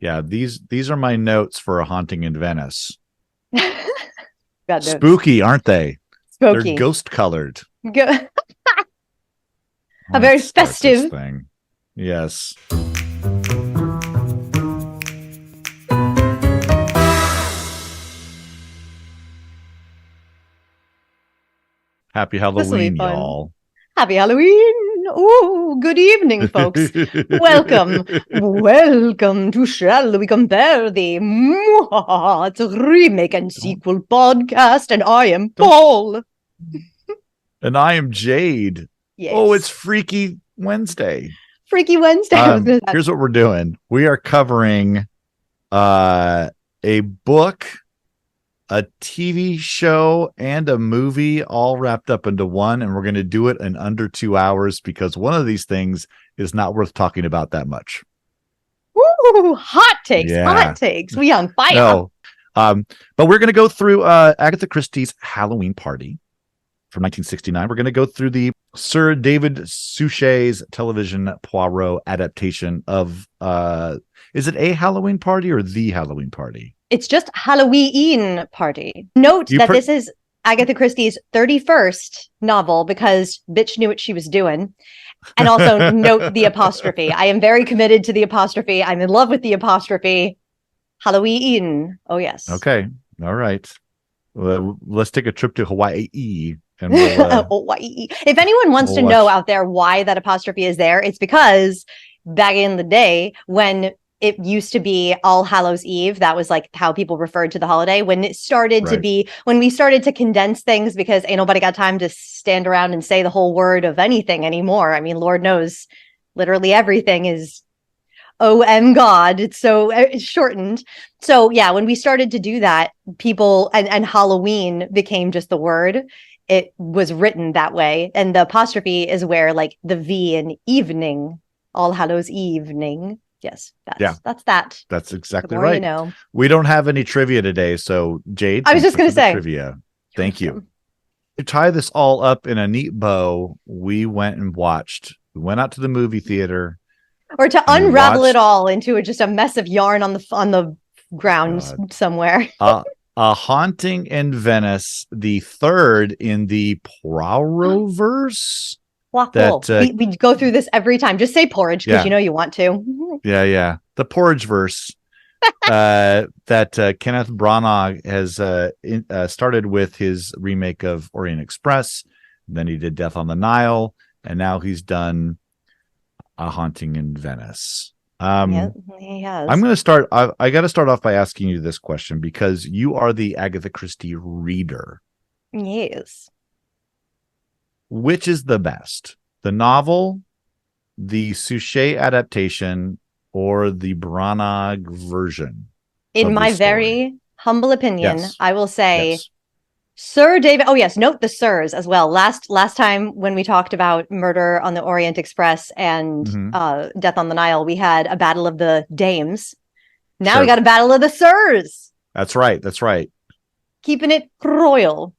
Yeah, these are my notes for A Haunting in Venice. God knows. Spooky, aren't they? They're Spooky. ghost colored. A very festive thing. Yes. Happy This will be Halloween, fun. y'all. Happy Halloween. Oh, good evening, folks. Welcome to Shall We Compare the It's a remake and sequel podcast, and I am Paul. And I am Jade. Yes. Oh, it's Freaky Wednesday. Freaky Wednesday. Here's what we're doing. We are covering a book, a TV show, and a movie all wrapped up into one, and we're going to do it in under 2 hours because one of these things is not worth talking about that much. Ooh, hot takes. We on fire. No. But we're going to go through Agatha Christie's Halloween Party from 1969. We're going to go through the Sir David Suchet's television Poirot adaptation of is it a Halloween Party or the Halloween Party? It's just Hallowe'en Party. Note that this is Agatha Christie's 31st novel because bitch knew what she was doing. And also note the apostrophe. I am very committed to the apostrophe. I'm in love with the apostrophe. Hallowe'en. Oh, yes. Okay. All right. Well, let's take a trip to Hawaii. And we'll, Hawaii. If anyone wants to know out there why that apostrophe is there, it's because back in the day when it used to be All Hallows Eve, that was like how people referred to the holiday. When it started to be, when we started to condense things because ain't nobody got time to stand around and say the whole word of anything anymore. I mean, Lord knows, literally everything is OM God. It's so it's shortened. So yeah, when we started to do that, people and Halloween became just the word. It was written that way. And the apostrophe is where like the V in evening, All Hallows Evening. Yes, that's that. That's exactly right. You know. We don't have any trivia today, so Jade. I was just going to say trivia. Thank you. To tie this all up in a neat bow, we went out to the movie theater, or to unravel it all into just a mess of yarn on the ground somewhere. A Haunting in Venice, the third in the Poirot-verse. We go through this every time. Just say porridge because you know you want to. Yeah. The porridge verse that Kenneth Branagh has started with his remake of Orient Express. Then he did Death on the Nile, and now he's done A Haunting in Venice. Yeah, he has. I'm going to start. I got to start off by asking you this question because you are the Agatha Christie reader. Yes. Which is the best, the novel, the Suchet adaptation, or the Branagh version? In my very humble opinion, I will say Sir David. Oh, yes. Note the sirs as well. Last time when we talked about Murder on the Orient Express and Death on the Nile, we had a battle of the dames. Now we got a battle of the sirs. That's right. Keeping it royal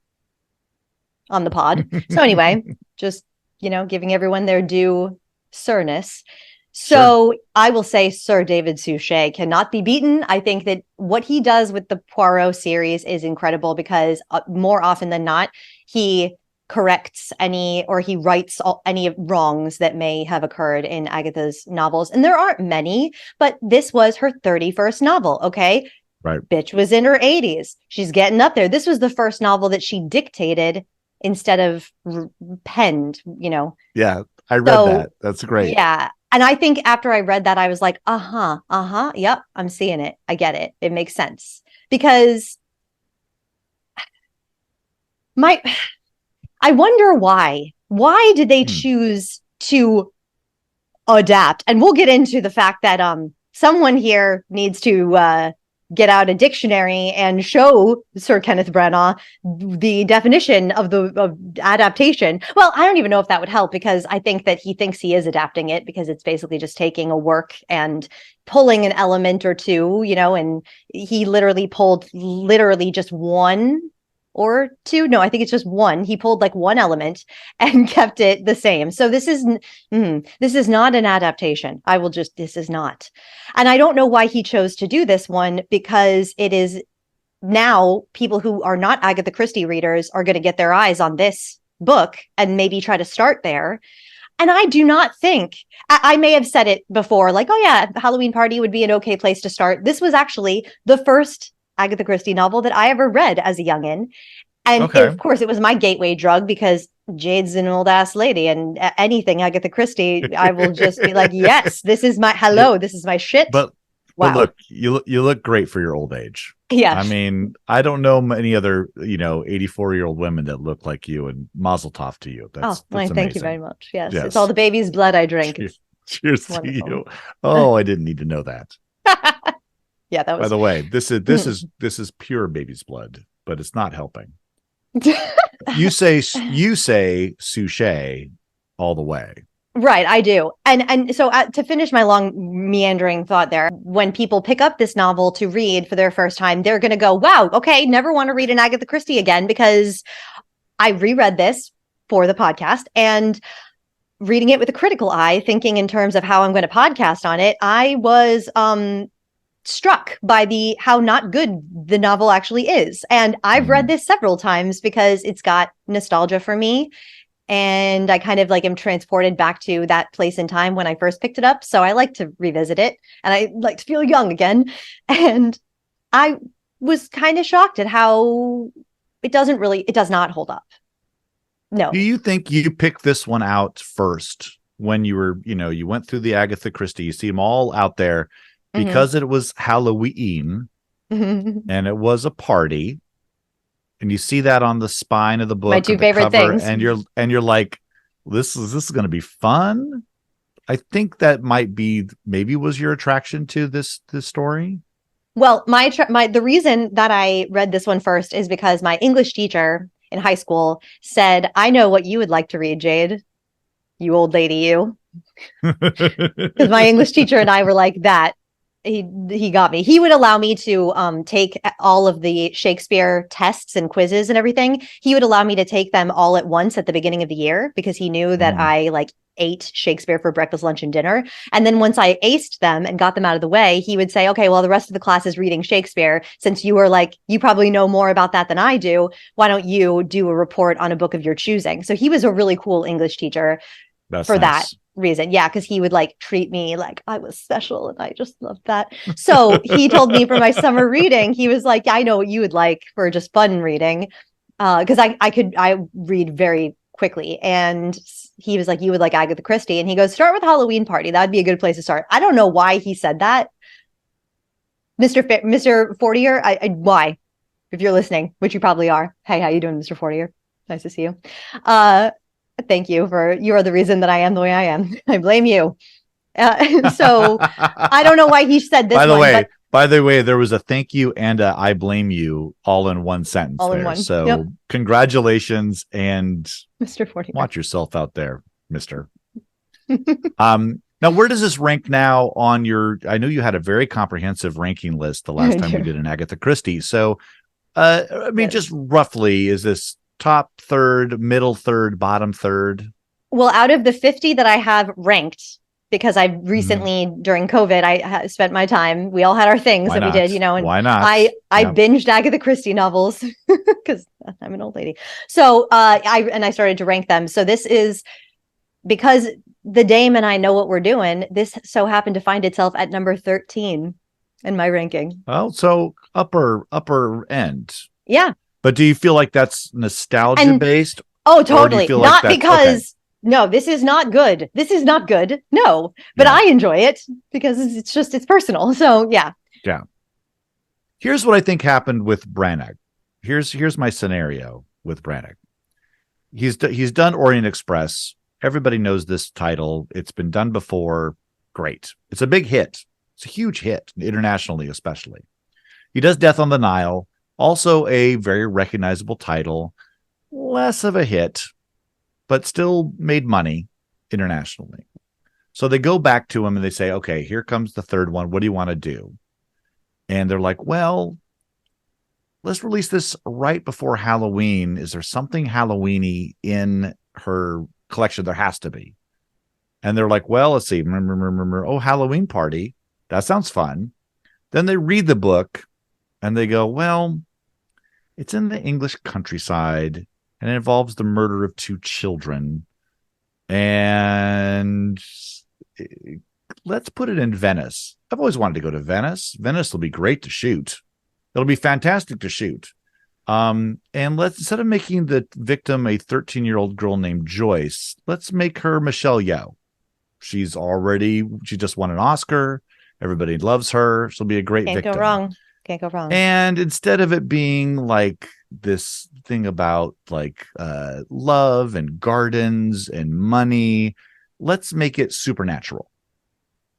on the pod. So anyway, just, giving everyone their due sirness. So I will say Sir David Suchet cannot be beaten. I think that what he does with the Poirot series is incredible because more often than not, he corrects he rights any wrongs that may have occurred in Agatha's novels. And there aren't many, but this was her 31st novel. Okay. Right. Bitch was in her 80s. She's getting up there. This was the first novel that she dictated instead of penned, Yeah, I read that. That's great. Yeah. And I think after I read that, I was like, yep, I'm seeing it. I get it. It makes sense. Because I wonder why. Why did they choose to adapt? And we'll get into the fact that someone here needs to get out a dictionary and show Sir Kenneth Branagh the definition of adaptation. Well, I don't even know if that would help because I think that he thinks he is adapting it because it's basically just taking a work and pulling an element or two, and he literally pulled just one or two. No, I think it's just one. He pulled like one element and kept it the same. So this is not an adaptation. This is not. And I don't know why he chose to do this one, because it is now people who are not Agatha Christie readers are going to get their eyes on this book and maybe try to start there. And I do not think, I may have said it before, like, oh yeah, Halloween Party would be an okay place to start. This was actually the first Agatha Christie novel that I ever read as a youngin'. And of course, it was my gateway drug, because Jade's an old ass lady, and anything Agatha Christie, I will just be like, yes, this is my this is my shit. But look, you look great for your old age. Yeah. I mean, I don't know many other, 84-year-old women that look like you, and mazel tov to you. That's thank you very much. Yes. It's all the baby's blood I drink. Cheers to you. Oh, I didn't need to know that. Yeah, that was. By the way, this is pure baby's blood, but it's not helping. You say Suchet all the way. Right, I do. And so to finish my long meandering thought there, when people pick up this novel to read for their first time, they're going to go, wow, okay, never want to read an Agatha Christie again, because I reread this for the podcast, and reading it with a critical eye, thinking in terms of how I'm going to podcast on it, I was struck by how not good the novel actually is. And I've read this several times because it's got nostalgia for me. And I kind of like am transported back to that place in time when I first picked it up. So I like to revisit it, and I like to feel young again. And I was kind of shocked at how it does not hold up. No. Do you think you picked this one out first when you were, you went through the Agatha Christie, you see them all out there because it was Hallowe'en and it was a party? And you see that on the spine of the book, my two favorite cover, things, and you're like, this is going to be fun. I think that maybe was your attraction to this story. Well, the reason that I read this one first is because my English teacher in high school said, "I know what you would like to read, Jade. You old lady, you." Because my English teacher and I were like that. He got me. He would allow me to take all of the Shakespeare tests and quizzes and everything. He would allow me to take them all at once at the beginning of the year, because he knew that I ate Shakespeare for breakfast, lunch, and dinner. And then once I aced them and got them out of the way, he would say, okay, well, the rest of the class is reading Shakespeare. Since you probably know more about that than I do, why don't you do a report on a book of your choosing? So he was a really cool English teacher for that reason. Yeah, because he would treat me like I was special, and I just loved that. So he told me for my summer reading, he was like, I know what you would like for just fun reading, because I read very quickly. And he was like, you would like Agatha Christie, and he goes, start with Halloween Party. That'd be a good place to start. I don't know why he said that, Mr. Fortier. Why? If you're listening, which you probably are. Hey, how you doing, Mr. Fortier? Nice to see you. Thank you you are the reason that I am the way I am. I blame you. So I don't know why he said this. By the way, there was a thank you and a I blame you all in one sentence all there. In one. So congratulations, and Mr. 40. Watch yourself out there, Mr. Now, where does this rank now on your? I know you had a very comprehensive ranking list the last time we did an Agatha Christie. So, I mean, just roughly, is this top third, middle third, bottom third? Well, out of the 50 that I have ranked, because I recently during COVID, I spent my time. We all had our things we did, and why not? I binged Agatha Christie novels because I'm an old lady. So I started to rank them. So this is because the Dame and I know what we're doing. This so happened to find itself at number 13 in my ranking. Oh, so upper end. Yeah. But do you feel like that's nostalgia based? Oh, totally. Not because no, this is not good. This is not good. No, but I enjoy it because it's personal. So yeah. Yeah. Here's what I think happened with Branagh. Here's my scenario with Branagh. He's done Orient Express. Everybody knows this title. It's been done before. Great. It's a big hit. It's a huge hit internationally, especially. He does Death on the Nile. Also a very recognizable title, less of a hit, but still made money internationally. So they go back to him and they say, okay, here comes the third one. What do you want to do? And they're like, well, let's release this right before Halloween. Is there something Halloween-y in her collection? There has to be. And they're like, well, let's see. Oh, Halloween party. That sounds fun. Then they read the book and they go, well, it's in the English countryside and it involves the murder of 2 children. And let's put it in Venice. I've always wanted to go to Venice. Venice will be great to shoot. It'll be fantastic to shoot. And let's, instead of making the victim a 13-year-old girl named Joyce, let's make her Michelle Yeoh. She just won an Oscar. Everybody loves her. She'll be a great victim. Can't go wrong. Can't go wrong. And instead of it being like this thing about like love and gardens and money, let's make it supernatural.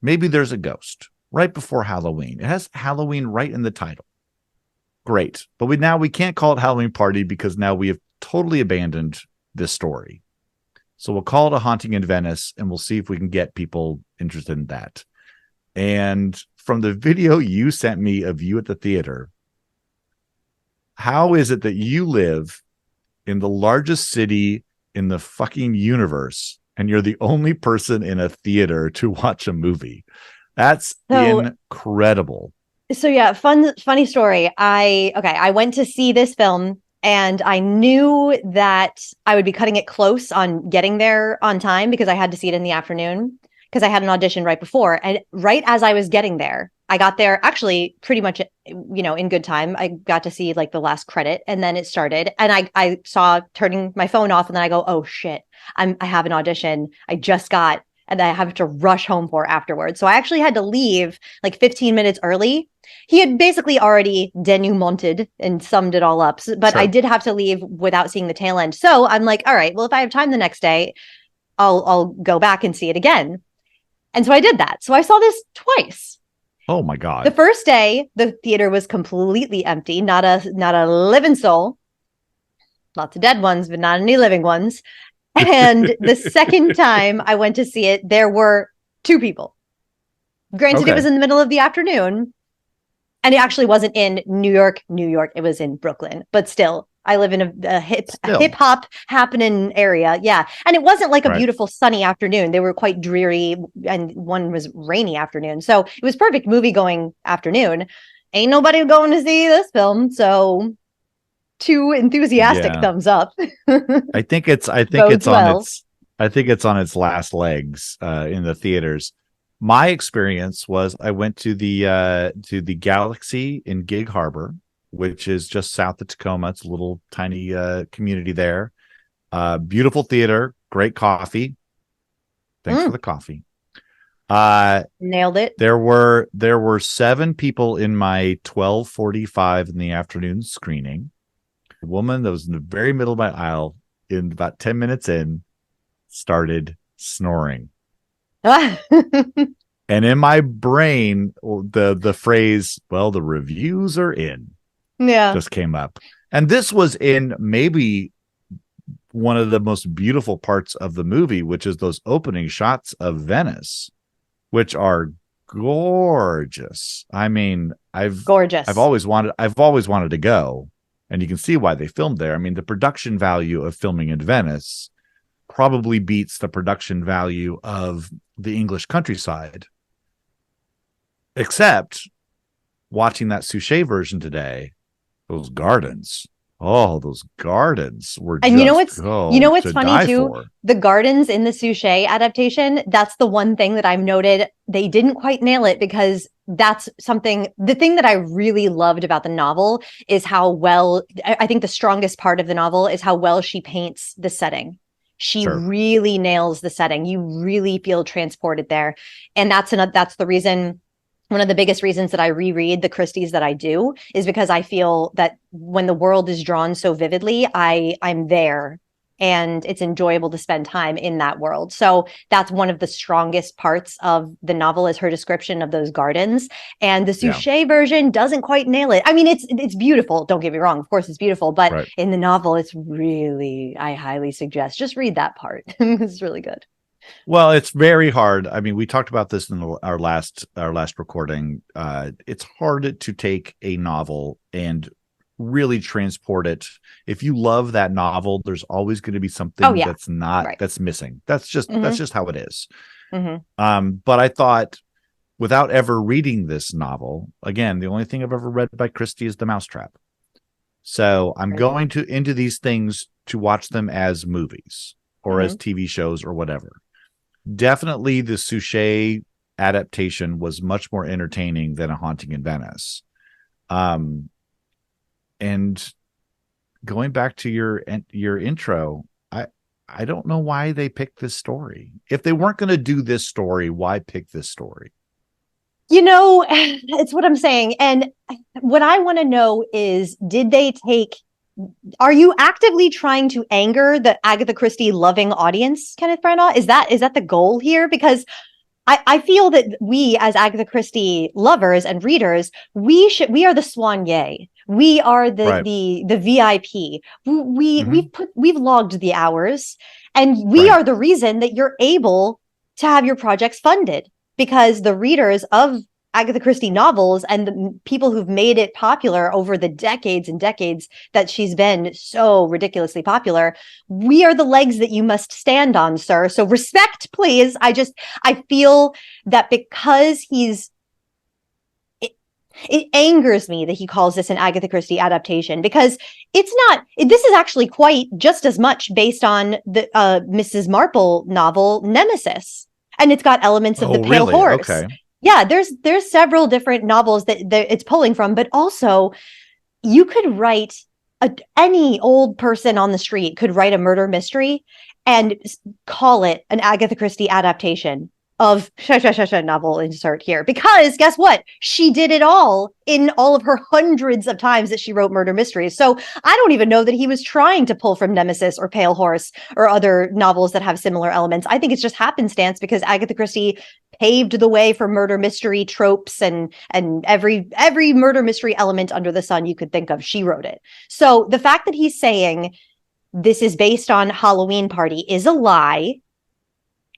Maybe there's a ghost right before Halloween. It has Halloween right in the title. Great. But we can't call it Halloween Party because now we have totally abandoned this story. So we'll call it A Haunting in Venice, and we'll see if we can get people interested in that. And from the video you sent me of you at the theater, how is it that you live in the largest city in the fucking universe and you're the only person in a theater to watch a movie? That's incredible. So yeah, funny story. I went to see this film and I knew that I would be cutting it close on getting there on time because I had to see it in the afternoon because I had an audition right before. And right as I was getting there, I got there actually pretty much, in good time. I got to see like the last credit and then it started and I saw turning my phone off and then I go, oh shit, I have an audition I just got and I have to rush home for afterwards. So I actually had to leave like 15 minutes early. He had basically already denoumented and summed it all up, but sure. I did have to leave without seeing the tail end. So I'm like, all right, well, if I have time the next day, I'll go back and see it again. And so I did that. So I saw this twice. Oh my God. The first day, the theater was completely empty, not a living soul. Lots of dead ones, but not any living ones. And the second time I went to see it, there were 2 people. Granted, It was in the middle of the afternoon. And it actually wasn't in New York. It was in Brooklyn. But still, I live in a hip hop happening area. Yeah. And it wasn't like a beautiful sunny afternoon. They were quite dreary and one was rainy afternoon. So it was perfect movie going afternoon. Ain't nobody going to see this film. So 2 enthusiastic thumbs up. I think it's on its last legs in the theaters. My experience was I went to the Galaxy in Gig Harbor, which is just south of Tacoma. It's a little tiny community there. Beautiful theater, great coffee. Thanks for the coffee. Nailed it. There were 7 people in my 12:45 in the afternoon screening. A woman that was in the very middle of my aisle, in about 10 minutes in, started snoring. And in my brain, the phrase, well, the reviews are in, just came up. And this was in maybe one of the most beautiful parts of the movie, which is those opening shots of Venice, which are gorgeous. I mean, I've always wanted to go, and you can see why they filmed there. I mean, the production value of filming in Venice probably beats the production value of the English countryside. Except watching that Suchet version today, those gardens. Oh, those gardens were and what's funny too? For. The gardens in the Suchet adaptation, that's the one thing that I've noted. They didn't quite nail it because that's something, the thing that I really loved about the novel is how well, I think the strongest part of the novel is how well she paints the setting. She really nails the setting. You really feel transported there. And that's the reason, one of the biggest reasons that I reread the Christies that I do is because I feel that when the world is drawn so vividly, I'm there and it's enjoyable to spend time in that world. So that's one of the strongest parts of the novel is her description of those gardens. And the Suchet version doesn't quite nail it. I mean, it's beautiful. Don't get me wrong. Of course it's beautiful, but in the novel, it's really, I highly suggest just read that part. It's really good. Well, it's very hard. I mean, we talked about this in our last recording. It's hard to take a novel and really transport it. If you love that novel, there's always going to be something that's missing. That's just how it is. But I thought, without ever reading this novel, again, the only thing I've ever read by Christie is The Mousetrap. So I'm going into these things to watch them as movies or as TV shows or whatever. Definitely the Suchet adaptation was much more entertaining than A Haunting in Venice. And going back to your intro, I don't know why they picked this story. If they weren't going to do this story, why pick this story? You know, it's what I'm saying. And what I want to know is, are you actively trying to anger the Agatha Christie loving audience, Kenneth Branagh? Is that the goal here? Because I feel that we, as Agatha Christie lovers and readers, we are the soignés. We are the VIP. We've logged the hours, and we are the reason that you're able to have your projects funded, because the readers of Agatha Christie novels and the people who've made it popular over the decades and decades that she's been so ridiculously popular, we are the legs that you must stand on, sir. So respect, please. I feel that because it angers me that he calls this an Agatha Christie adaptation, because this is actually quite just as much based on the Mrs. Marple novel Nemesis. And it's got elements of the Pale Horse. Okay. Yeah, there's several different novels that it's pulling from, but also you could write any old person on the street could write a murder mystery and call it an Agatha Christie adaptation of novel insert here, because guess what? She did it all in all of her hundreds of times that she wrote murder mysteries. So I don't even know that he was trying to pull from Nemesis or Pale Horse or other novels that have similar elements. I think it's just happenstance because Agatha Christie paved the way for murder mystery tropes and every murder mystery element under the sun you could think of, she wrote it. So the fact that he's saying this is based on Halloween Party is a lie.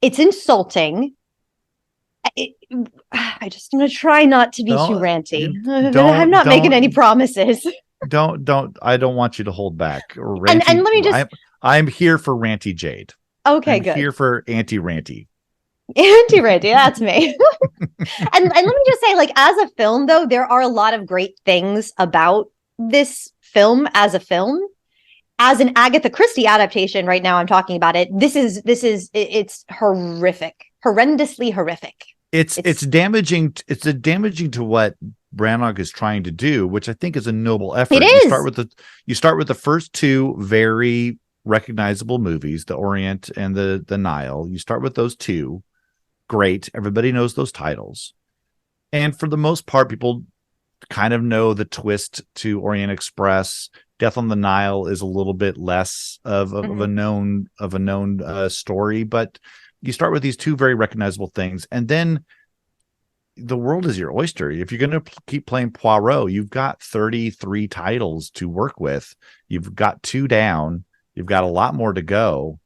It's insulting. I'm going to try not to be too ranty. I'm not making any promises. I don't want you to hold back. And let me just... I'm here for ranty Jade. Okay, good. I'm here for anti-ranty. Anti-ranty, that's me. and let me just say, like, as a film, though, there are a lot of great things about this film as a film. As an Agatha Christie adaptation, right now I'm talking about it. It's horrific. Horrendously horrific. It's damaging. It's damaging to what Branagh is trying to do, which I think is a noble effort. It is. You start with the first two very recognizable movies, The Orient and the Nile. You start with those two. Great. Everybody knows those titles. And for the most part, people kind of know the twist to Orient Express. Death on the Nile is a little bit less of a known story, but you start with these two very recognizable things, and then the world is your oyster. If you're going to keep playing Poirot, you've got 33 titles to work with. You've got 2 down. You've got a lot more to go.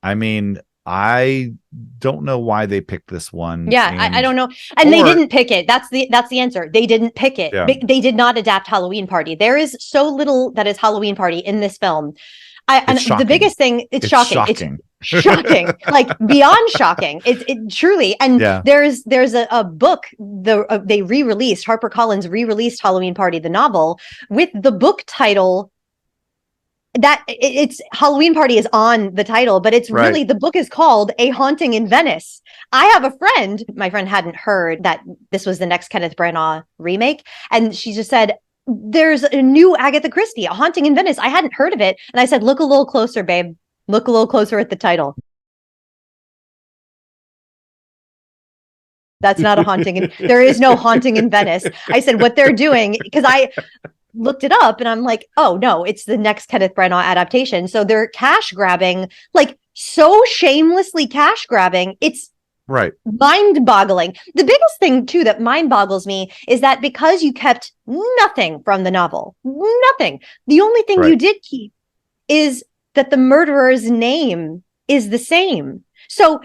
I mean, I don't know why they picked this one. Yeah, I don't know. And they didn't pick it. That's the answer. They didn't pick it. Yeah. They did not adapt Halloween Party. There is so little that is Halloween Party in this film. The biggest thing, it's shocking. It's shocking, like beyond shocking. It truly. And there's a book they re-released. HarperCollins re-released Halloween Party, the novel, with the book title. That it's Halloween Party is on the title, but it's really, the book is called A Haunting in Venice. I have a friend, my friend hadn't heard that this was the next Kenneth Branagh remake. And she just said, there's a new Agatha Christie, A Haunting in Venice. I hadn't heard of it. And I said, look a little closer, babe. Look a little closer at the title. That's not a haunting. There is no haunting in Venice. I said, what they're doing, because I looked it up and I'm like, oh no, it's the next Kenneth Branagh adaptation. So they're cash grabbing, like so shamelessly cash grabbing. It's mind boggling. The biggest thing too that mind boggles me is that because you kept nothing from the novel, nothing. The only thing you did keep is that the murderer's name is the same. So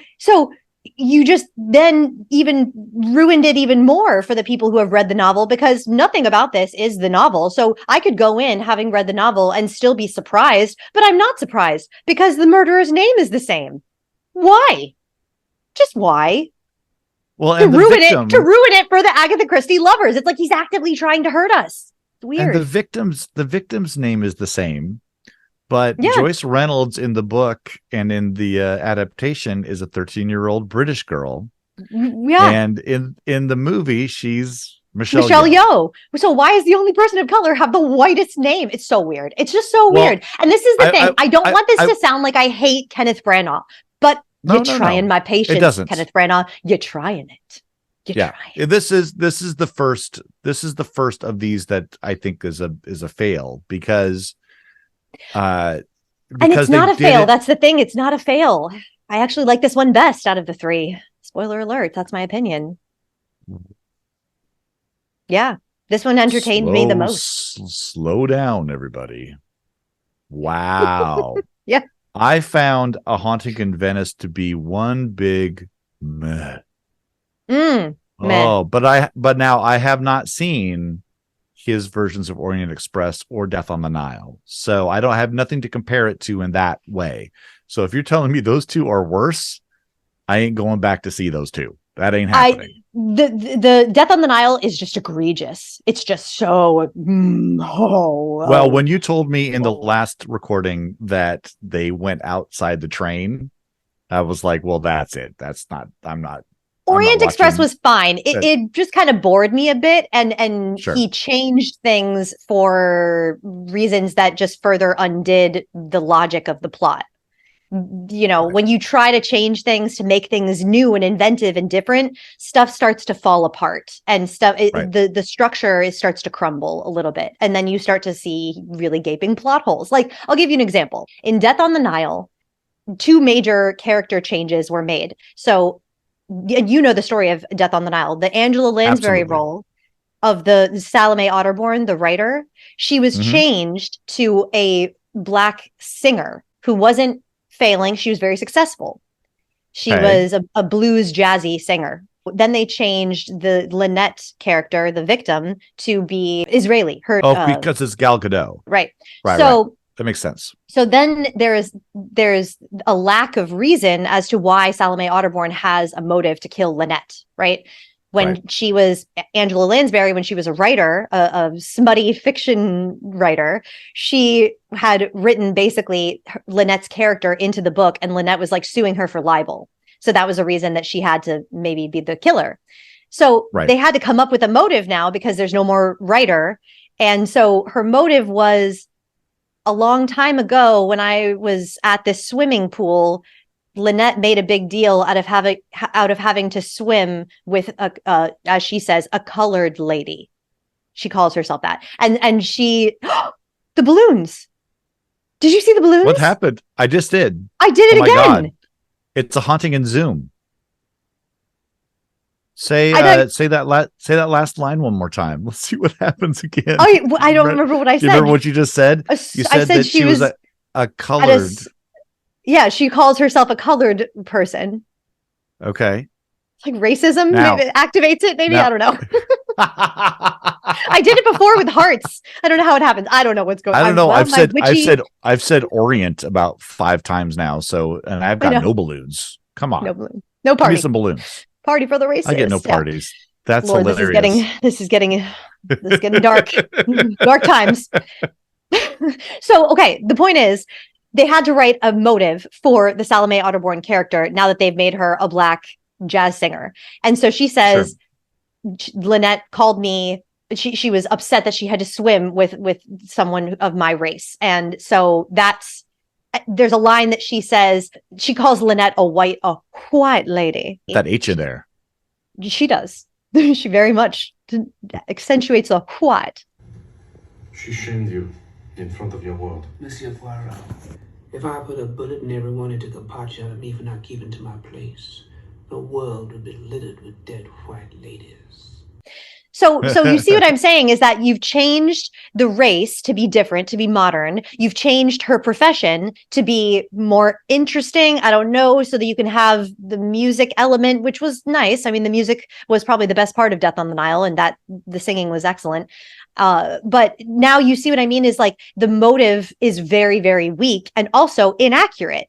you just then even ruined it even more for the people who have read the novel, because nothing about this is the novel. So I could go in having read the novel and still be surprised, but I'm not surprised because the murderer's name is the same. Why? Just why? Well, and to ruin it for the Agatha Christie lovers. It's like he's actively trying to hurt us. It's weird. And the victim's name is the same, but Yeah. Joyce Reynolds in the book and in the adaptation is a 13-year-old British girl. Yeah. And in the movie, she's Michelle Yeoh. So why is the only person of color have the whitest name? It's so weird. It's just so weird. And this is the thing. I don't want this to sound like I hate Kenneth Branagh, but you're trying my patience. It doesn't. Kenneth Branagh, you're trying it. You're trying. This is the first of these that I think is a fail because and it's not a fail. That's the thing. It's not a fail. I actually like this one best out of the three. Spoiler alert. That's my opinion. Yeah. This one entertained me the most. Slow down, everybody. Wow. Yeah. I found A Haunting in Venice to be one big meh. Oh, but now I have not seen his versions of Orient Express or Death on the Nile. So I don't have nothing to compare it to in that way. So if you're telling me those two are worse, I ain't going back to see those two. That ain't happening. The Death on the Nile is just egregious. It's just so well, when you told me in the last recording that they went outside the train, I was like, well, that's it. That's not, Orient Express was fine. It just kind of bored me a bit, and he changed things for reasons that just further undid the logic of the plot. You know, when you try to change things to make things new and inventive and different, stuff starts to fall apart, and the structure starts to crumble a little bit, and then you start to see really gaping plot holes. Like, I'll give you an example. In Death on the Nile, two major character changes were made. So you know the story of Death on the Nile. The Angela Lansbury role of the Salome Otterborn, the writer, she was changed to a Black singer who wasn't failing. She was very successul. She was a blues jazzy singer. Then they changed the Lynette character, the victim, to be Israeli. Because it's Gal Gadot. Right. Right. That makes sense. So then there's a lack of reason as to why Salome Otterborn has a motive to kill Lynette, right? When she was Angela Lansbury, when she was a writer, a smutty fiction writer, she had written basically Lynette's character into the book, and Lynette was like suing her for libel. So that was a reason that she had to maybe be the killer. So they had to come up with a motive now because there's no more writer. And so her motive was, a long time ago when I was at this swimming pool, Lynette made a big deal out of having to swim with as she says, a colored lady. She calls herself that. And she the balloons. Did you see the balloons? What happened? I just did. I did it again. God. It's A Haunting in Zoom. Say that last line one more time. Let's see what happens again. Oh, I don't remember what I said. You remember what you just said? You said that she was a colored. Yeah, she calls herself a colored person. Okay. Like racism activates it. Maybe I don't know. I did it before with hearts. I don't know how it happens. I don't know what's going on. I don't know. I've said Orient about 5 times now. So, and I've got no balloons. Come on. No balloons. No party. Give me some balloons. Party for the racists. I get no parties. That's Lord, hilarious. This is getting dark. Dark times. So, okay, the point is they had to write a motive for the Salome Otterborn character now that they've made her a Black jazz singer. And so she says, Lynette called me. She was upset that she had to swim with someone of my race. And so there's a line that she says, she calls Lynette a white lady. That H in there. She does. She very much accentuates the white. She shamed you in front of your world. Monsieur Poirot, if I put a bullet in everyone who took a pot shot at me for not keeping to my place, the world would be littered with dead white ladies. So you see what I'm saying is that you've changed the race to be different, to be modern. You've changed her profession to be more interesting. I don't know, so that you can have the music element, which was nice. I mean, the music was probably the best part of Death on the Nile, and that the singing was excellent. But now you see what I mean is like the motive is very, very weak and also inaccurate.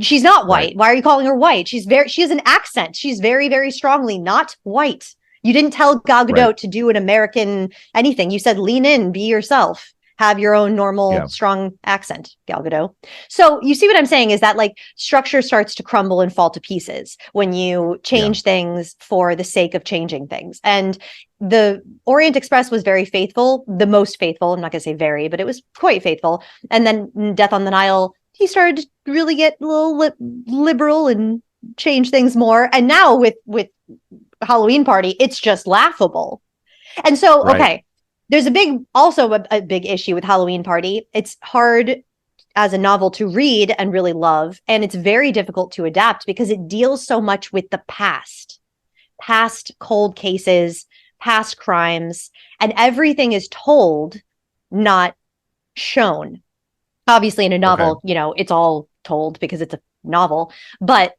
She's not white. Right. Why are you calling her white? She has an accent. She's very, very strongly not white. You didn't tell Gal Gadot Right. to do an American anything. You said lean in, be yourself, have your own normal, strong accent, Gal Gadot. So you see what I'm saying is that like structure starts to crumble and fall to pieces when you change things for the sake of changing things. And the Orient Express was very faithful, the most faithful. I'm not going to say very, but it was quite faithful. And then Death on the Nile, he started to really get a little liberal and change things more. And now with Halloween Party, it's just laughable. And so, okay, there's a big issue with Halloween Party. It's hard as a novel to read and really love, and it's very difficult to adapt because it deals so much with the past cold cases, past crimes, and everything is told, not shown. Obviously, in a novel, it's all told because it's a novel, but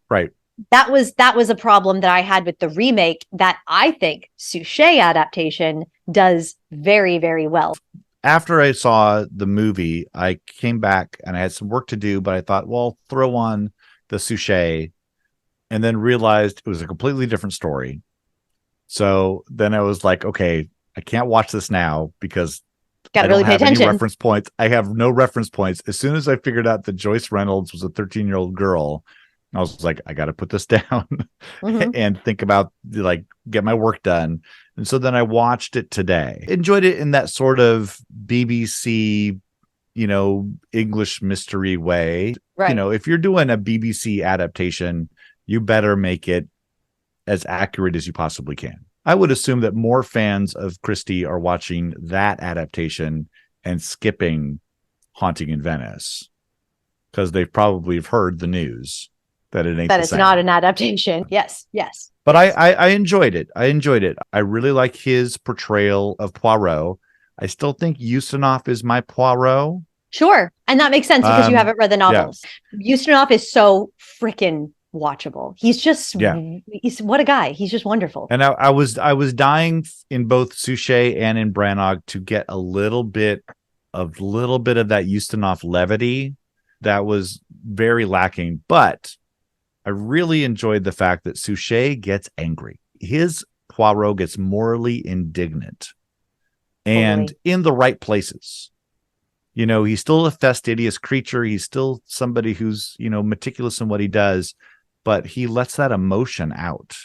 that was a problem that I had with the remake that I think Suchet adaptation does very, very well. After I saw the movie, I came back and I had some work to do, but I thought, well, throw on the Suchet, and then realized it was a completely different story. So then I was like, okay, I can't watch this now because I don't have any reference points. I have no reference points. As soon as I figured out that Joyce Reynolds was a 13-year-old girl, I was like, I got to put this down and think about like get my work done. And so then I watched it today. Enjoyed it in that sort of BBC, English mystery way. Right. If you're doing a BBC adaptation, you better make it as accurate as you possibly can. I would assume that more fans of Christie are watching that adaptation and skipping Haunting in Venice because they've probably heard the news that it ain't that it's not an adaptation. Yes. But I enjoyed it. I really like his portrayal of Poirot. I still think Ustinov is my Poirot. Sure. And that makes sense because you haven't read the novels. Yeah. Ustinov is so freaking watchable. He's just he's what a guy. He's just wonderful. And I was dying in both Suchet and in Branagh to get a little bit of that Ustinov levity that was very lacking, but I really enjoyed the fact that Suchet gets angry. His Poirot gets morally indignant and in the right places. He's still a fastidious creature. He's still somebody who's, meticulous in what he does, but he lets that emotion out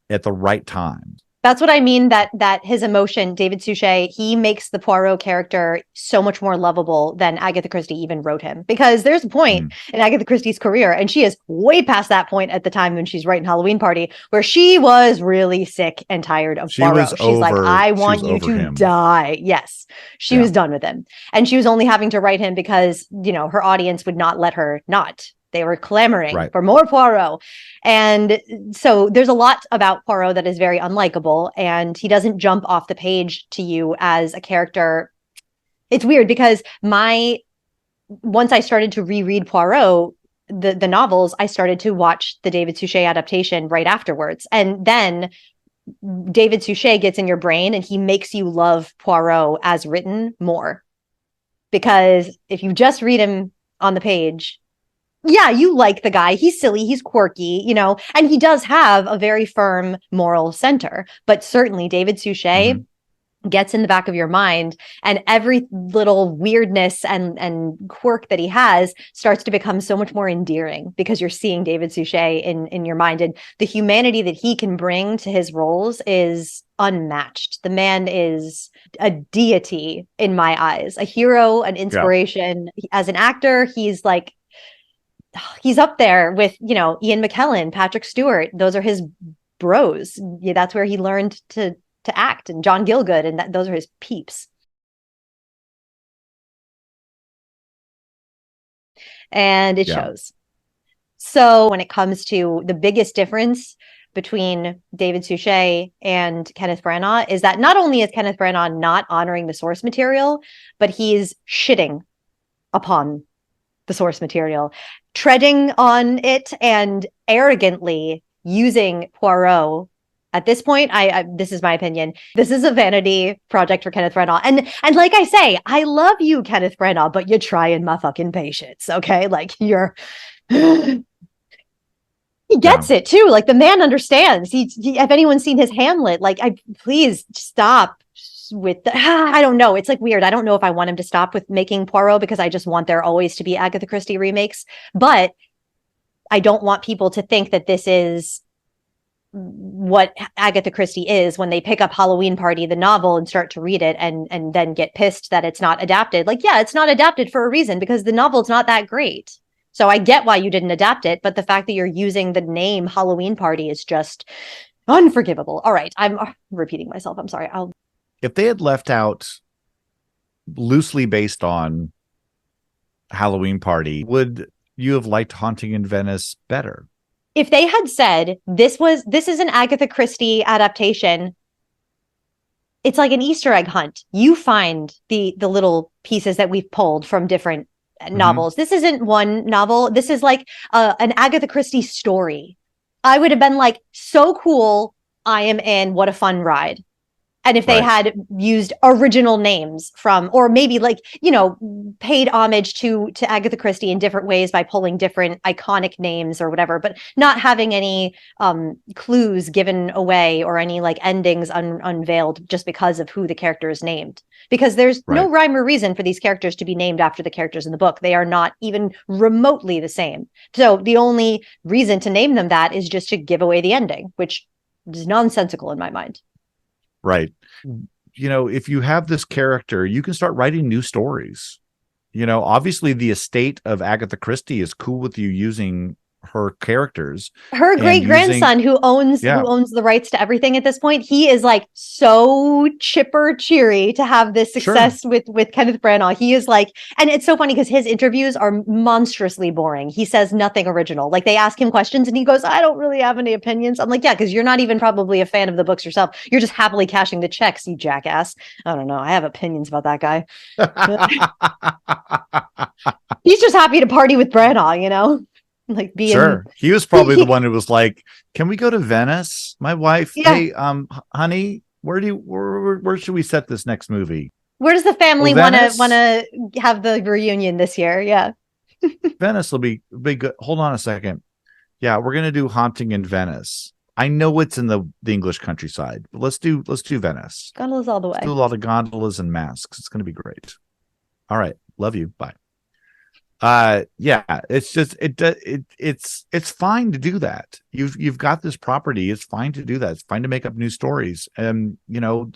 at the right time. That's what I mean, that his emotion, David Suchet, he makes the Poirot character so much more lovable than Agatha Christie even wrote him. Because there's a point in Agatha Christie's career, and she is way past that point at the time when she's writing Halloween Party, where she was really sick and tired of Poirot. She's like, I want you to die. Yes, she was done with him. And she was only having to write him because, her audience would not let her not. They were clamoring for more Poirot. And so there's a lot about Poirot that is very unlikable, and he doesn't jump off the page to you as a character. It's weird because once I started to reread Poirot, the novels, I started to watch the David Suchet adaptation right afterwards. And then David Suchet gets in your brain and he makes you love Poirot as written more. Because if you just read him on the page, you like the guy. He's silly. He's quirky, and he does have a very firm moral center. But certainly David Suchet gets in the back of your mind, and every little weirdness and quirk that he has starts to become so much more endearing because you're seeing David Suchet in your mind. And the humanity that he can bring to his roles is unmatched. The man is a deity in my eyes, a hero, an inspiration. As an actor, he's up there with, Ian McKellen, Patrick Stewart. Those are his bros. That's where he learned to act, and John Gielgud, and those are his peeps. And it shows. So when it comes to the biggest difference between David Suchet and Kenneth Branagh is that not only is Kenneth Branagh not honoring the source material, but he's shitting upon the source material, treading on it and arrogantly using Poirot. At this point, I this is my opinion. This is a vanity project for Kenneth Branagh. And like I say, I love you, Kenneth Branagh, but you're trying my fucking patience, okay? Like you're he gets it too. Like the man understands. He if anyone's seen his Hamlet, like please stop with the I don't know. It's like weird. I don't know if I want him to stop with making Poirot because I just want there always to be Agatha Christie remakes, but I don't want people to think that this is what Agatha Christie is when they pick up Halloween Party, the novel, and start to read it and then get pissed that it's not adapted. Like, yeah, it's not adapted for a reason because the novel's not that great. So I get why you didn't adapt it, but the fact that you're using the name Halloween Party is just unforgivable. All right, I'm repeating myself. I'm sorry. If they had left out loosely based on Halloween Party, would you have liked Haunting in Venice better? If they had said this is an Agatha Christie adaptation, it's like an Easter egg hunt. You find the little pieces that we've pulled from different novels. This isn't one novel. This is like an Agatha Christie story. I would have been like, so cool. I am in. What a fun ride. And if they had used original names from, or maybe like, you know, paid homage to Agatha Christie in different ways by pulling different iconic names or whatever, but not having any clues given away or any like endings unveiled just because of who the character is named. Because there's no rhyme or reason for these characters to be named after the characters in the book. They are not even remotely the same. So the only reason to name them that is just to give away the ending, which is nonsensical in my mind. Right. You know, if you have this character, you can start writing new stories. You know, obviously the estate of Agatha Christie is cool with you using her characters. Her great grandson who owns the rights to everything at this point, he is like so chipper cheery to have this success with Kenneth Branagh. He is like, and it's so funny because his interviews are monstrously boring. He says nothing original. Like they ask him questions and he goes, I don't really have any opinions. I'm like, yeah, because you're not even probably a fan of the books yourself. You're just happily cashing the checks, you jackass. I don't know. I have opinions about that guy. He's just happy to party with Branagh, you know? Like being he was probably the one who was like, can we go to Venice? My wife, hey, honey, where should we set this next movie? Where does the family want to have the reunion this year? Yeah. Venice will be good. Hold on a second. Yeah, we're gonna do Haunting in Venice. I know it's in the English countryside, but let's do Venice. Gondolas all the way. Let's do a lot of gondolas and masks. It's gonna be great. All right. Love you. Bye. It's just it's fine to do that. You've got this property. It's fine to do that. It's fine to make up new stories. And you know,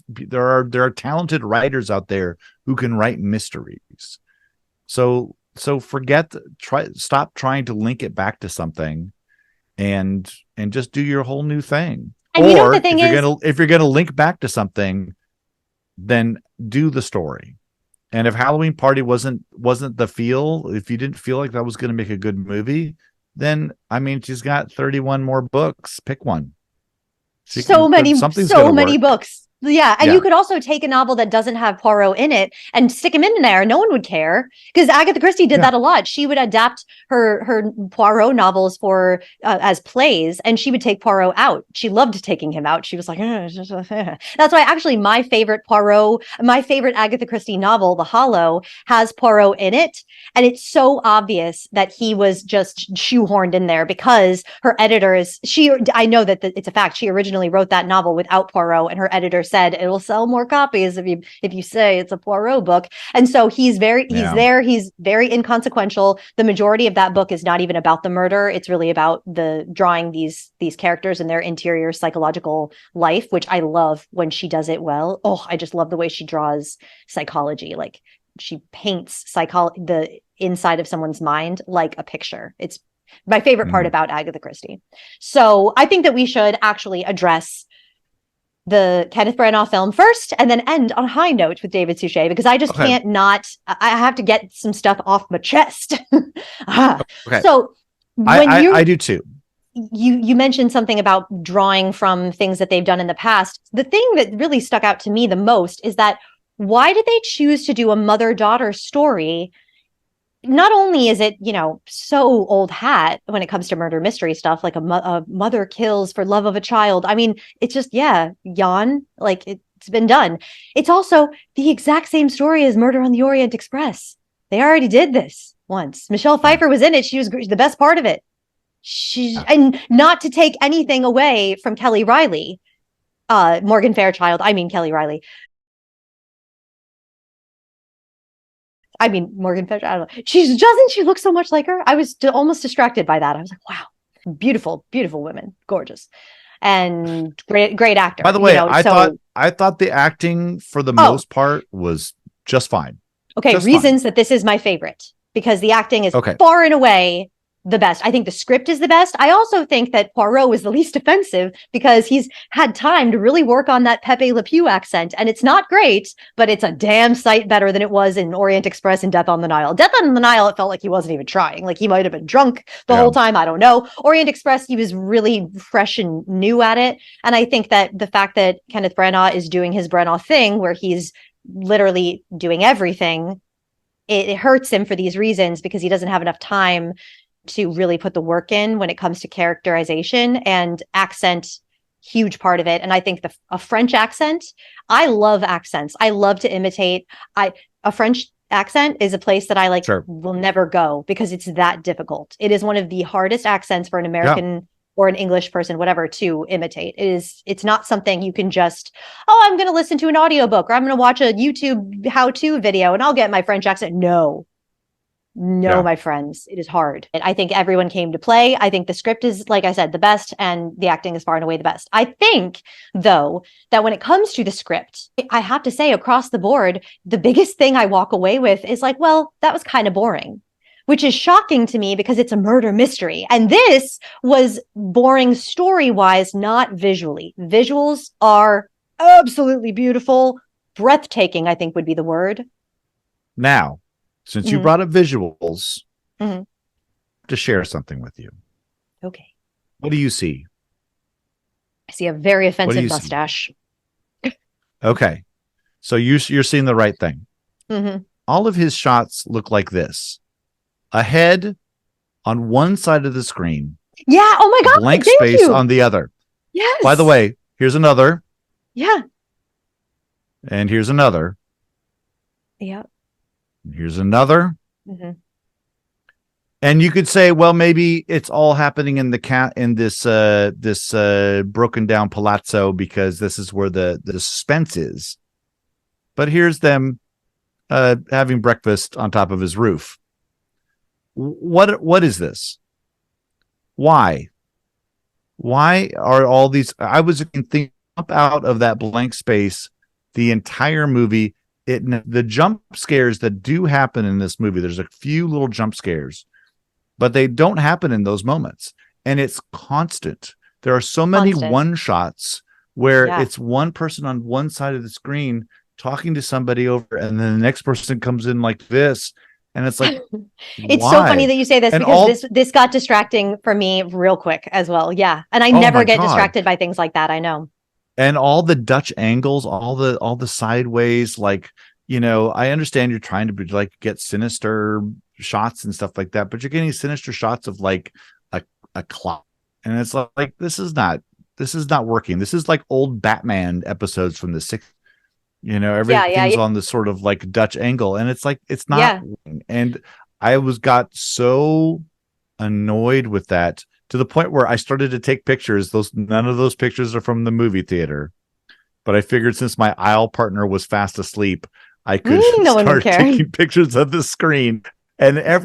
there are talented writers out there who can write mysteries. So stop trying to link it back to something and just do your whole new thing. And you know what the thing is, if you're gonna link back to something, then do the story. And if Halloween Party wasn't the feel, if you didn't feel like that was going to make a good movie, then I mean, she's got 31 more books. Pick one. So many books. Yeah. And you could also take a novel that doesn't have Poirot in it and stick him in there. No one would care because Agatha Christie did that a lot. She would adapt her Poirot novels for as plays and she would take Poirot out. She loved taking him out. She was like, that's why actually my favorite Agatha Christie novel, The Hollow, has Poirot in it. And it's so obvious that he was just shoehorned in there because her editors, I know that it's a fact. She originally wrote that novel without Poirot and her editor said it'll sell more copies if you say it's a Poirot book. And so he's very inconsequential. The majority of that book is not even about the murder. It's really about the drawing these characters and their interior psychological life, which I love when she does it well. Oh, I just love the way she draws psychology. Like she paints the inside of someone's mind like a picture. It's my favorite part about Agatha Christie. So I think that we should actually address the Kenneth Branagh film first and then end on a high note with David Suchet because I just can't not. I have to get some stuff off my chest. Okay. So I do too. you mentioned something about drawing from things that they've done in the past. The thing that really stuck out to me the most is that why did they choose to do a mother-daughter story? Not only is it, so old hat when it comes to murder mystery stuff, like a mother kills for love of a child. I mean, it's just, yawn, like it's been done. It's also the exact same story as Murder on the Orient Express. They already did this once. Michelle Pfeiffer was in it. She was the best part of it. And not to take anything away from Kelly Riley, Morgan Fairchild. I mean, Kelly Riley. I mean, Morgan Fairchild. I don't know. Doesn't she look so much like her? I was almost distracted by that. I was like, wow, beautiful, beautiful women, gorgeous, and great actor. By the way, I thought the acting for the most part was just fine. Okay, just reasons fine. that this is my favorite, because the acting is far and away the best. I think the script is the best. I also think that Poirot was the least offensive because he's had time to really work on that Pepe Le Pew accent. And it's not great, but it's a damn sight better than it was in Orient Express and Death on the Nile. Death on the Nile, it felt like he wasn't even trying. Like he might have been drunk the whole time. I don't know. Orient Express, he was really fresh and new at it. And I think that the fact that Kenneth Branagh is doing his Branagh thing where he's literally doing everything, it hurts him for these reasons because he doesn't have enough time to really put the work in when it comes to characterization and accent, huge part of it. And I think a French accent, I love accents. I love to imitate. A French accent is a place that I will never go because it's that difficult. It is one of the hardest accents for an American or an English person, whatever, to imitate. It's not something you can just, I'm going to listen to an audiobook or I'm going to watch a YouTube how-to video and I'll get my French accent. No, my friends, it is hard. I think everyone came to play. I think the script is, like I said, the best, and the acting is far and away the best. I think, though, that when it comes to the script, I have to say across the board, the biggest thing I walk away with is that was kind of boring, which is shocking to me because it's a murder mystery. And this was boring story-wise, not visually. Visuals are absolutely beautiful, breathtaking, I think would be the word. Now, since you brought up visuals, to share something with you. Okay. What do you see? I see a very offensive mustache. Okay. So you're seeing the right thing. Mm-hmm. All of his shots look like this. A head on one side of the screen. Yeah. Oh my God. Blank space on the other. Yes. By the way, here's another. Yeah. And here's another. Yeah. Here's another. Mm-hmm. And you could say, well, maybe it's all happening in this broken down palazzo because this is where the suspense is. But here's them having breakfast on top of his roof. What is this? Why are all these? I was thinking up out of that blank space the entire movie. The jump scares that do happen in this movie, there's a few little jump scares, but they don't happen in those moments. And it's constant. There are so many one shots where it's one person on one side of the screen talking to somebody over, and then the next person comes in like this. And it's like, it's so funny that you say this, and because this got distracting for me real quick as well. Yeah. And I never get distracted by things like that. I know. And all the Dutch angles, all the sideways, I understand you're trying to get sinister shots and stuff like that, but you're getting sinister shots of a clock, and it's like this is not working. This is like old Batman episodes from the 60s. Everything's on this sort of Dutch angle, and it's not. And I got so annoyed with that, to the point where I started to take pictures. None of those pictures are from the movie theater, but I figured since my aisle partner was fast asleep, I could start taking pictures of the screen. And it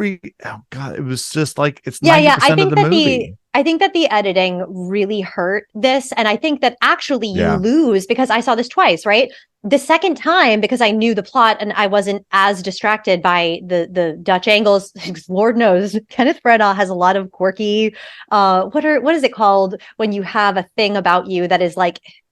was just it's 90% of the movie. I think that the editing really hurt this. And I think that actually you lose, because I saw this twice, right? The second time, because I knew the plot and I wasn't as distracted by the Dutch angles. Lord knows, Kenneth Branagh has a lot of quirky, what is it called when you have a thing about you that is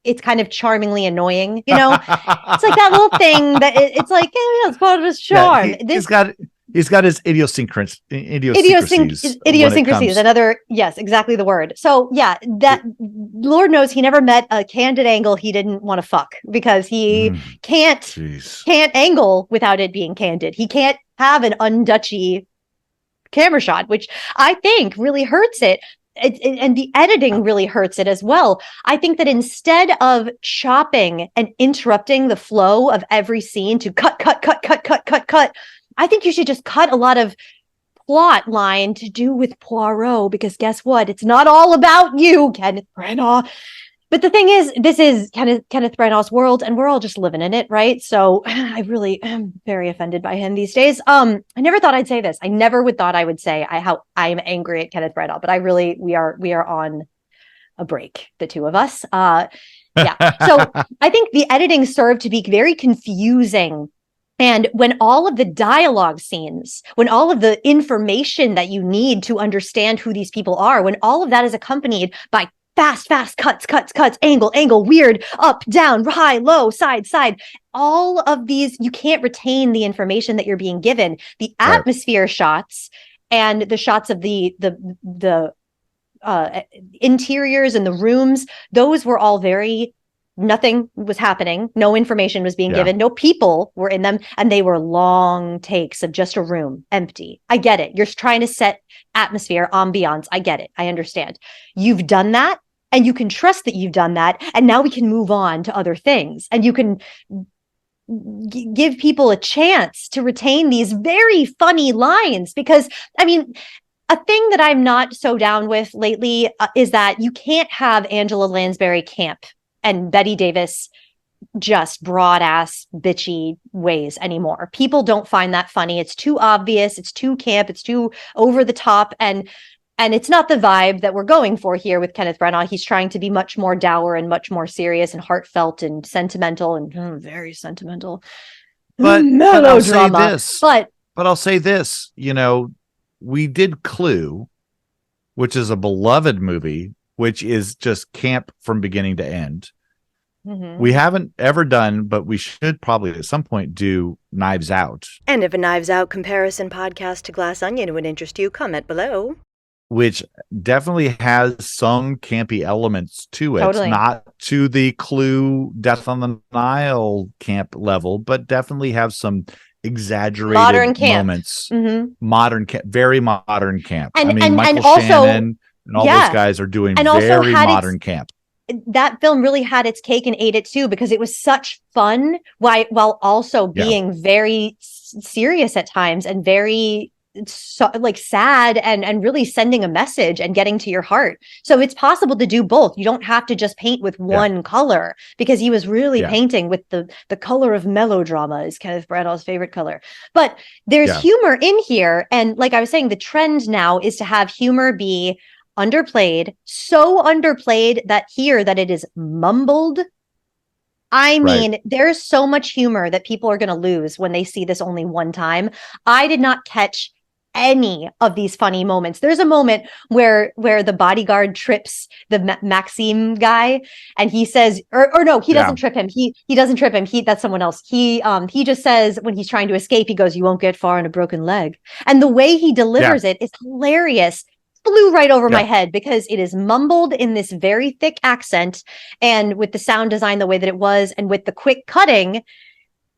it's kind of charmingly annoying, It's like that little thing that it's it's part of his charm. Yeah, He's got his idiosyncrasies. Idiosyncrasies, another, yes, exactly the word. So yeah, that Lord knows he never met a candid angle he didn't want to fuck, because he can't angle without it being candid. He can't have an undutchy camera shot, which I think really hurts it. And the editing really hurts it as well. I think that instead of chopping and interrupting the flow of every scene to cut, I think you should just cut a lot of plot line to do with Poirot, because guess what? It's not all about you, Kenneth Branagh. But the thing is, this is Kenneth Branagh's world, and we're all just living in it, right? So I really am very offended by him these days. I never thought I'd say this. I never would thought I would say how I'm angry at Kenneth Branagh, but we are on a break, the two of us. Yeah. So I think the editing served to be very confusing. And when all of the dialogue scenes, when all of the information that you need to understand who these people are, when all of that is accompanied by fast cuts, angle, weird, up, down, high, low, side, all of these, you can't retain the information that you're being given. The atmosphere shots and the shots of the interiors and the rooms, those were all very, nothing was happening. No information was being given. No people were in them. And they were long takes of just a room empty. I get it. You're trying to set atmosphere, ambiance. I get it. I understand. You've done that, and you can trust that you've done that. And now we can move on to other things. And you can give people a chance to retain these very funny lines. Because, I mean, a thing that I'm not so down with lately is that you can't have Angela Lansbury camp and Betty Davis just broad ass bitchy ways anymore. People don't find that funny. It's too obvious. It's too camp. It's too over the top. And it's not the vibe that we're going for here with Kenneth Branagh. He's trying to be much more dour and much more serious and heartfelt and sentimental and very sentimental. But melodrama. I'll say this, we did Clue, which is a beloved movie, which is just camp from beginning to end. Mm-hmm. We haven't ever done, but we should probably at some point do Knives Out. And if a Knives Out comparison podcast to Glass Onion would interest you, comment below. Which definitely has some campy elements to it. Totally. Not to the Clue Death on the Nile camp level, but definitely have some exaggerated modern camp moments. Mm-hmm. Modern camp, very modern camp. And, Michael Shannon and all those guys are doing very modern camp. That film really had its cake and ate it too, because it was such fun while also being very serious at times and very sad and really sending a message and getting to your heart. So it's possible to do both. You don't have to just paint with one color, because he was really painting with the color of melodrama, is Kenneth Branagh's favorite color. But there's humor in here. And like I was saying, the trend now is to have humor be underplayed, so underplayed that it is mumbled. I mean, there's so much humor that people are going to lose when they see this only one time. I did not catch any of these funny moments. There's a moment where the bodyguard trips the Maxime guy, and he says, or no, he doesn't trip him. He doesn't trip him. That's someone else. He just says, when he's trying to escape, he goes, "You won't get far on a broken leg." And the way he delivers it is hilarious. Flew right over my head, because it is mumbled in this very thick accent, and with the sound design the way that it was, and with the quick cutting,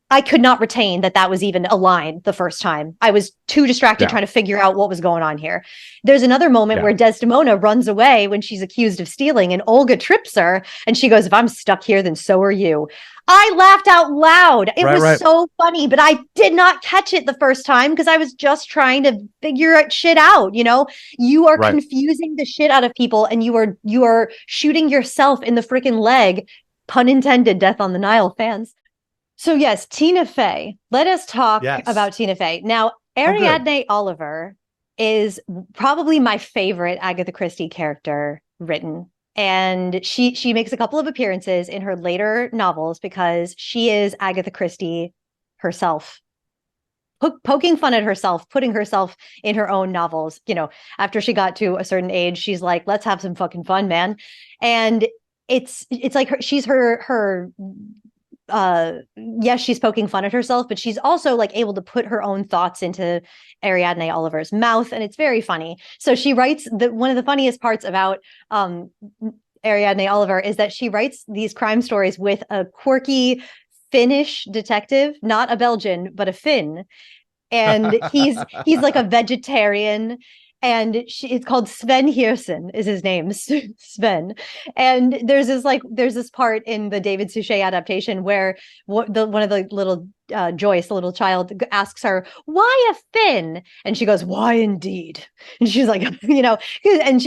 I could not retain that was even a line the first time. I was too distracted trying to figure out what was going on here. There's another moment where Desdemona runs away when she's accused of stealing, and Olga trips her, and she goes, "If I'm stuck here, then so are you." I laughed out loud. It was so funny, but I did not catch it the first time because I was just trying to figure shit out. You are confusing the shit out of people, and you are shooting yourself in the freaking leg. Pun intended, Death on the Nile fans. So yes, Tina Fey. Let us talk about Tina Fey. Now, Ariadne Oliver is probably my favorite Agatha Christie character written. And she makes a couple of appearances in her later novels because she is Agatha Christie herself, poking fun at herself, putting herself in her own novels. After she got to a certain age, she's like, "Let's have some fucking fun, man." And it's like she's her yes, she's poking fun at herself, but she's also like able to put her own thoughts into Ariadne Oliver's mouth, and it's very funny. So she writes one of the funniest parts about Ariadne Oliver is that she writes these crime stories with a quirky Finnish detective, not a Belgian, but a Finn. And he's like a vegetarian, and it's called Sven Hirsen is his name, Sven. And there's this part in the David Suchet adaptation where one of the little Joyce, the little child, asks her, "Why a Finn?" And she goes, "Why indeed?" And she's like, and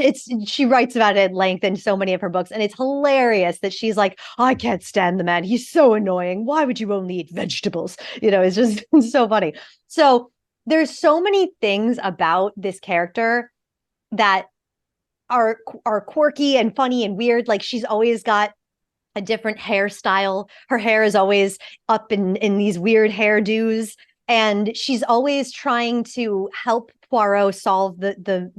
she writes about it at length in so many of her books, and it's hilarious that she's like, "I can't stand the man. He's so annoying. Why would you only eat vegetables?" It's just so funny. So there's so many things about this character that are quirky and funny and weird. Like she's always got a different hairstyle. Her hair is always up in these weird hairdos, and she's always trying to help Poirot solve the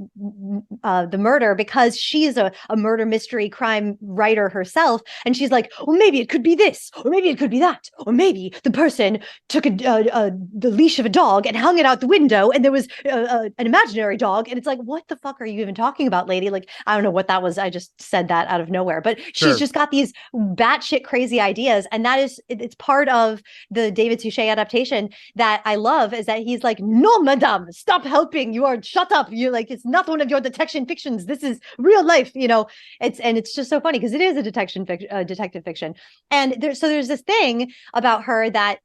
murder because she's a murder mystery crime writer herself, and she's like, well, maybe it could be this, or maybe it could be that, or maybe the person took the leash of a dog and hung it out the window, and there was an imaginary dog, and it's like, what the fuck are you even talking about, lady? Like, I don't know what that was. I just said that out of nowhere, but she's just got these batshit crazy ideas, and it's part of the David Suchet adaptation that I love, is that he's like, no, madame, stop helping. You are shut up. You're like, it's not one of your detection fictions. This is real life. It's just so funny because it is a detective fiction. And there's this thing about her that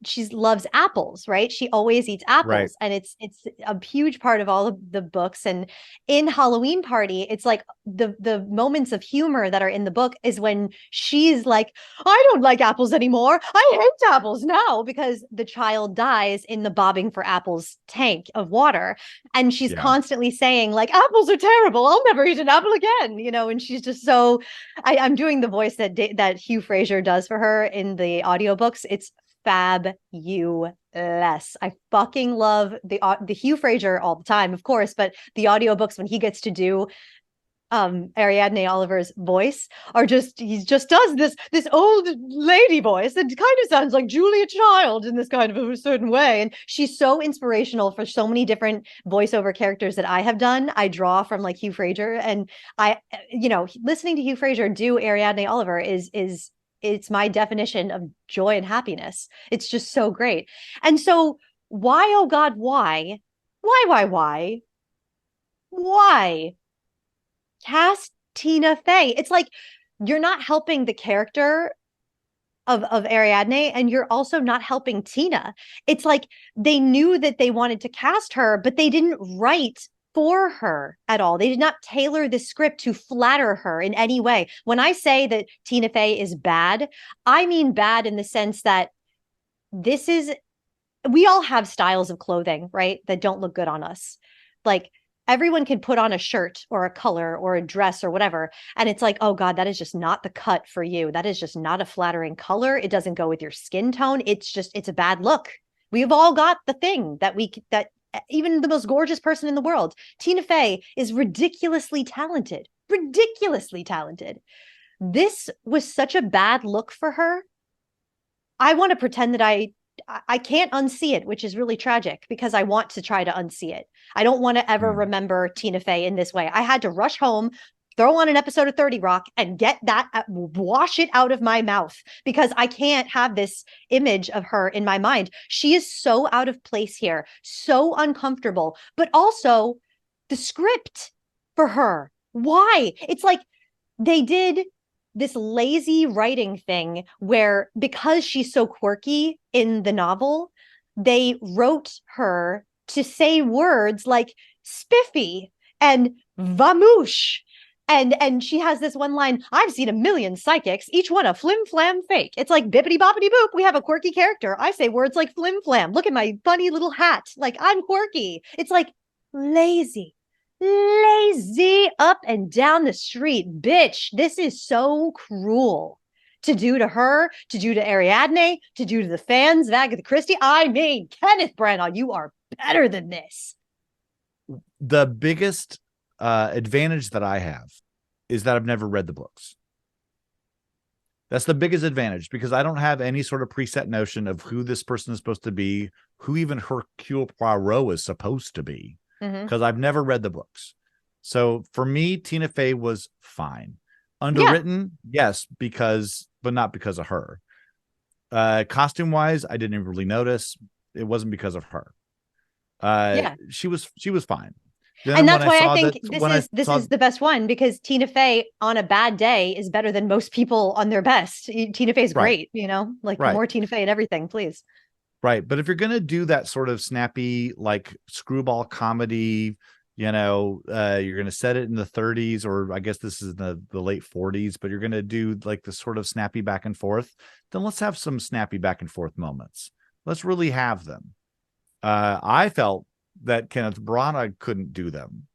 she loves apples, right? She always eats apples, right. And it's a huge part of all of the books. And in Halloween Party, it's like the moments of humor that are in the book is when she's like, I don't like apples anymore. I hate apples now, because the child dies in the bobbing for apples tank of water, and she's constantly saying like, apples are terrible. I'll never eat an apple again. And she's just so. I'm doing the voice that Hugh Fraser does for her in the audiobooks. It's fabulous. I fucking love the Hugh Fraser all the time, of course, but the audiobooks when he gets to do Ariadne Oliver's voice he just does this old lady voice that kind of sounds like Julia Child in this kind of a certain way, and she's so inspirational for so many different voiceover characters that I have done. I draw from like Hugh Fraser, and I listening to Hugh Fraser do Ariadne Oliver it's my definition of joy and happiness. It's just so great. And so why, oh God, why cast Tina Fey? It's like, you're not helping the character of Ariadne, and you're also not helping Tina. It's like they knew that they wanted to cast her, but they didn't write for her at all. They did not tailor the script to flatter her in any way. When I say that Tina Fey is bad, I mean bad in the sense that we all have styles of clothing, right, that don't look good on us. Like, everyone can put on a shirt or a color or a dress or whatever, and it's like, oh God, that is just not the cut for you. That is just not a flattering color. It doesn't go with your skin tone. It's a bad look. We've all got the thing that even the most gorgeous person in the world. Tina Fey is ridiculously talented. This was such a bad look for her. I want to pretend that I can't unsee it, which is really tragic, because I want to try to unsee it. I don't want to ever remember Tina Fey in this way. I had to rush home, throw on an episode of 30 Rock, and wash it out of my mouth, because I can't have this image of her in my mind. She is so out of place here, so uncomfortable, but also the script for her. Why? It's like they did this lazy writing thing where, because she's so quirky in the novel, they wrote her to say words like spiffy and vamoosh. And she has this one line, I've seen a million psychics, each one a flim-flam fake. It's like, bippity-boppity-boop, we have a quirky character. I say words like flim-flam. Look at my funny little hat. Like, I'm quirky. It's like, lazy up and down the street. Bitch, this is so cruel to do to her, to do to Ariadne, to do to the fans of Agatha Christie. I mean, Kenneth Branagh, you are better than this. The biggest advantage that I have is that I've never read the books. That's the biggest advantage, because I don't have any sort of preset notion of who this person is supposed to be, who even Hercule Poirot is supposed to be, because I've never read the books. So for me, Tina Fey was fine. Underwritten, yes, but not because of her. Costume wise, I didn't really notice. It wasn't because of her. She was fine. Then and that's why I think this is the best one, because Tina Fey on a bad day is better than most people on their best. Tina Fey's great, more Tina Fey and everything, please. Right. But if you're going to do that sort of snappy, like screwball comedy, you're going to set it in the 30s, or I guess this is the late 40s, but you're going to do like the sort of snappy back and forth, then let's have some snappy back and forth moments. Let's really have them. I felt that Kenneth Branagh couldn't do them,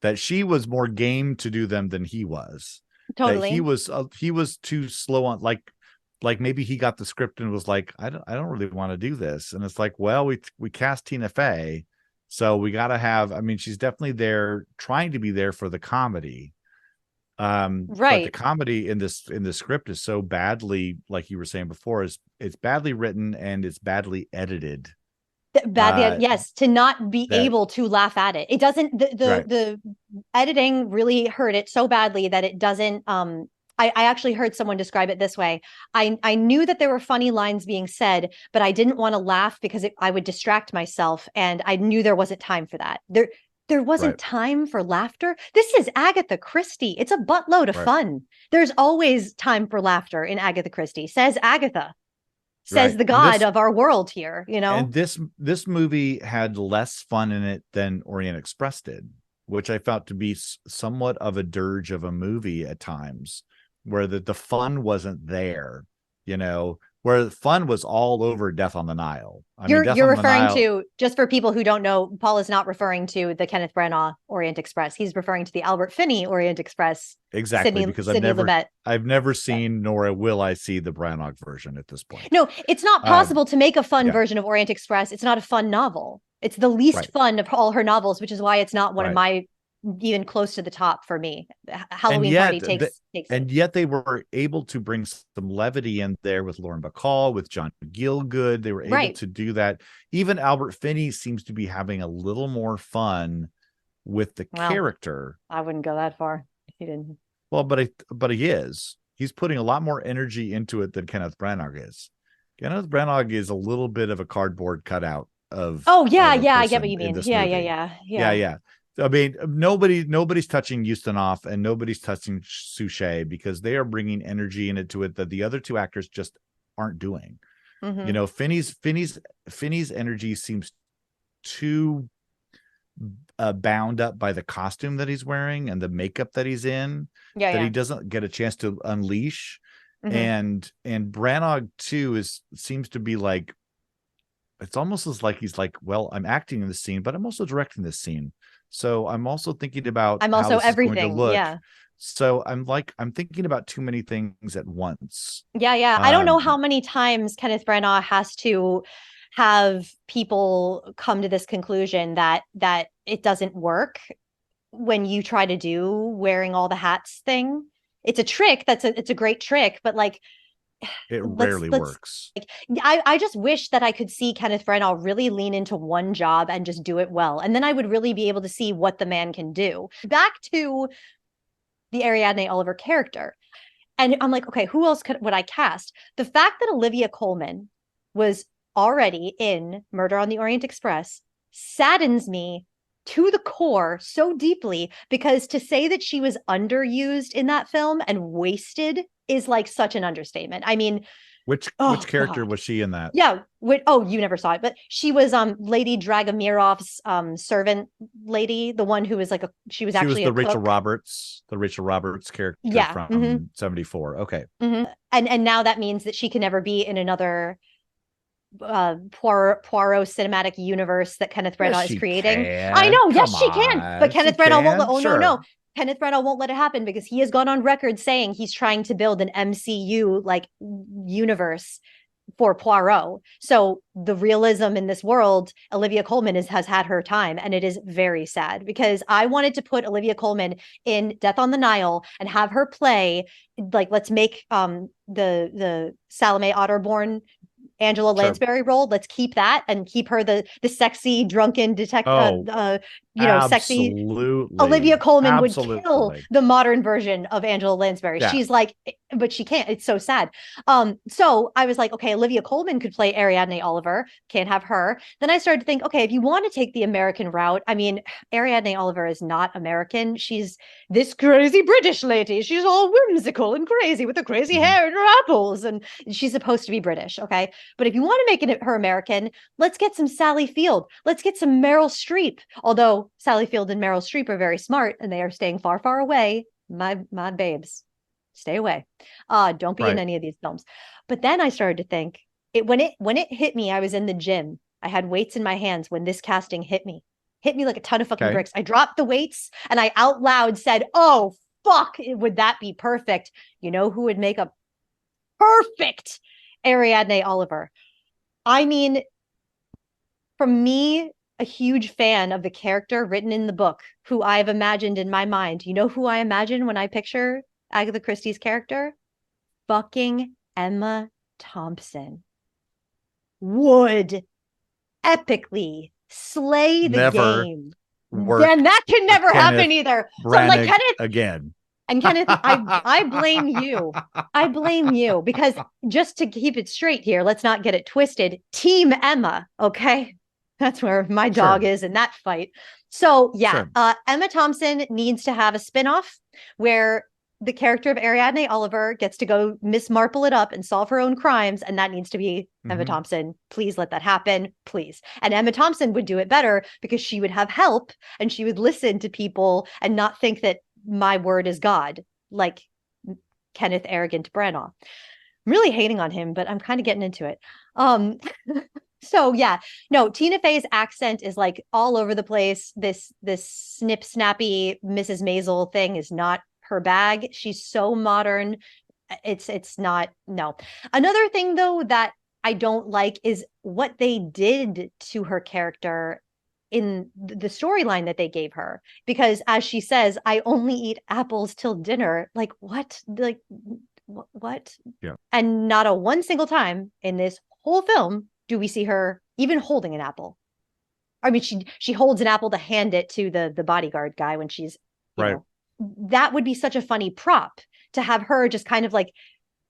that she was more game to do them than he was. Totally. That he was too slow on, like maybe he got the script and was like, I don't really want to do this. And it's like, well, we cast Tina Fey, so we got to have, I mean, she's definitely there trying to be there for the comedy. But the comedy in this script is so badly, like you were saying before, it's badly written and it's badly edited. Yes, to not be able to laugh at it. It doesn't, the editing really hurt it so badly that it doesn't, I actually heard someone describe it this way. I knew that there were funny lines being said, but I didn't want to laugh because I would distract myself, and I knew there wasn't time for that. There wasn't time for laughter. This is Agatha Christie. It's a buttload of fun. There's always time for laughter in Agatha Christie, says Agatha. Says the god of our world here, And this movie had less fun in it than Orient Express did, which I felt to be somewhat of a dirge of a movie at times, where the fun wasn't there, where the fun was all over Death on the Nile. You're referring to, just for people who don't know, Paul is not referring to the Kenneth Branagh Orient Express. He's referring to the Albert Finney Orient Express. Exactly, because I've never seen, nor will I see the Branagh version at this point. No, it's not possible to make a fun version of Orient Express. It's not a fun novel. It's the least fun of all her novels, which is why it's not one of my, even close to the top for me. Halloween Party takes and yet they were able to bring some levity in there with Lauren Bacall, with John Gielgud. They were able to do that. Even Albert Finney seems to be having a little more fun with the character. I wouldn't go that far. He didn't. Well, but he is. He's putting a lot more energy into it than Kenneth Branagh is. Kenneth Branagh is a little bit of a cardboard cutout of. Oh yeah, I get what you mean. Yeah. I mean, nobody's touching Ustinov and nobody's touching Suchet, because they are bringing energy into it that the other two actors just aren't doing. Finney's energy seems too bound up by the costume that he's wearing and the makeup that he's in, he doesn't get a chance to unleash. And Branagh too seems to be like, it's almost as like he's like, well, I'm acting in this scene, but I'm also directing this scene. So I'm also thinking about how this everything. Is going to look. Yeah. So I'm thinking about too many things at once. Yeah. I don't know how many times Kenneth Branagh has to have people come to this conclusion that it doesn't work when you try to do wearing all the hats thing. It's a trick. It's a great trick, but like, it rarely works. I just wish that I could see Kenneth Branagh really lean into one job and just do it well. And then I would really be able to see what the man can do. Back to the Ariadne Oliver character. And I'm like, okay, who else would I cast? The fact that Olivia Colman was already in Murder on the Orient Express saddens me to the core so deeply, because to say that she was underused in that film and wasted is like such an understatement. I mean, which character was she in that? Yeah. You never saw it, but she was Lady Dragomиров's servant lady, the one who was like she was actually the Rachel Roberts character from 74. Okay. And now that means that she can never be in another Poirot cinematic universe that Kenneth Branagh is creating. I know, she can, but Kenneth Branagh won't. No. Kenneth Branagh won't let it happen, because he has gone on record saying he's trying to build an MCU like universe for Poirot. So the realism in this world, Olivia Colman has had her time, and it is very sad because I wanted to put Olivia Colman in Death on the Nile and have her play, like, let's make the Salome Otterborn Angela Lansbury role. Let's keep that and keep her the sexy drunken detective, sexy Olivia Colman would kill the modern version of Angela Lansbury. Yeah. She's like, but she can't. It's so sad. So I was like, okay, Olivia Colman could play Ariadne Oliver. Can't have her. Then I started to think, okay, if you want to take the American route, I mean, Ariadne Oliver is not American. She's this crazy British lady. She's all whimsical and crazy with the crazy hair and her apples, and she's supposed to be British. Okay, but if you want to make her American, let's get some Sally Field. Let's get some Meryl Streep. Although Sally Field and Meryl Streep are very smart and they are staying far, far away. My babes, stay away. Don't be in any of these films. But then I started to think when it hit me, I was in the gym. I had weights in my hands when this casting hit me like a ton of fucking bricks. I dropped the weights and I out loud said, oh, fuck, would that be perfect? You know who would make a perfect Ariadne Oliver? I mean, from me, a huge fan of the character written in the book, who I've imagined in my mind. You know who I imagine when I picture Agatha Christie's character? Fucking Emma Thompson would epically slay the game. Then that can never happen either. So like Kenneth again. And Kenneth, I blame you. I blame you because just to keep it straight here, let's not get it twisted. Team Emma, okay? That's where my dog is in that fight. So yeah, Emma Thompson needs to have a spinoff where the character of Ariadne Oliver gets to go Miss Marple it up and solve her own crimes. And that needs to be Emma Thompson. Please let that happen, please. And Emma Thompson would do it better because she would have help and she would listen to people and not think that my word is God, like Kenneth Arrogant Branagh. I'm really hating on him, but I'm kind of getting into it. So yeah, no, Tina Fey's accent is like all over the place. This snip snappy Mrs. Maisel thing is not her bag. She's so modern. It's not, no. Another thing though that I don't like is what they did to her character in the storyline that they gave her, because as she says, I only eat apples till dinner. Like what? Like what? Yeah. And not a one single time in this whole film do we see her even holding an apple. I mean, she holds an apple to hand it to the bodyguard guy when she's you know, that would be such a funny prop to have her just kind of like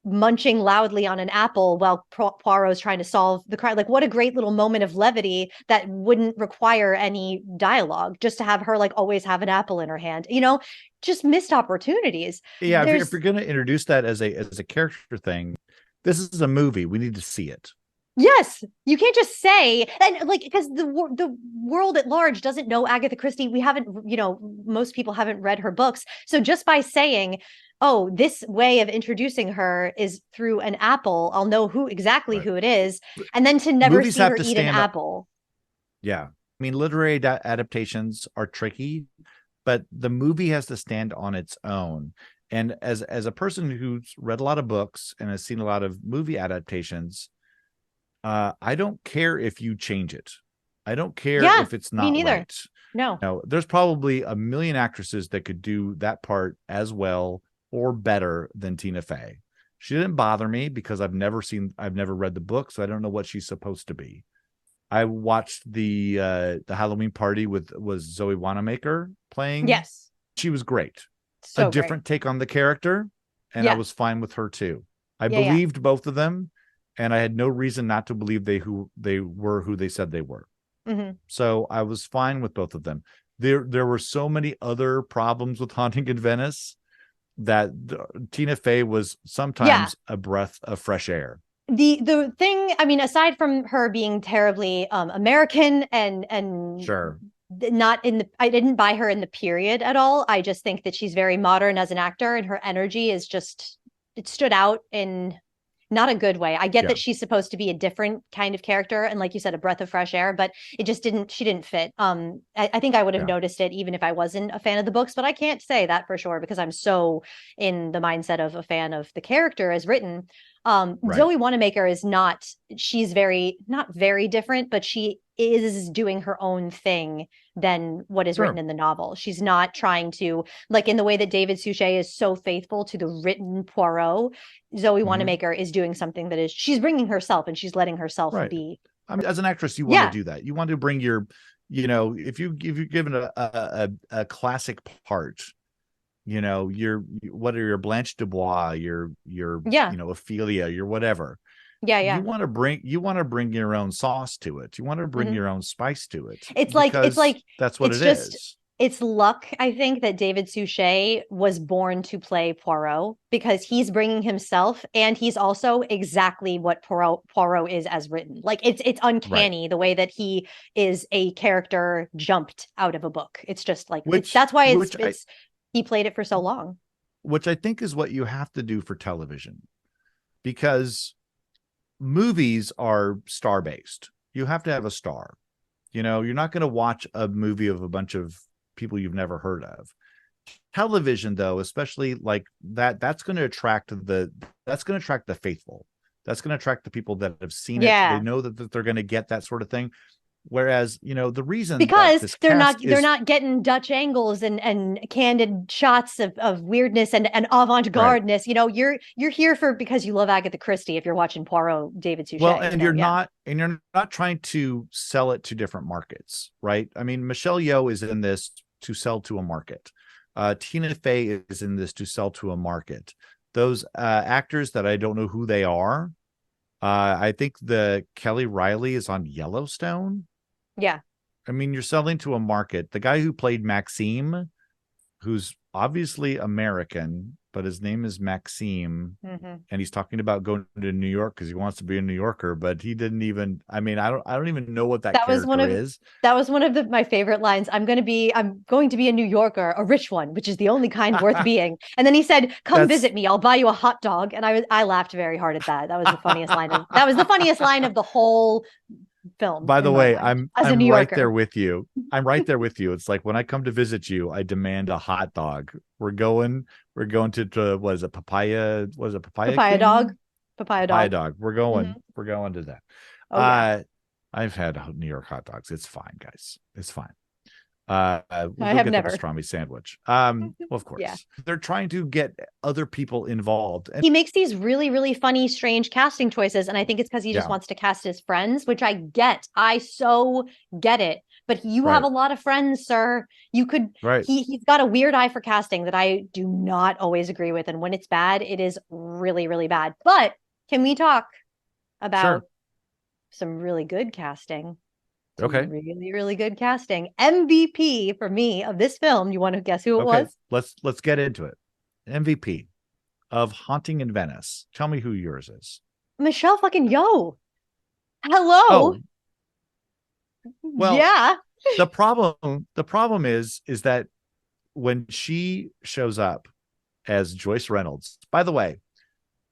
munching loudly on an apple while Poirot's trying to solve the crime. Like what a great little moment of levity that wouldn't require any dialogue, just to have her like always have an apple in her hand, you know, just missed opportunities. Yeah. If you're going to introduce that as a character thing, this is a movie. We need to see it. Yes, you can't just say, and like, because the world at large doesn't know Agatha Christie. We haven't, you know, most people haven't read her books. So just by saying, oh, this way of introducing her is through an apple, I'll know who it is. And then to never see her eat an apple. Yeah. I mean, literary adaptations are tricky, but the movie has to stand on its own. And as a person who's read a lot of books and has seen a lot of movie adaptations, I don't care if you change it. I don't care if it's not right. No, there's probably a million actresses that could do that part as well or better than Tina Fey. She didn't bother me because I've never read the book, so I don't know what she's supposed to be. I watched the Halloween party was Zoe Wanamaker playing. Yes, she was great. So a different take on the character, and I was fine with her too. I believed both of them. And I had no reason not to believe they were who they said they were. So I was fine with both of them. There were so many other problems with Haunting in Venice that Tina Fey was sometimes a breath of fresh air. The thing, I mean, aside from her being terribly American and not in the, I didn't buy her in the period at all. I just think that she's very modern as an actor, and her energy is just, it stood out in not a good way. I get that she's supposed to be a different kind of character, and like you said, a breath of fresh air, but it just she didn't fit. I think I would have noticed it even if I wasn't a fan of the books, but I can't say that for sure because I'm so in the mindset of a fan of the character as written. Right. Zoe Wanamaker is not, she's not very different, but she is doing her own thing than what is written Sure. in the novel. She's not trying to, like in the way that David Suchet is so faithful to the written Poirot, Zoe Mhm. Wanamaker is doing something that is, she's bringing herself and she's letting herself Right. be. I mean, as an actress, you want to Yeah. do that. You want to bring your, if you're given a classic part, what are your Blanche Dubois, your Yeah. Ophelia, your whatever. Yeah. You Yeah. want to bring your own sauce to it. You want to bring Mhm. your own spice to it It's because like that's what it's it just is. it's luck, I think, that David Suchet was born to play Poirot because he's bringing himself and he's also exactly what Poirot is as written. Like it's Right. uncanny the way that he is a character jumped out of a book. It's just like Which that's why which I it's he played it for so long. which I think is what you have to do for television because movies are star based. You have to have a star. You're not going to watch a movie of a bunch of people you've never heard of. Television, though, especially like that's going to attract the faithful. That's going to attract the people that have seen it. They Yeah. know that they're going to get that sort of thing. Whereas, the reason that Because this cast they're is not getting Dutch angles and candid shots of weirdness and right. avant-gardeness. You're here for because you love Agatha Christie if you're watching Poirot, David Well, Suchet, and yeah. you're not trying to sell it to different markets, right? I mean, Michelle Yeoh is in this to sell to a market. Tina Fey is in this to sell to a market. Those actors that I don't know who they are. I think the Kelly Riley is on Yellowstone. Yeah. I mean, you're selling to a market. The guy who played Maxime, who's obviously American, but his name is Maxime, Mm-hmm. and he's talking about going to New York because he wants to be a New Yorker, but he didn't even. I mean, I don't even know what that character is. That was one of my favorite lines. I'm going to be a New Yorker, a rich one, which is the only kind worth being. And then he said, "Come That's visit me. I'll buy you a hot dog." And I laughed very hard at that. That was the funniest line of the whole film By the in my way, mind as a I'm New right there Yorker. with you. I'm right there with you. It's like when I come to visit you, I demand a hot dog. We're going to what is it, Papaya? Was it Papaya Papaya King? dog. Papaya Papaya dog. dog. Mhm. We're going to that. Oh yeah. I've had New York hot dogs. It's fine, guys. It's fine. We'll I go have get the never. pastrami sandwich. Well, of Yeah. course, they're trying to get other people involved, and He makes these really, really funny, strange casting choices. And I think it's because he just yeah, wants to cast his friends, which I get. I so get it. But you have right, a lot of friends, sir. right, He's got a weird eye for casting that I do not always agree with. And when it's bad, it is really, really bad. But can we talk about sure, some really good casting? Some okay, really, really good casting. MVP for me of this film. You want to guess who it okay. was? Let's get into it. MVP of Haunting in Venice. Tell me who yours is. Michelle fucking Yeoh. Hello. Oh, well, Yeah. the problem is that when she shows up as Joyce Reynolds, by the way,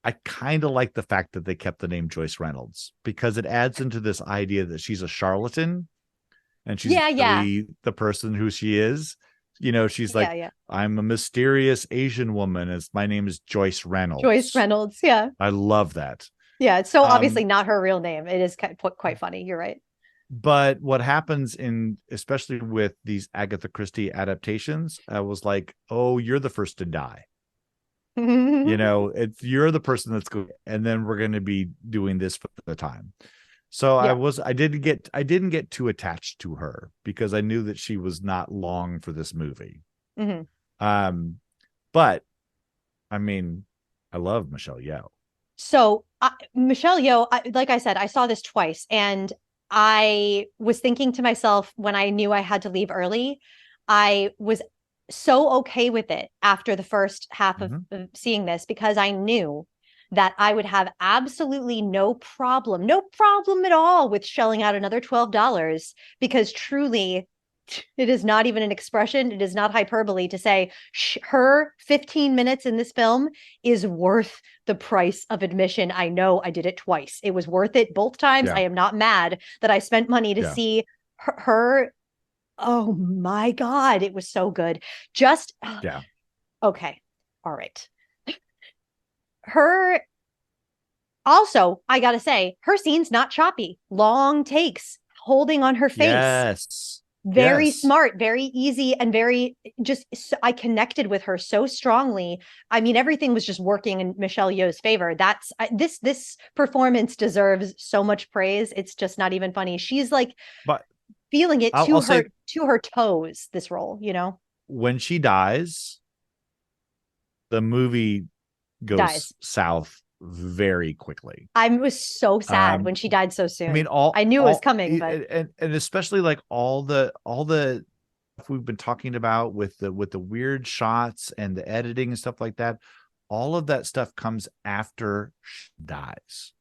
I kind of like the fact that they kept the name Joyce Reynolds because it adds into this idea that she's a charlatan and she's Yeah, yeah. really the person who she is. She's Yeah, like, yeah. I'm a mysterious Asian woman. My name is Joyce Joyce Reynolds. Reynolds. Yeah. I love that. Yeah. It's so obviously Um, not her real name. It is quite funny. You're right. but what happens especially with these Agatha Christie adaptations, I was like, oh, you're the first to die. You're the person that's good, and then we're going to be doing this for the time. So Yeah. I didn't get too attached to her because I knew that she was not long for this movie. Hmm. But I mean, I love Michelle Yeoh. So Michelle Yeoh, like I said, I saw this twice, and I was thinking to myself when I knew I had to leave early, I was so okay with it after the first half of Mhm. seeing this because I knew that I would have absolutely no problem at all with shelling out another $12 because truly it is not even an expression. It is not hyperbole to say her 15 minutes in this film is worth the price of admission. I know I did it twice. It was worth it both times. Yeah, I am not mad that I spent money to yeah, see her. Oh my God, it was so good. Just yeah. okay. All right. Her Also, I gotta say, her scene's not choppy. Long takes, holding on her face. Yes. Very Yes. smart, very easy, and very just, I connected with her so strongly. I mean, everything was just working in Michelle Yeoh's favor. This performance deserves so much praise. It's just not even funny. She's like But feeling it I'll say, to her toes, this role, when she dies, the movie goes dies. south very quickly. I was so sad when she died so soon. I mean, I knew it was coming, but and especially like all the stuff we've been talking about with the weird shots and the editing and stuff like that, all of that stuff comes after she dies.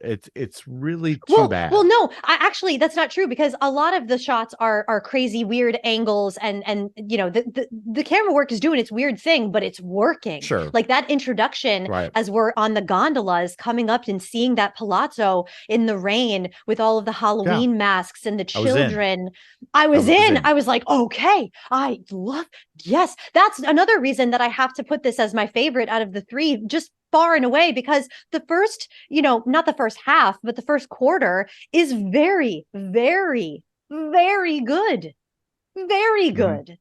It's really too bad. Well, no, actually that's not true, because a lot of the shots are crazy, weird angles, and the camera work is doing its weird thing, but it's working. Sure. Like that introduction, Right. as we're on the gondolas coming up and seeing that palazzo in the rain with all of the Halloween masks and the children. I was in. I was like, okay, yes, that's another reason that I have to put this as my favorite out of the three, just far and away, because the first, not the first half, but the first quarter is very, very, very good. Very good.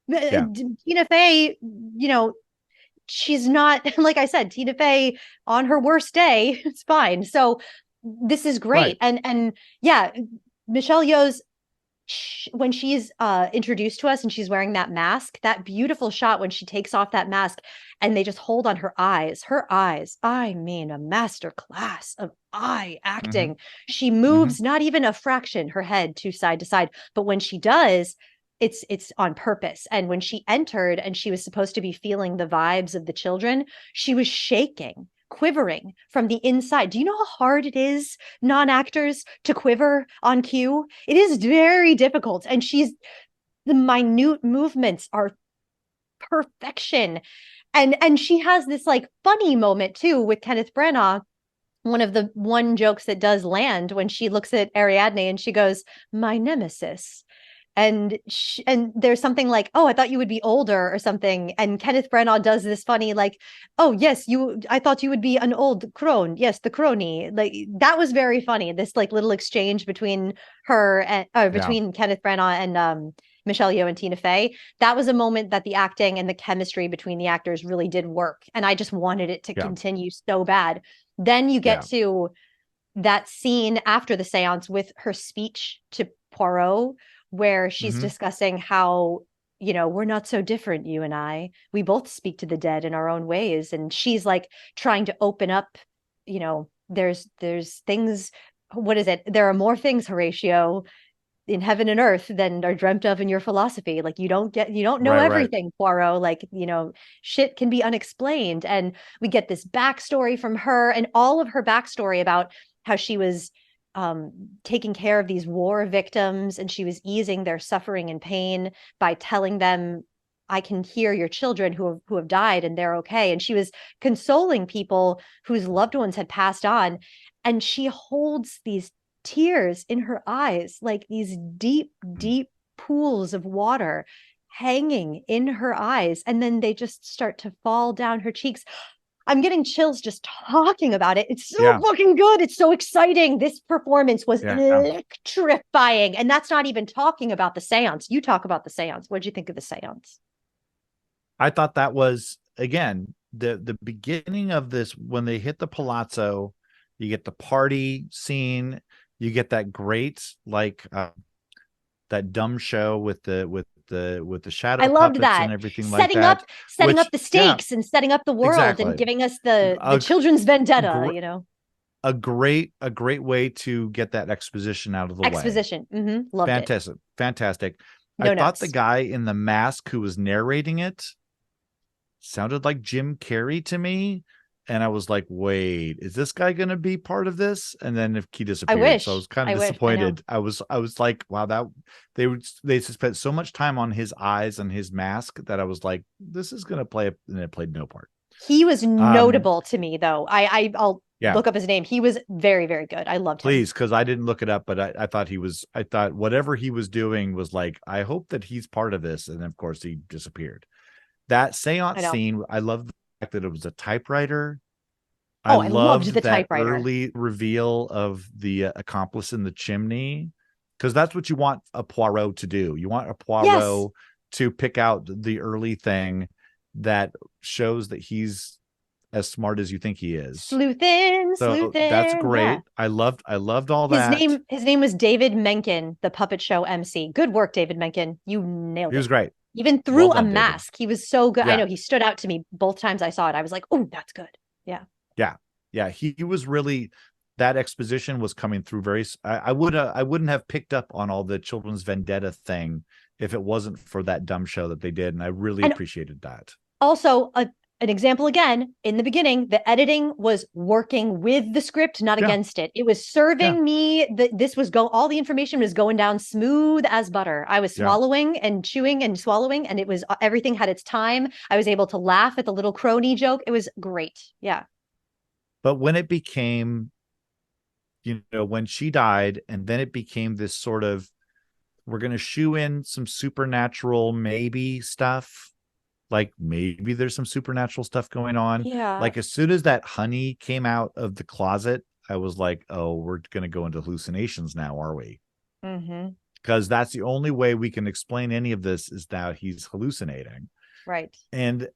Yeah. Tina Fey, she's not, like I said, Tina Fey on her worst day, it's fine. So this is great. Right. And yeah, Michelle Yeoh's, when she's introduced to us and she's wearing that mask, that beautiful shot when she takes off that mask and they just hold on her eyes, I mean, a master class of eye acting. She moves not even a fraction her head to side, but when she does, it's on purpose. And when she entered and she was supposed to be feeling the vibes of the children, she was shaking, quivering from the inside. Do you know how hard it is, non-actors, to quiver on cue? It is very difficult. And the minute movements are perfection. And she has this like funny moment too with Kenneth Branagh. One jokes that does land when she looks at Ariadne and she goes, "My nemesis." And there's something like, "Oh, I thought you would be older," or something. And Kenneth Branagh does this funny, like, "Oh, yes, I thought you would be an old crone. Yes, the crony." Like, that was very funny. This like little exchange between her and between Kenneth Branagh and Michelle Yeoh and Tina Fey. That was a moment that the acting and the chemistry between the actors really did work. And I just wanted it to continue so bad. Then you get to that scene after the seance with her speech to Poirot, where she's discussing how, we're not so different, you and I. We both speak to the dead in our own ways. And she's like trying to open up, there's things, what is it? There are more things, Horatio, in heaven and earth than are dreamt of in your philosophy. Like you don't know everything, Poirot. Like, shit can be unexplained. And we get this backstory from her, and all of her backstory about how she was taking care of these war victims, and she was easing their suffering and pain by telling them, "I can hear your children who have died and they're okay." And she was consoling people whose loved ones had passed on. And she holds these tears in her eyes, like these deep, deep pools of water hanging in her eyes. And then they just start to fall down her cheeks. I'm getting chills just talking about it. It's so fucking good. It's so exciting. This performance was electrifying. And that's not even talking about the seance. You talk about the seance. What did you think of the seance? I thought that was, again, the beginning of this, when they hit the palazzo, you get the party scene, you get that great, like that dumb show with the shadow puppets and everything setting like that. Setting up the stakes and setting up the world and giving us the children's vendetta, A great way to get that exposition out of the way. Loved Fantastic. it. Fantastic. No I thought notes. the guy in the mask who was narrating it sounded like Jim Carrey to me. And I was like, wait, is this guy going to be part of this? And then if he disappeared, so I was kind of disappointed. I was like, wow, that they spent so much time on his eyes and his mask that I was like, this is going to play, and it played no part. He was notable to me, though. I'll look up his name. He was very, very good. I loved him. Please, because I didn't look it up, but I thought whatever he was doing was like, I hope that he's part of this. And of course he disappeared. That seance scene, I love the fact that it was a typewriter I I loved loved the that typewriter. early reveal of the accomplice in the chimney, because that's what you want a Poirot to do. You want a Yes. Poirot to pick out the early thing that shows that he's as smart as you think he is. Sleuth So that's in. Yeah. great. I loved all that. His name was David Mencken, the puppet show MC. Good work, David Mencken. You nailed He was it. great. Even Well through a done, David. mask, he was so good. I Yeah. know he stood out to me both times I saw it. I was like, oh, that's good. Yeah. Yeah. Yeah. He was really, that exposition was coming through very, I wouldn't have picked up on all the children's vendetta thing if it wasn't for that dumb show that they did. And I really And appreciated that. also, an example again, in the beginning, the editing was working with the script, not Yeah. against it. It was serving me that this was all the information was going down smooth as butter. I was swallowing and chewing and swallowing, and it was everything had its time. I was able to laugh at the little crony joke. It was great. Yeah. But when it became, when she died, and then it became this sort of, we're going to shoe in some supernatural maybe stuff. Like maybe there's some supernatural stuff going on. Yeah. Like as soon as that honey came out of the closet, I was like, oh, we're going to go into hallucinations now, are we? Mm-hmm. Because that's the only way we can explain any of this, is that he's hallucinating. Right. And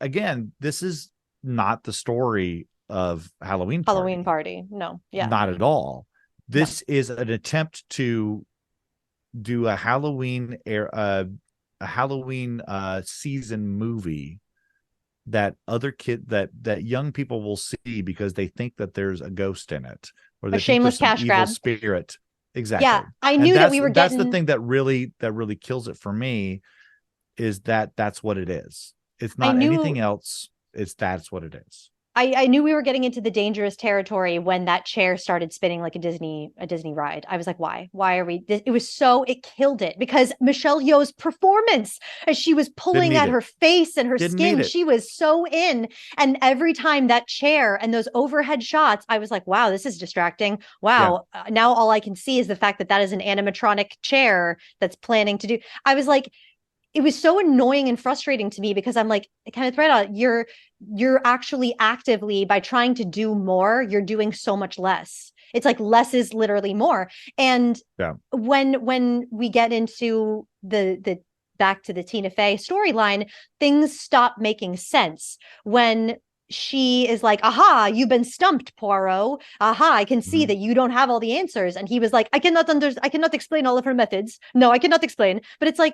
again, this is not the story of Halloween Party. No. Yeah. Not at all. This is an attempt to do a Halloween season movie that that young people will see because they think that there's a ghost in it, or they A think shameless there's some cash evil grab. spirit. Exactly. Yeah, I knew that we were that's getting. the thing that really kills it for me, is that's what it is. It's not anything else. That's what it is. I knew we were getting into the dangerous territory when that chair started spinning like a Disney ride. I was like, why? Why are we? It killed it, because Michelle Yeoh's performance as she was pulling at her face and her skin, she was so in. And every time that chair and those overhead shots, I was like, wow, this is distracting. Wow. Yeah. Now all I can see is the fact that is an animatronic chair that's planning to do. I was like, it was so annoying and frustrating to me, because I'm like, kind of thread out, you're actually actively, by trying to do more, you're doing so much less. It's like less is literally more. And when we get into the back to the Tina Fey storyline, things stop making sense when she is like, aha, you've been stumped, Poirot. Aha, I can see that you don't have all the answers. And he was like, I cannot explain all of her methods. No, I cannot explain. But it's like,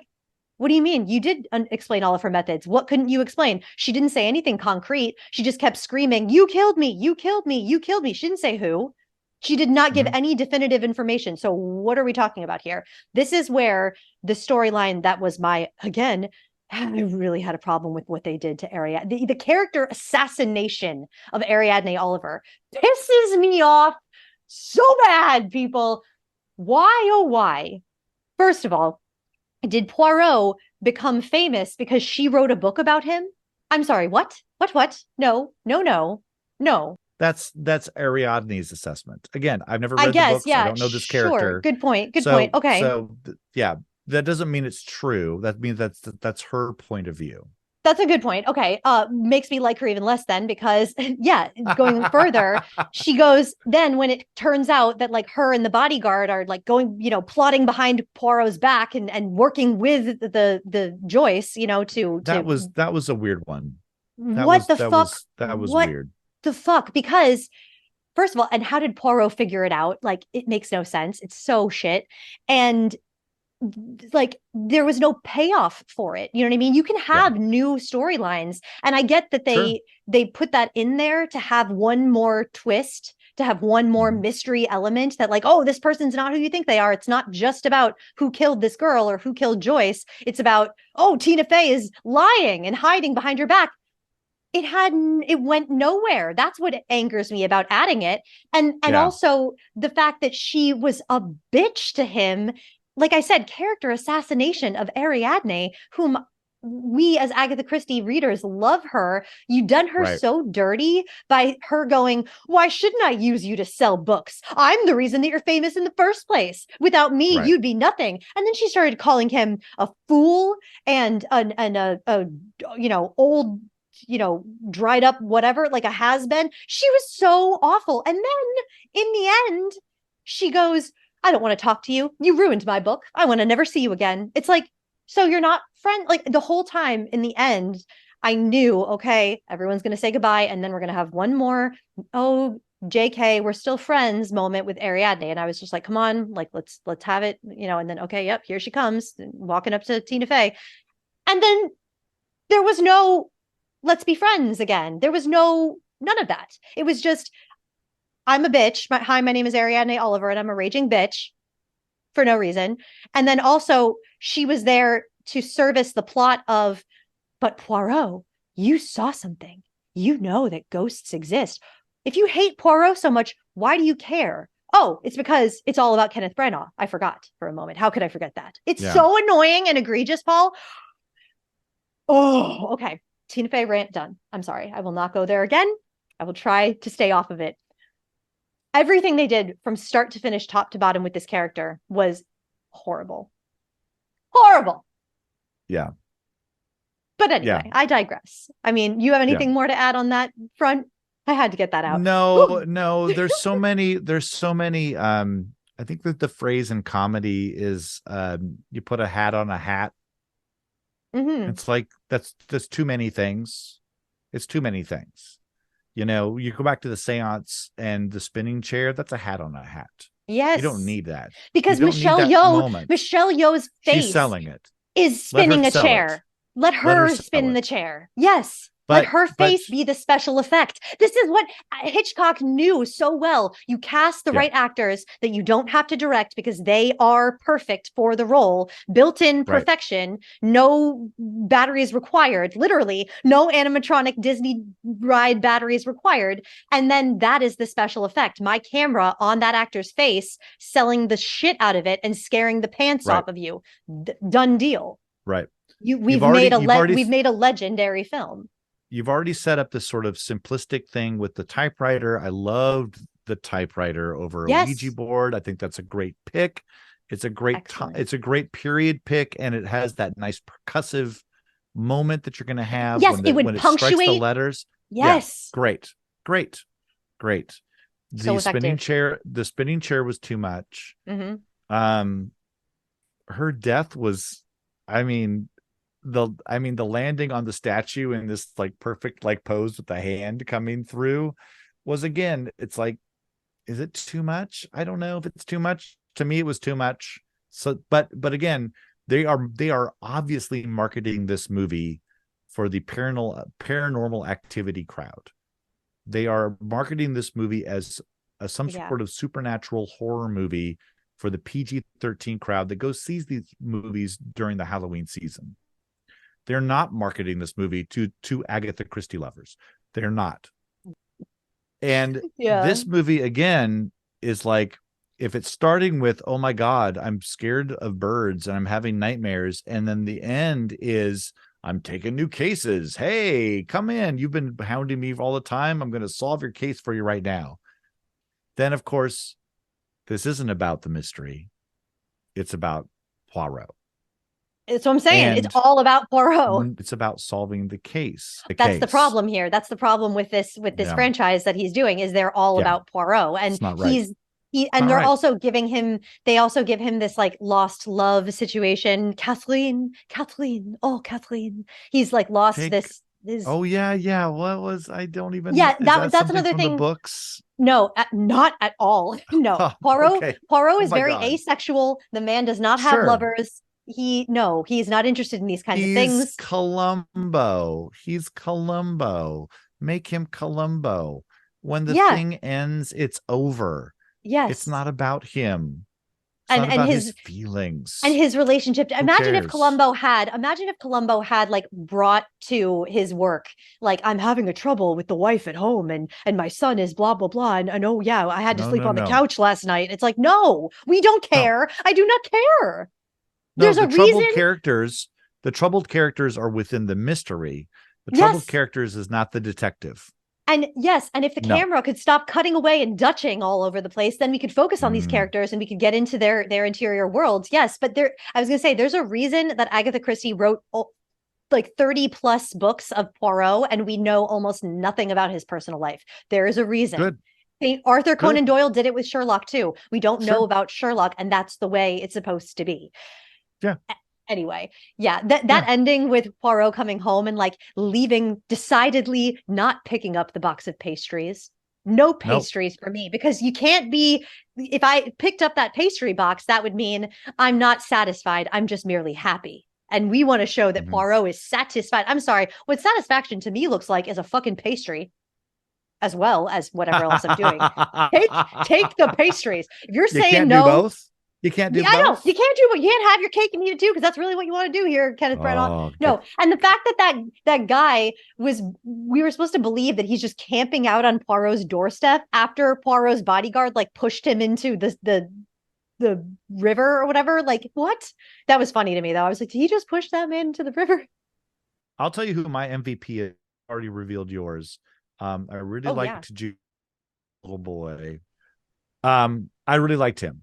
what do you mean? You did explain all of her methods. What couldn't you explain? She didn't say anything concrete. She just kept screaming, you killed me, you killed me, you killed me. She didn't say who. She did not give any definitive information. So what are we talking about here? This is where the storyline that was again, I really had a problem with what they did to Ariadne. The character assassination of Ariadne Oliver pisses me off so bad, people. Why, oh, why? First of all, did Poirot become famous because she wrote a book about him? I'm sorry, what? What? No. That's Ariadne's assessment. Again, I've never read the books. Yeah, I don't know this character. Good point. Okay. So yeah, that doesn't mean it's true. That means that's her point of view. That's a good point. Okay. Makes me like her even less then, because going further, she goes, then when it turns out that like her and the bodyguard are like going, plotting behind Poirot's back and working with the Joyce, that was a weird one. That was weird. The fuck? Because first of all, and how did Poirot figure it out? Like, it makes no sense. It's so shit. And like, there was no payoff for it. You know what I mean? You can have new storylines, and I get that they put that in there to have one more twist, to have one more mystery element, that like, oh, this person's not who you think they are. It's not just about who killed this girl or who killed Joyce. It's about, oh, Tina Fey is lying and hiding behind your back. It went nowhere. That's what angers me about adding it. And also the fact that she was a bitch to him. Like I said, character assassination of Ariadne, whom we as Agatha Christie readers love her. You done her so dirty by her going, why shouldn't I use you to sell books? I'm the reason that you're famous in the first place. Without me, you'd be nothing. And then she started calling him a fool and a old dried up whatever, like a has-been. She was so awful. And then in the end, she goes, I don't want to talk to you. You ruined my book. I want to never see you again. It's like, so you're not friend. Like the whole time in the end, I knew, okay, everyone's going to say goodbye. And then we're going to have one more, oh, JK, we're still friends moment with Ariadne. And I was just like, come on, like, let's have it, and then, okay, yep, here she comes walking up to Tina Fey. And then there was no, let's be friends again. There was none of that. It was just, I'm a bitch. Hi, my name is Ariadne Oliver, and I'm a raging bitch for no reason. And then also, she was there to service the plot of, but Poirot, you saw something. You know that ghosts exist. If you hate Poirot so much, why do you care? Oh, it's because it's all about Kenneth Branagh. I forgot for a moment. How could I forget that? It's so annoying and egregious, Paul. Oh, okay. Tina Fey rant done. I'm sorry. I will not go there again. I will try to stay off of it. Everything they did from start to finish, top to bottom with this character was horrible. Horrible. Yeah. But anyway, I digress. I mean, you have anything more to add on that front? I had to get that out. No, there's so many, I think that the phrase in comedy is you put a hat on a hat. Mm-hmm. It's like that's too many things. It's too many things. You go back to the seance and the spinning chair, that's a hat on a hat. Yes. You don't need that. Because Michelle Yeoh's face she's selling it. Is spinning a chair. Let her spin the chair. Yes. Let her face be the special effect. This is what Hitchcock knew so well. You cast the right actors that you don't have to direct because they are perfect for the role. Built-in perfection. No batteries required. Literally, no animatronic Disney ride batteries required. And then that is the special effect. My camera on that actor's face, selling the shit out of it and scaring the pants off of you. Done deal. Right. We've made a legendary film. You've already set up this sort of simplistic thing with the typewriter. I loved the typewriter over a Ouija board. I think that's a great pick. It's a great it's a great period pick, and it has that nice percussive moment that you're going to have when it punctuate strikes the letters. Yes. Yeah, great. The spinning chair was too much. Mm-hmm. Her death was, the landing on the statue in this like perfect like pose with the hand coming through was, again, it's like, is it too much? I don't know if it's too much. To me, it was too much. So, but again, they are obviously marketing this movie for the paranormal activity crowd. They are marketing this movie as some sort of supernatural horror movie for the PG-13 crowd that goes sees these movies during the Halloween season. They're not marketing this movie to Agatha Christie lovers. They're not. And this movie, again, is like, if it's starting with, oh my God, I'm scared of birds and I'm having nightmares. And then the end is, I'm taking new cases. Hey, come in. You've been hounding me all the time. I'm going to solve your case for you right now. Then, of course, this isn't about the mystery. It's about Poirot. It's what I'm saying. And it's all about Poirot. It's about solving the case. That's the problem here. That's the problem with this franchise that he's doing, is they're all about Poirot. And they're also giving him, this like lost love situation. Kathleen. Oh, Kathleen. He's like lost this. Oh yeah. What was, I don't even. Yeah, that's another thing. The books. No, not at all. No, Poirot is very asexual. The man does not have lovers. He's not interested in these kinds of things. He's Columbo. Make him Columbo. When the thing ends, it's over. Yes. It's not about him. It's not about his feelings and his relationship. Imagine if Columbo had like brought to his work, like, I'm having a trouble with the wife at home and my son is blah, blah, blah. And oh yeah, I had to sleep on the couch last night. It's like, no, we don't care. No. I do not care. There's a reason. The troubled characters are within the mystery. The troubled characters is not the detective. And if the camera could stop cutting away and dutching all over the place, then we could focus on these characters and we could get into their interior worlds. Yes, but I was going to say, there's a reason that Agatha Christie wrote like 30 plus books of Poirot, and we know almost nothing about his personal life. There is a reason. Good. Arthur Conan Doyle did it with Sherlock too. We don't know Sure. about Sherlock, and that's the way it's supposed to be. Yeah. Anyway, yeah, that ending with Poirot coming home and like leaving, decidedly not picking up the box of pastries. No pastries for me, because you can't be, if I picked up that pastry box, that would mean I'm not satisfied. I'm just merely happy. And we want to show that Poirot is satisfied. I'm sorry. What satisfaction to me looks like is a fucking pastry, as well as whatever else I'm doing. Take the pastries. If you're saying no, do both. You can't do both. I know you can't do, but you can't have your cake and eat it too, because that's really what you want to do here, Kenneth Branagh. No, and the fact that guy was, we were supposed to believe that he's just camping out on Poirot's doorstep after Poirot's bodyguard like pushed him into the river or whatever. Like, what? That was funny to me though. I was like, did he just push that man into the river? I'll tell you who my MVP is. Already revealed yours. I really liked Jude, little boy. I really liked him.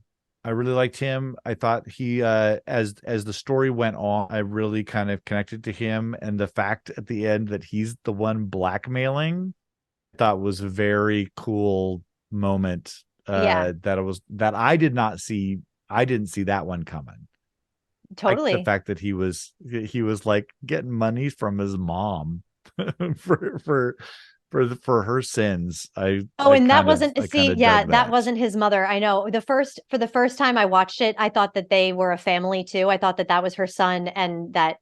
I thought he, as the story went on, I really kind of connected to him, and the fact at the end that he's the one blackmailing, I thought was a very cool moment. That I did not see. I didn't see that one coming. Totally. Like the fact that he was like getting money from his mom for her sins. That wasn't his mother. I know for the first time I watched it, I thought that they were a family too. I thought that was her son, and Jamie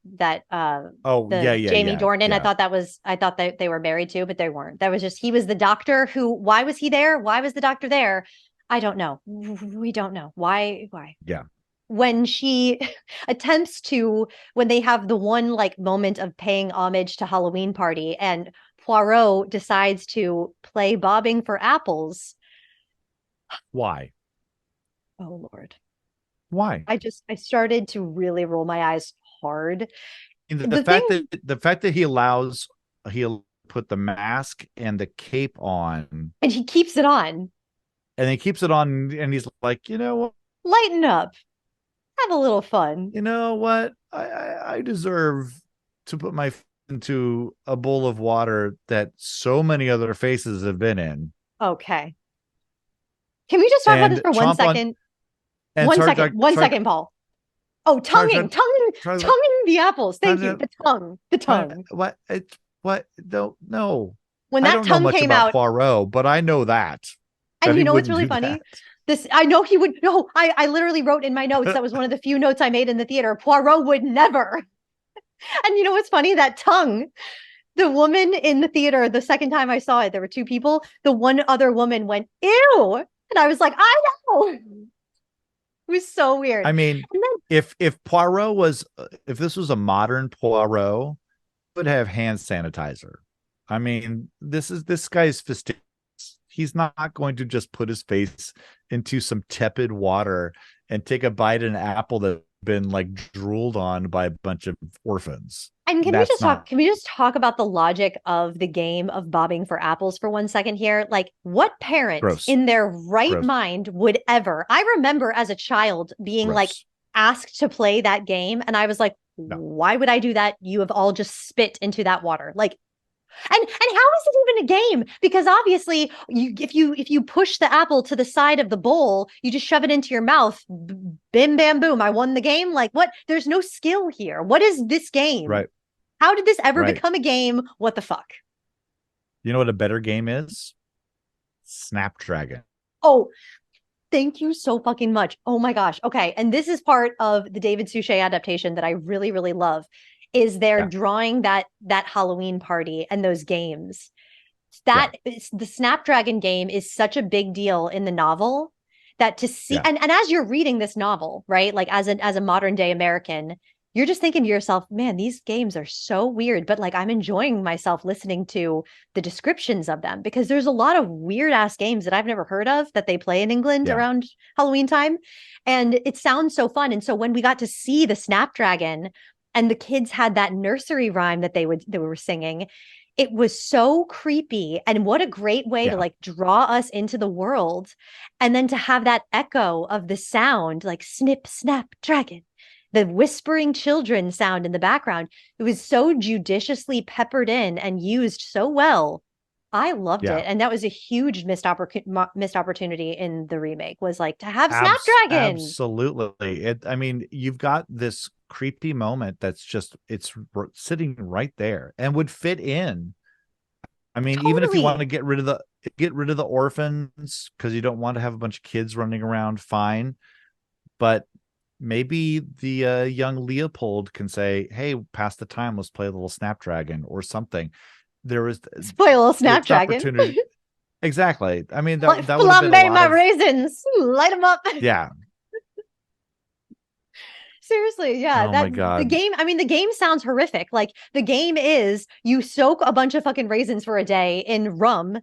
Dornan. Yeah. I thought that they were married too, but they weren't. That was just, he was the doctor who, why was he there? Why was the doctor there? I don't know. We don't know. Why? Yeah. When she attempts to, when they have the one like moment of paying homage to Halloween Party, and Poirot decides to play bobbing for apples. Why? Oh Lord. Why? I started to really roll my eyes hard. The fact that he'll put the mask and the cape on, and he keeps it on. And he keeps it on, and he's like, you know what? Lighten up. Have a little fun. You know what? I deserve to put my into a bowl of water that so many other faces have been in. Okay. Can we just talk about this for 1 second? 1 second, Paul. Oh, tonguing the apples. Thank you. The tongue. What? No. When that tongue came out, Poirot, but I know that. And you know what's really funny? I know he would. No, I literally wrote in my notes. That was one of the few notes I made in the theater. Poirot would never. And you know what's funny? That tongue, the woman in the theater, the second time I saw it, there were two people. The one other woman went, ew. And I was like, I know. It was so weird. I mean, if Poirot was, if this was a modern Poirot, would have hand sanitizer. I mean, this guy's fastidious. He's not going to just put his face into some tepid water and take a bite of an apple that's been like drooled on by a bunch of orphans. And can we just talk about the logic of the game of bobbing for apples for 1 second here? Like, what parent in their right mind would ever? I remember as a child being like asked to play that game, and I was like, why would I do that? You have all just spit into that water. Like, and how is it even a game? Because obviously, if you push the apple to the side of the bowl, you just shove it into your mouth. Bim, bam, boom. I won the game. Like, what? There's no skill here. What is this game? Right. How did this ever become a game? What the fuck? You know what a better game is? Snapdragon. Oh, thank you so fucking much. Oh my gosh. Okay. And this is part of the David Suchet adaptation that I really, really love. Is they're drawing that Halloween Party and those games. The Snapdragon game is such a big deal in the novel that to see, and as you're reading this novel, right? Like as a modern day American, you're just thinking to yourself, man, these games are so weird, but like I'm enjoying myself listening to the descriptions of them, because there's a lot of weird ass games that I've never heard of that they play in England around Halloween time. And it sounds so fun. And so when we got to see the Snapdragon, and the kids had that nursery rhyme that they were singing, it was so creepy. And what a great way to like draw us into the world. And then to have that echo of the sound, like snip, snap, dragon, the whispering children sound in the background. It was so judiciously peppered in and used so well. I loved it. And that was a huge missed opportunity in the remake, was like to have Snapdragon. Absolutely. I mean, you've got this creepy moment that's just, it's sitting right there and would fit in. I mean, even if you want to get rid of the orphans because you don't want to have a bunch of kids running around, fine. But maybe the young Leopold can say, hey, pass the time, let's play a little Snapdragon or something. There was play a little Snapdragon. Exactly. I mean, that would have been flambe my raisins, light them up. Yeah. Seriously, yeah. Oh my God. The game sounds horrific. Like, the game is you soak a bunch of fucking raisins for a day in rum,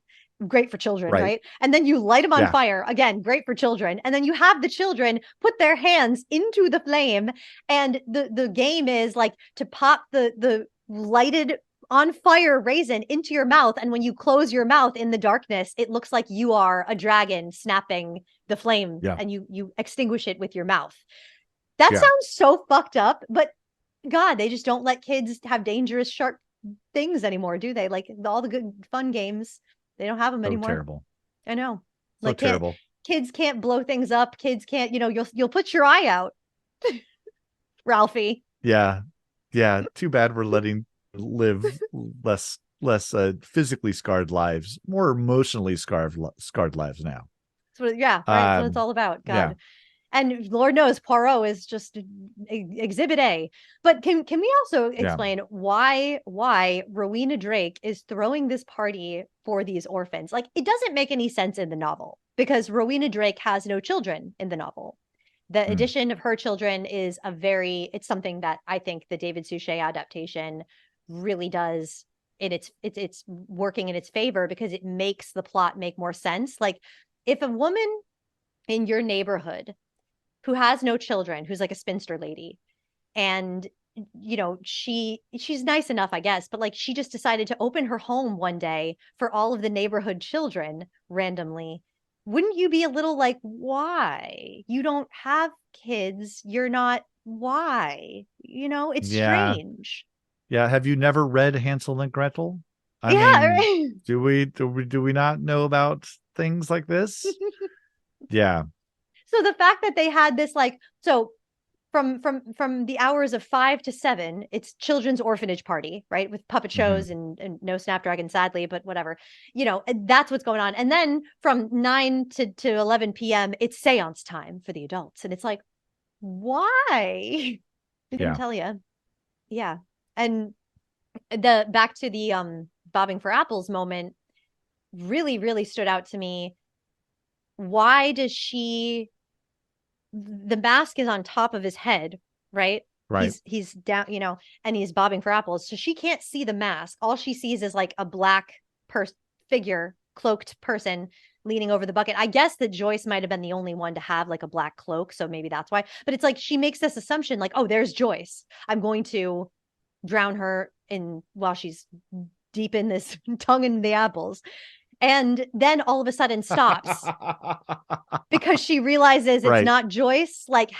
great for children, right? And then you light them on fire, again, great for children. And then you have the children put their hands into the flame, and the game is like to pop the lighted on fire raisin into your mouth, and when you close your mouth in the darkness, it looks like you are a dragon snapping the flame, and you extinguish it with your mouth. That sounds so fucked up, but God, they just don't let kids have dangerous, sharp things anymore, do they? Like, all the good fun games, they don't have them anymore. Terrible. I know. So like, terrible. Kids can't blow things up. Kids can't, you'll put your eye out. Ralphie. Yeah. Too bad we're letting live less physically scarred lives, more emotionally scarred lives now. So right. That's what it's all about. God. Yeah. And Lord knows Poirot is just exhibit A. But can we also explain why Rowena Drake is throwing this party for these orphans? Like, it doesn't make any sense in the novel because Rowena Drake has no children in the novel. The addition of her children is it's something that I think the David Suchet adaptation really does. It's working in its favor because it makes the plot make more sense. Like, if a woman in your neighborhood who has no children, who's like a spinster lady, and she's nice enough, I guess, but like, she just decided to open her home one day for all of the neighborhood children randomly, wouldn't you be a little like, why? You don't have kids, you're not, why? It's strange. Yeah. Have you never read Hansel and Gretel? I mean, do we not know about things like this? Yeah. So the fact that they had this, like, so from the hours of 5 to 7, it's children's orphanage party, right? With puppet shows and no Snapdragon, sadly, but whatever. That's what's going on. And then from 9 to 11 p.m., it's seance time for the adults. And it's like, why? They didn't tell you. Yeah. And back to the bobbing for apples moment really, really stood out to me. Why does the mask is on top of his head, right? He's down, and he's bobbing for apples. So she can't see the mask. All she sees is like a black figure, cloaked person leaning over the bucket. I guess that Joyce might have been the only one to have like a black cloak. So maybe that's why. But it's like, she makes this assumption like, oh, there's Joyce. I'm going to drown her while she's deep in this tongue in the apples. And then all of a sudden stops because she realizes it's not Joyce. Like,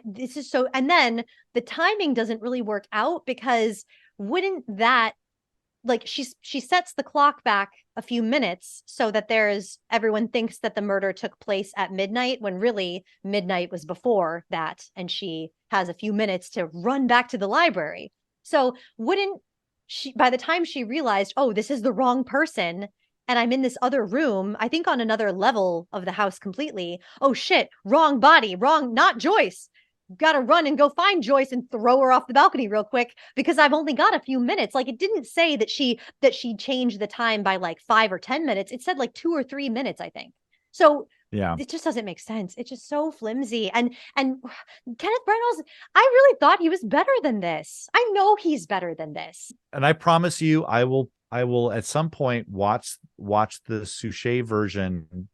this is so, and then the timing doesn't really work out because wouldn't that, like, she sets the clock back a few minutes so that everyone thinks that the murder took place at midnight when really midnight was before that. And she has a few minutes to run back to the library. So wouldn't she, by the time she realized, oh, this is the wrong person, and I'm in this other room, I think on another level of the house completely. Oh shit, wrong body, not Joyce. Gotta run and go find Joyce and throw her off the balcony real quick because I've only got a few minutes. Like, it didn't say that she changed the time by like 5 or 10 minutes. It said like 2 or 3 minutes, I think. So it just doesn't make sense. It's just so flimsy. And Kenneth Branagh's, I really thought he was better than this. I know he's better than this. And I promise you, I will at some point watch the Suchet version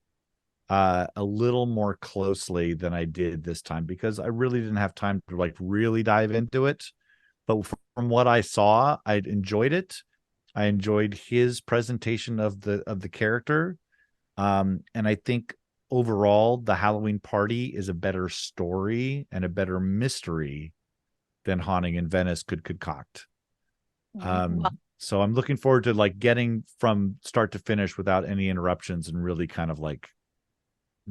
a little more closely than I did this time because I really didn't have time to like really dive into it. But from what I saw, I enjoyed it. I enjoyed his presentation of the character. And I think overall, the Halloween Party is a better story and a better mystery than Haunting in Venice could concoct. Well, So I'm looking forward to like getting from start to finish without any interruptions and really kind of like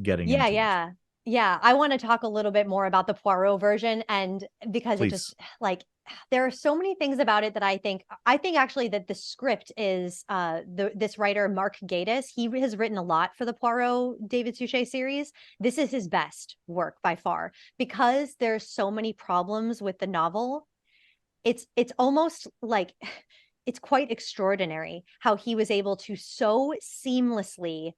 getting yeah, into it. yeah. Yeah, I want to talk a little bit more about the Poirot version, and because it just Please. like there are so many things about it that I think actually that the script is this writer Mark Gatiss. He has written a lot for the Poirot David Suchet series. This is his best work by far because there's so many problems with the novel. It's almost like it's quite extraordinary how he was able to so seamlessly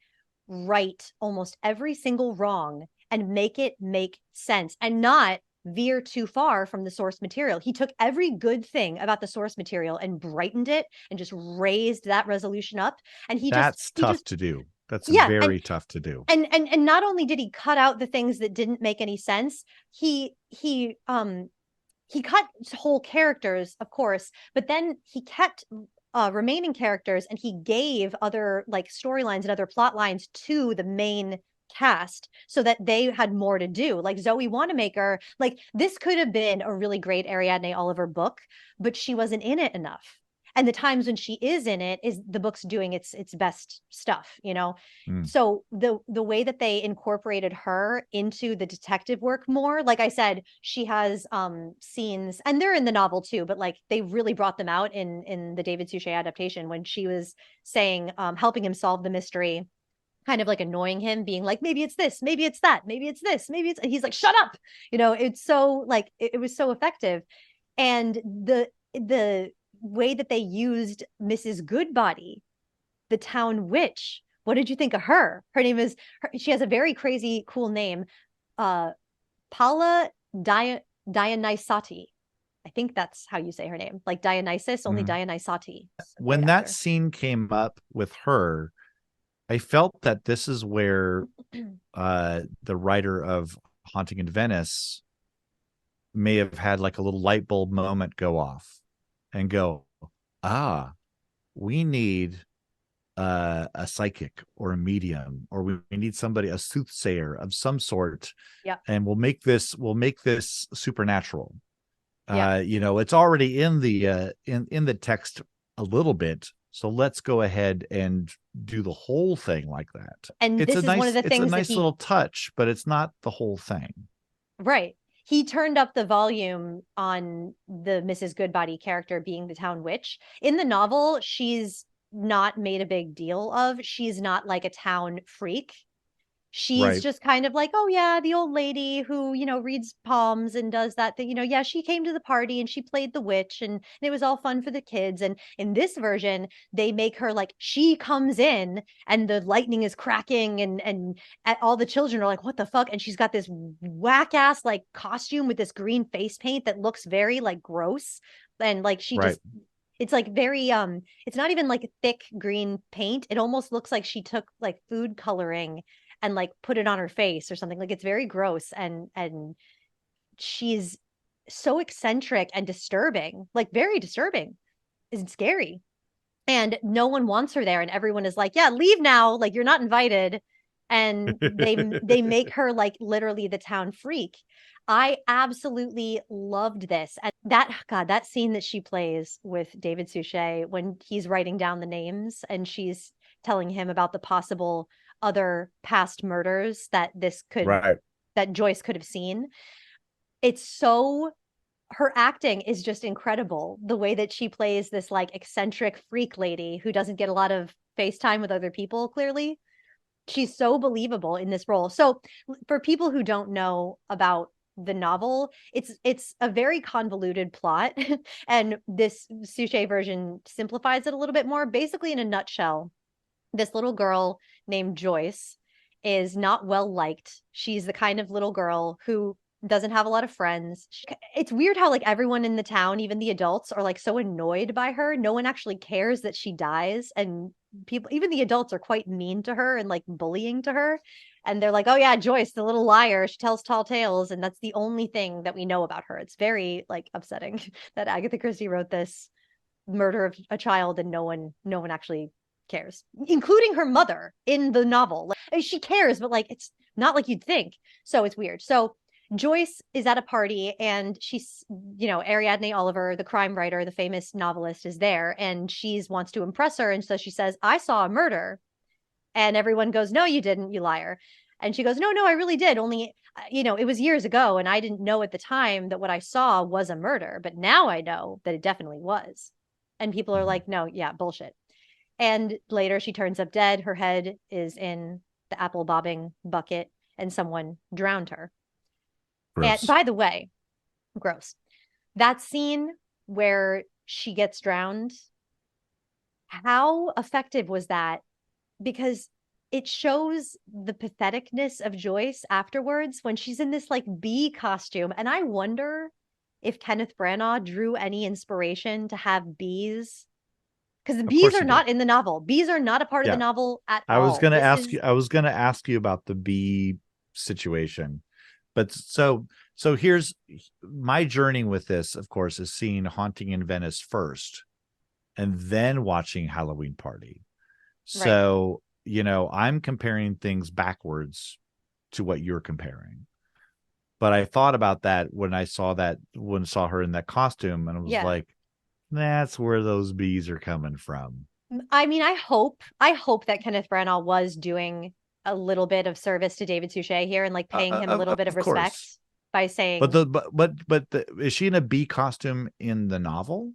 write almost every single wrong and make it make sense and not veer too far from the source material. He took every good thing about the source material and brightened it and just raised that resolution up. And That's he tough just, to do. That's yeah. very tough to do. And not only did he cut out the things that didn't make any sense, he cut whole characters, of course, but then he kept remaining characters and he gave other like storylines and other plot lines to the main cast so that they had more to do. Like Zoe Wanamaker, like this could have been a really great Ariadne Oliver book, but she wasn't in it enough. And the times when she is in it is the book's doing its best stuff, you know. Mm. So the way that they incorporated her into the detective work more, like I said, she has scenes, and they're in the novel too, but like they really brought them out in the David Suchet adaptation when she was saying helping him solve the mystery, kind of like annoying him, being like, maybe it's this, maybe it's that, maybe it's this, maybe it's, he's like, shut up, you know. It's so like it was so effective. And the way that they used Mrs. Goodbody, the town witch, what did you think of her? Her name is she has a very crazy cool name, uh Paula Dionysati. I think that's how you say her name, like Dionysus, only Mm. Dionysati. Great When that actor. scene came up with her, I felt that this is where the writer of Haunting in Venice may have had like a little light bulb moment go off and go, ah, we need a psychic or a medium, or we need somebody, a soothsayer of some sort. Yeah. And we'll make this supernatural. Yeah. You know, it's already in the text a little bit. So let's go ahead and do the whole thing like that. And this is one of the It's a things that nice little touch, but it's not the whole thing. right. He turned up the volume on the Mrs. Goodbody character being the town witch. In the novel, she's not made a big deal of. She's not like a town freak. She's Right. just kind of like, oh yeah, the old lady who, you know, reads palms and does that thing. You know, yeah, she came to the party and she played the witch and it was all fun for the kids. And in this version, they make her like she comes in and the lightning is cracking and all the children are like, what the fuck? And she's got this whack ass like costume with this green face paint that looks very like gross. And like she Right. just it's like very it's not even like thick green paint. It almost looks like she took like food coloring and like put it on her face or something. Like it's very gross and she's so eccentric and disturbing, like very disturbing and scary. And no one wants her there and everyone is like, yeah, leave now, like you're not invited. And they make her like literally the town freak. I absolutely loved this. And that scene that she plays with David Suchet when he's writing down the names and she's telling him about the possible other past murders that Right. that Joyce could have seen. It's so her acting is just incredible. The way that she plays this like eccentric freak lady who doesn't get a lot of face time with other people, clearly. She's so believable in this role. So for people who don't know about the novel, it's a very convoluted plot and this Suchet version simplifies it a little bit more. Basically, in a nutshell, this little girl named Joyce is not well liked. She's the kind of little girl who doesn't have a lot of friends. It's weird how like everyone in the town, even the adults, are like so annoyed by her. No one actually cares that she dies, and people, even the adults, are quite mean to her and like bullying to her. And they're like, "Oh yeah, Joyce, the little liar. She tells tall tales," and that's the only thing that we know about her. It's very like upsetting that Agatha Christie wrote this murder of a child and no one actually cares, including her mother in the novel. Like, she cares, but like it's not like you'd think. So it's weird. So Joyce is at a party and she's, Ariadne Oliver, the crime writer, the famous novelist, is there and she wants to impress her. And so she says, I saw a murder. And everyone goes, no, you didn't, you liar. And she goes, no, I really did. Only, it was years ago. And I didn't know at the time that what I saw was a murder. But now I know that it definitely was. And people are like, no, yeah, bullshit. And later she turns up dead. Her head is in the apple bobbing bucket and someone drowned her. And Gross. by the way, gross. That scene where she gets drowned, how effective was that? Because it shows the patheticness of Joyce afterwards when she's in this like bee costume. And I wonder if Kenneth Branagh drew any inspiration to have bees. Because the Of bees course are he not did. in the novel. Bees are not a part of the Yeah. novel at I was all. gonna This ask is you. I was gonna ask you about the bee situation, but so here's my journey with this. Of course, is seeing Haunting in Venice first, and then watching Halloween Party. right. So I'm comparing things backwards to what you're comparing. But I thought about that when I saw her in that costume, and I was Yeah. like, that's where those bees are coming from. I mean, I hope that Kenneth Branagh was doing a little bit of service to David Suchet here and like paying him a little bit of Of respect course. by saying Is she in a bee costume in the novel?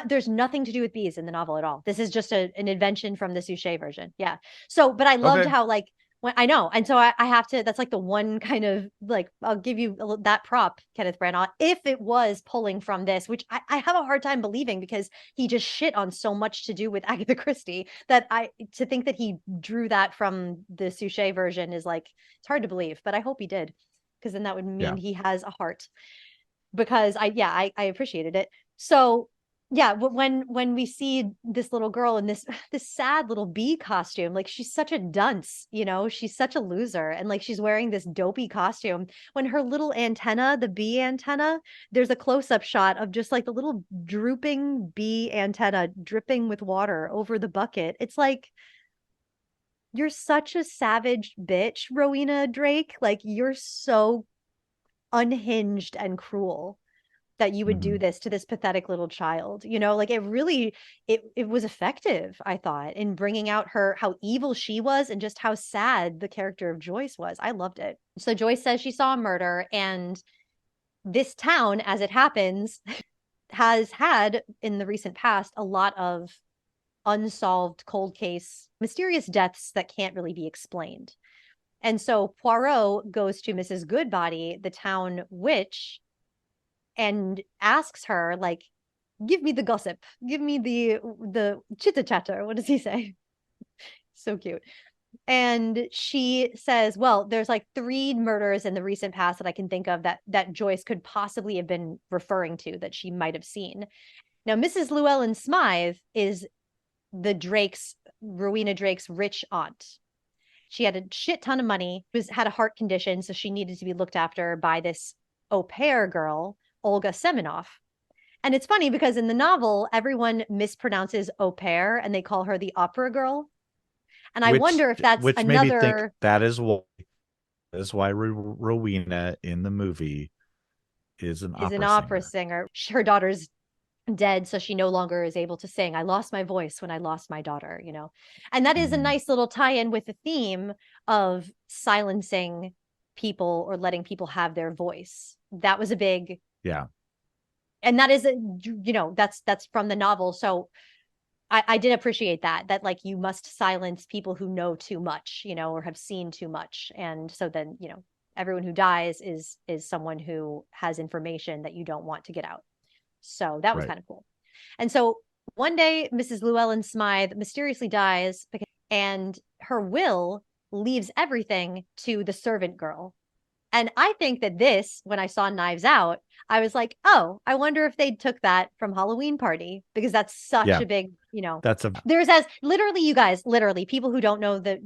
there's nothing to do with bees in the novel at all. This is just an invention from the Suchet version. Yeah. So, but I loved Okay. how like when I know, and so I have to. That's like the one kind of like I'll give you that prop, Kenneth Branagh, if it was pulling from this, which I have a hard time believing because he just shit on so much to do with Agatha Christie that to think that he drew that from the Suchet version is like it's hard to believe, but I hope he did because then that would mean Yeah. he has a heart because I appreciated it. So yeah, when we see this little girl in this sad little bee costume, like she's such a dunce, she's such a loser, and like she's wearing this dopey costume. When her little antenna, the bee antenna, there's a close-up shot of just like the little drooping bee antenna dripping with water over the bucket. It's like you're such a savage bitch, Rowena Drake. Like you're so unhinged and cruel that you would do Mhm. this to this pathetic little child. Like it really it was effective, I thought, in bringing out her how evil she was and just how sad the character of Joyce was. I loved it. So Joyce says she saw a murder, and this town, as it happens, has had in the recent past a lot of unsolved cold case mysterious deaths that can't really be explained. And so Poirot goes to Mrs. Goodbody, the town witch, and asks her like, give me the gossip, give me the chitter chatter. What does he say? So cute. And she says, well, there's like 3 murders in the recent past that I can think of that Joyce could possibly have been referring to, that she might have seen. Now Mrs. Llewellyn Smythe is Rowena Drake's rich aunt. She had a shit ton of money, had a heart condition, so she needed to be looked after by this au pair girl, Olga Semenoff. And it's funny because in the novel, everyone mispronounces au pair and they call her the opera girl. And I which wonder if that's which made me think another that is why Rowena in the movie is an is an opera opera singer. singer. Her daughter's dead, so she no longer is able to sing. I lost my voice when I lost my daughter, And that is a Mhm. nice little tie-in with the theme of silencing people or letting people have their voice. That was a big, Yeah. and that is that's from the novel. So I did appreciate that like you must silence people who know too much, or have seen too much. And so then, everyone who dies is someone who has information that you don't want to get out. So that was Right. kind of cool. And so one day, Mrs. Llewellyn Smythe mysteriously dies, and her will leaves everything to the servant girl. And I think that when I saw Knives Out, I was like, oh, I wonder if they took that from Halloween Party, because that's such Yeah. a big, That's a there's literally, you guys, literally, people who don't know the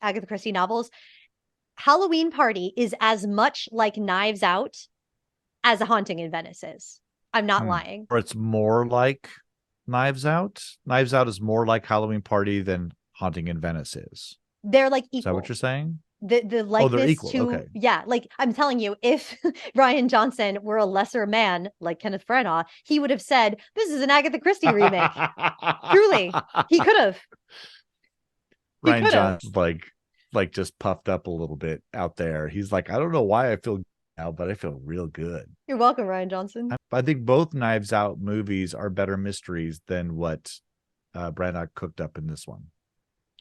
Agatha Christie novels, Halloween Party is as much like Knives Out as A Haunting in Venice is. I'm not lying. or it's more like Knives Out? Knives Out is more like Halloween Party than Haunting in Venice is. They're like Is that what equal. you're saying? The Oh, they're likeness equal. to, Okay. yeah, like I'm telling you, if Ryan Johnson were a lesser man like Kenneth Branagh, he would have said, "This is an Agatha Christie remake." Truly, he could have. He Ryan could have. Johnson's like just puffed up a little bit out there. He's like, I don't know why I feel now, but I feel real good. You're welcome, Ryan Johnson. I think both Knives Out movies are better mysteries than what Branagh cooked up in this one.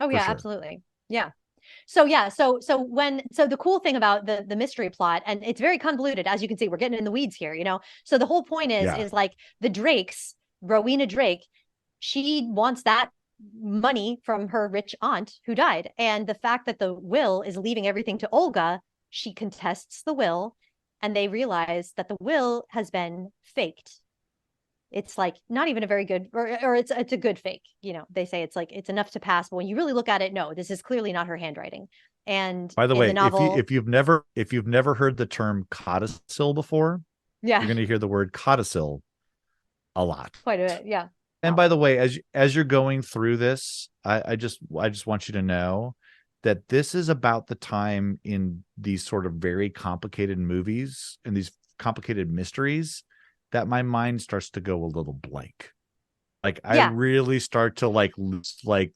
Oh yeah, sure. absolutely. Yeah. So yeah, so the cool thing about the mystery plot, and it's very convoluted, as you can see, we're getting in the weeds here, you know. So the whole point Yeah. is like the Drakes, Rowena Drake, she wants that money from her rich aunt who died. And the fact that the will is leaving everything to Olga, she contests the will, and they realize that the will has been faked. It's like not even a very good, or it's a good fake. You know, they say it's like it's enough to pass, but when you really look at it, no, this is clearly not her handwriting. And By the in way, the novel, if you've never heard the term codicil before, yeah, you're going to hear the word codicil a lot. quite a bit, yeah. And by the way, as you're going through this, I just want you to know that this is about the time in these sort of very complicated movies and these complicated mysteries that my mind starts to go a little blank. Like I Yeah. really start to like lose like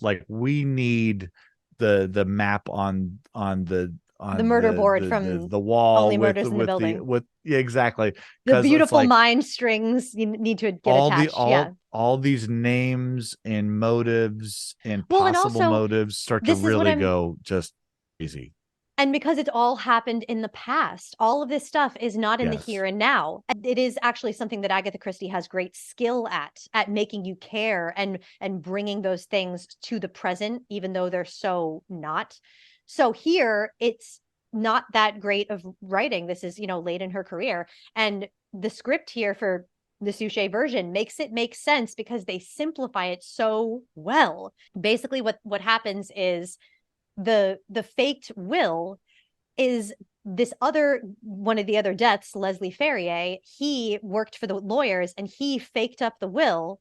like we need the map on The murder board from the wall Only Murders in the with Building. with yeah, exactly, The because it's beautiful like mind strings you need to get attached. Yeah. all these names and motives and Well, and possible also motives start to this is what really I'm go just crazy. and because it's all happened in the past, all of this stuff is not in the Yes. here and now. It is actually something that Agatha Christie has great skill at making you care and bringing those things to the present, even though they're so not. So here, it's not that great of writing. This is, you know, late in her career. And the script here for the Suchet version makes it make sense because they simplify it so well. Basically, what happens is the faked will is this other one of the other deaths, Leslie Ferrier. He worked for the lawyers and he faked up the will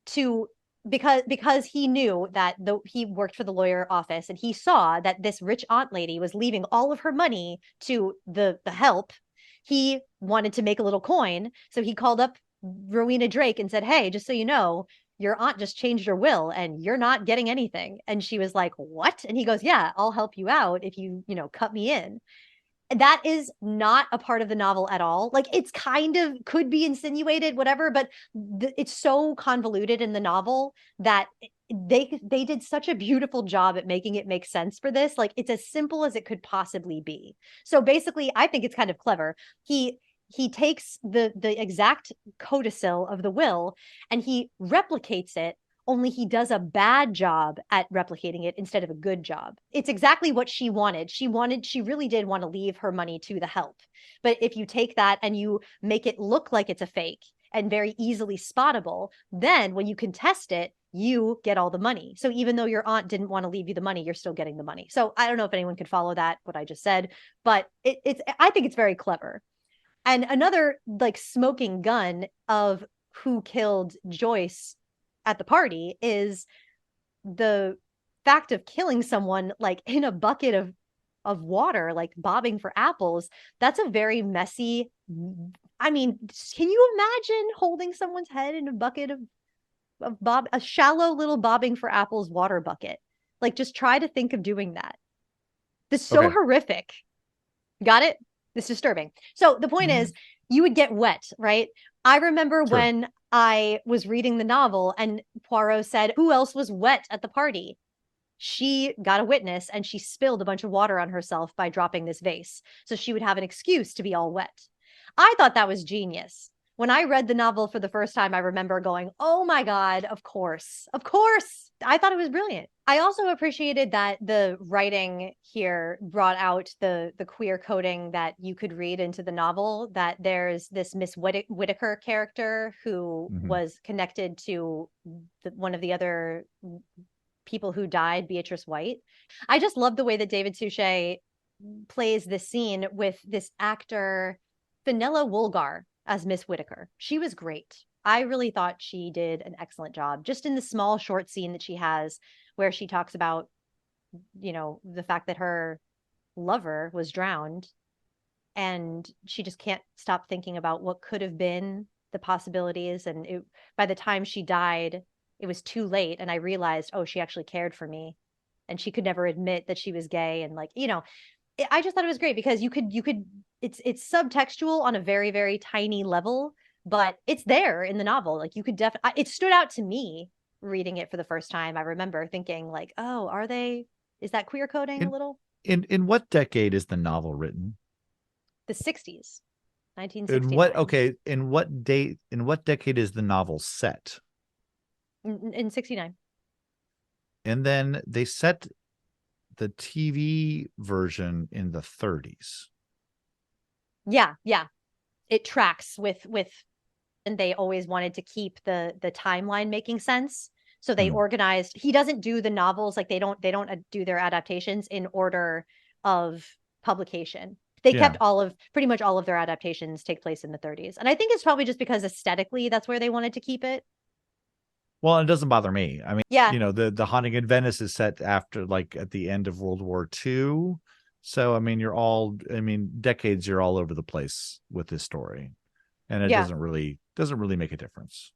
to because he knew that he worked for the lawyer office and he saw that this rich aunt lady was leaving all of her money to the help. He wanted to make a little coin, so he called up Rowena Drake and said, "Hey, just so you know, your aunt just changed her will and you're not getting anything." And she was like, "What?" And he goes, "Yeah, I'll help you out if you know, cut me in." That is not a part of the novel at all. Like it's kind of could be insinuated, whatever, but it's so convoluted in the novel that they did such a beautiful job at making it make sense for this. Like it's as simple as it could possibly be. So basically, I think it's kind of clever. He takes the exact codicil of the will and he replicates it, only he does a bad job at replicating it instead of a good job. It's exactly what she wanted. She really did want to leave her money to the help. But if you take that and you make it look like it's a fake and very easily spottable, then when you contest it, you get all the money. So even though your aunt didn't want to leave you the money, you're still getting the money. So I don't know if anyone could follow that, what I just said, but I think it's very clever. And another like smoking gun of who killed Joyce at the party is the fact of killing someone like in a bucket of water, like bobbing for apples. That's a very messy. I mean, can you imagine holding someone's head in a bucket of a shallow little bobbing for apples water bucket? Like, just try to think of doing that. This is so horrific. Got it? It's disturbing. So the point is, you would get wet, right? I remember when I was reading the novel and Poirot said, who else was wet at the party? She got a witness and she spilled a bunch of water on herself by dropping this vase. So she would have an excuse to be all wet. I thought that was genius. When I read the novel for the first time, I remember going, oh my God, of course. Of course. I thought it was brilliant. I also appreciated that the writing here brought out the queer coding that you could read into the novel, that there's this Miss Whitaker character who was connected to one of the other people who died, Beatrice White. I just love the way that David Suchet plays this scene with this actor, Fenella Woolgar, as Miss Whitaker. She was great. I really thought she did an excellent job just in the small short scene that she has where she talks about, the fact that her lover was drowned and she just can't stop thinking about what could have been, the possibilities. And by the time she died, it was too late. And I realized, oh, she actually cared for me. And she could never admit that she was gay. And I just thought it was great because it's subtextual on a very, very tiny level, but it's there in the novel. Like you could definitely, it stood out to me reading it for the first time. I remember thinking like, oh, is that queer coding a In little? in what decade is the novel written? The 60s, In what 1969. okay, in what decade is the novel set? In 69. And then they set the TV version in the 30s. Yeah, yeah. It tracks with and they always wanted to keep the timeline making sense. So they organized. He doesn't do the novels, like they don't do their adaptations in order of publication. They kept pretty much all of their adaptations take place in the 30s. And I think it's probably just because aesthetically that's where they wanted to keep it. Well, it doesn't bother me. I mean, Yeah. The Haunting in Venice is set after, like, at the end of World War II. So, I mean, decades, you're all over the place with this story. And it doesn't really make a difference.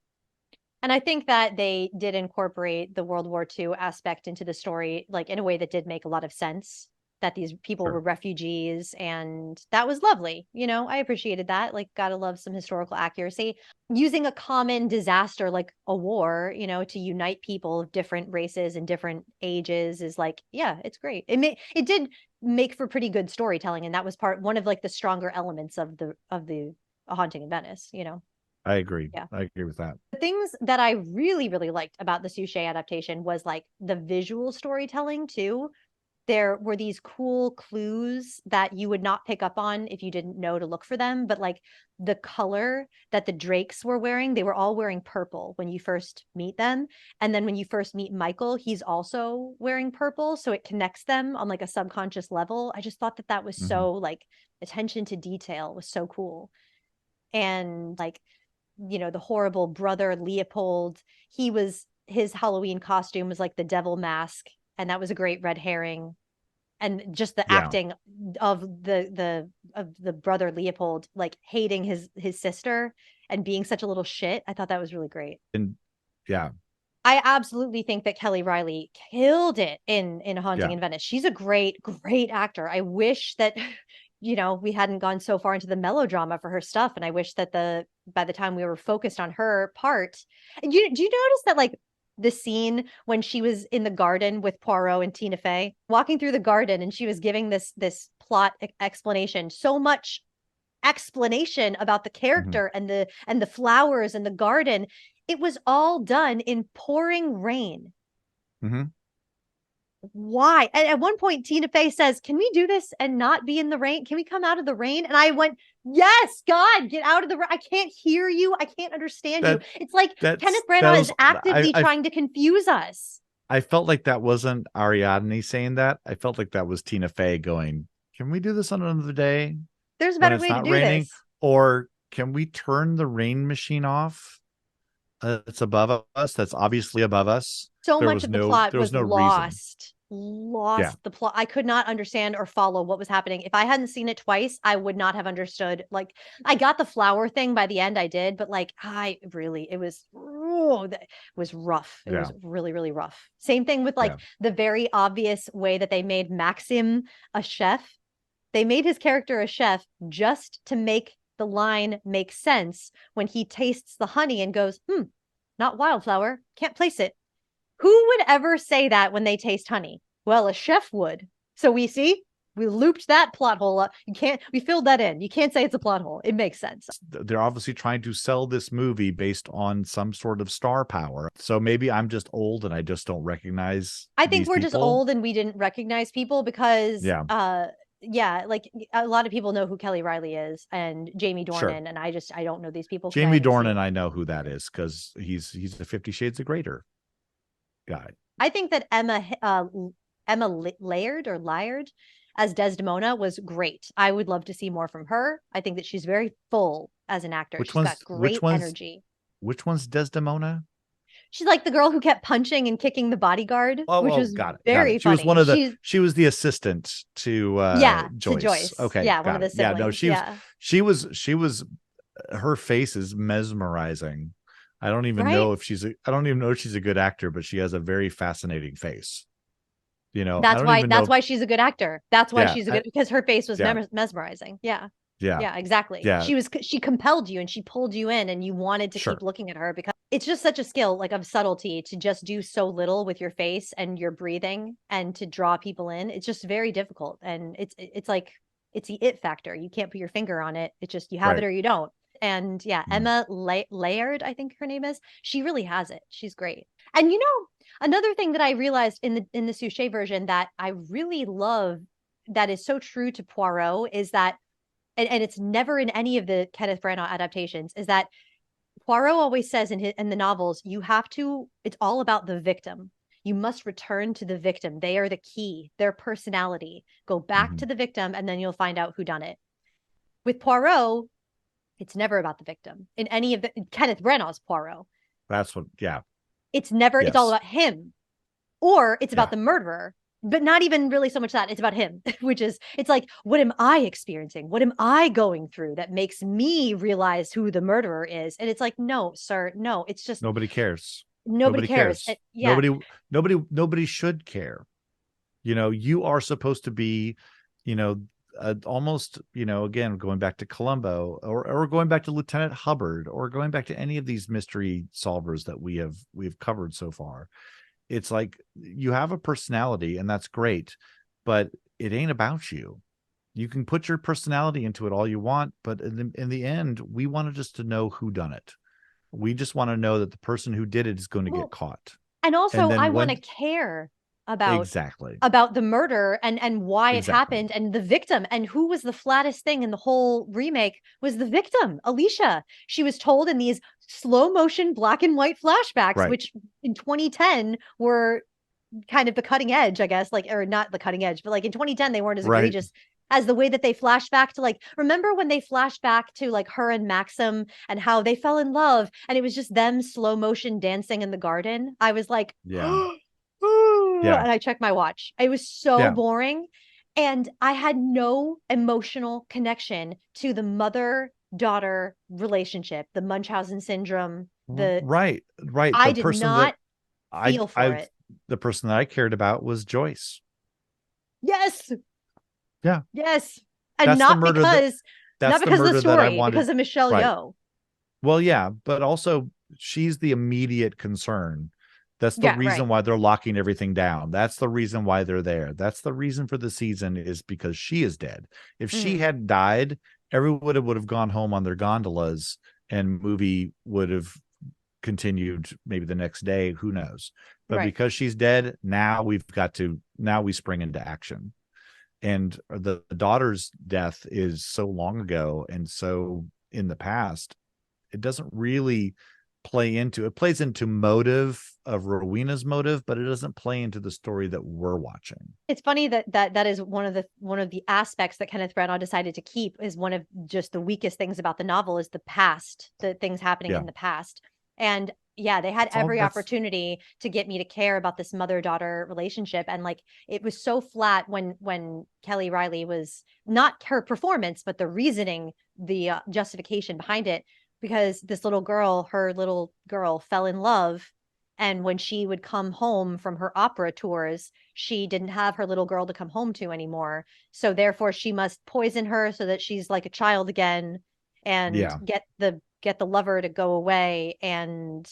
And I think that they did incorporate the World War II aspect into the story, like in a way that did make a lot of sense, that these people were refugees, and that was lovely. I appreciated that. Like, gotta love some historical accuracy. Using a common disaster like a war, to unite people of different races and different ages is like, yeah, it's great. It did make for pretty good storytelling, and that was one of like the stronger elements of the A Haunting in Venice. I agree. Yeah. I agree with that. The things that I really, really liked about the Suchet adaptation was like the visual storytelling too. There were these cool clues that you would not pick up on if you didn't know to look for them. But like the color that the Drakes were wearing, they were all wearing purple when you first meet them. And then when you first meet Michael, he's also wearing purple. So it connects them on like a subconscious level. I just thought that was so like attention to detail was so cool. And like, the horrible brother Leopold, his Halloween costume was like the devil mask, and that was a great red herring. And just the acting of the brother Leopold, like hating his sister and being such a little shit, I thought that was really great. And I absolutely think that Kelly Riley killed it in A Haunting in Venice. She's a great, great actor. I wish that we hadn't gone so far into the melodrama for her stuff. And I wish that by the time we were focused on her part, do you notice that like the scene when she was in the garden with Poirot and Tina Fey walking through the garden and she was giving this plot explanation, so much explanation about the character and the flowers and the garden. It was all done in pouring rain. Why? And at one point, Tina Fey says, "Can we do this and not be in the rain? Can we come out of the rain?" And I went, "Yes, God, get out of the rain. I can't hear you. I can't understand you." It's like Kenneth Branagh is actively trying to confuse us. I felt like that wasn't Ariadne saying that. I felt like that was Tina Fey going, "Can we do this on another day? There's a better way to do this. Or can we turn the rain machine off? It's above us. That's obviously above us." So much of the plot was lost. Yeah. The plot. I could not understand or follow what was happening. If I hadn't seen it twice, I would not have understood. Like, I got the flower thing by the end, I did, but like, it was rough. It was really, really rough. Same thing with like the very obvious way that they made Maxim a chef. They made his character a chef just to make the line make sense when he tastes the honey and goes, not wildflower, can't place it. Who would ever say that when they taste honey? Well, a chef would. So we looped that plot hole up. We filled that in. You can't say it's a plot hole. It makes sense. They're obviously trying to sell this movie based on some sort of star power. So maybe I'm just old and I just don't recognize. I think we're just old and we didn't recognize people because, like a lot of people know who Kelly Riley is and Jamie Dornan, and I don't know these people. Jamie Dornan, I know who that is because he's the 50 Shades of Greater guy. I think that Emma Laird as Desdemona was great. I would love to see more from her. I think that she's very full as an actor. She's got great energy. which one's Desdemona? She's like the girl who kept punching and kicking the bodyguard, which was got it. very She was funny. she was the assistant to to Joyce. Joyce. Okay, Yeah, one of the siblings. no, she was her face is mesmerizing. I don't even know if she's a good actor, but she has a very fascinating face. I don't even know. Why she's a good actor. That's why she's a good, because her face was yeah, mesmerizing. Yeah. yeah, Yeah, exactly. yeah. She compelled you and she pulled you in and you wanted to keep looking at her, because it's just such a skill, like, of subtlety, to just do so little with your face and your breathing and to draw people in. It's just very difficult. And it's like, it's the it factor. You can't put your finger on it. It's just, you have it or you don't. And yeah, Emma Laird, I think her name is. She really has it. She's great. And another thing that I realized in the Suchet version that I really love, that is so true to Poirot, is that, and it's never in any of the Kenneth Branagh adaptations, is that Poirot always says in the novels, it's all about the victim. You must return to the victim. They are the key, their personality. Go back to the victim, and then you'll find out who done it. With Poirot, it's never about the victim. In any of Kenneth Branagh's Poirot. That's what, yeah. It's never, it's all about him. Or it's about the murderer, but not even really so much that. It's about him, which is, it's like, what am I experiencing? What am I going through that makes me realize who the murderer is? And it's like, no, sir, no, it's just, nobody cares. Nobody cares. Nobody should care. You are supposed to be, almost, again, going back to Columbo or going back to Lieutenant Hubbard or going back to any of these mystery solvers that we've covered so far. It's like, you have a personality and that's great, but it ain't about you. You can put your personality into it all you want, but in the end, we wanted just to know who done it. We just want to know that the person who did it is going to get caught. And also, I want to care about the murder and why it happened, and the victim, and who was the flattest thing in the whole remake was the victim, Alicia. She was told in these slow motion black and white flashbacks, which in 2010 were kind of the cutting edge, I guess, like, or not the cutting edge, but like in 2010 they weren't as egregious as the way that they flashed back to, like, remember when they flashed back to like her and Maxim and how they fell in love and it was just them slow motion dancing in the garden. I was like, and I checked my watch. It was so boring. And I had no emotional connection to the mother-daughter relationship, the Munchausen syndrome. Right. I did not feel for it. The person that I cared about was Joyce. Yes. Yeah. Yes. And not because of the story, because of Michelle Yeoh. Well, yeah, but also she's the immediate concern. That's the reason why they're locking everything down. That's the reason why they're there. That's the reason for the season, is because she is dead. If she had died, everyone would have gone home on their gondolas and movie would have continued maybe the next day. Who knows? But because she's dead, now we spring into action. And the daughter's death is so long ago and so in the past, it doesn't really it plays into motive of Rowena's motive, but it doesn't play into the story that we're watching. It's funny that is one of the aspects that Kenneth Branagh decided to keep, is one of just the weakest things about the novel, is the past, the things happening in the past. And they had every opportunity to get me to care about this mother-daughter relationship. And like, it was so flat when Kelly Riley was, not her performance, but the reasoning, the justification behind it, because this her little girl fell in love. And when she would come home from her opera tours, she didn't have her little girl to come home to anymore. So therefore she must poison her so that she's like a child again, and get the lover to go away. And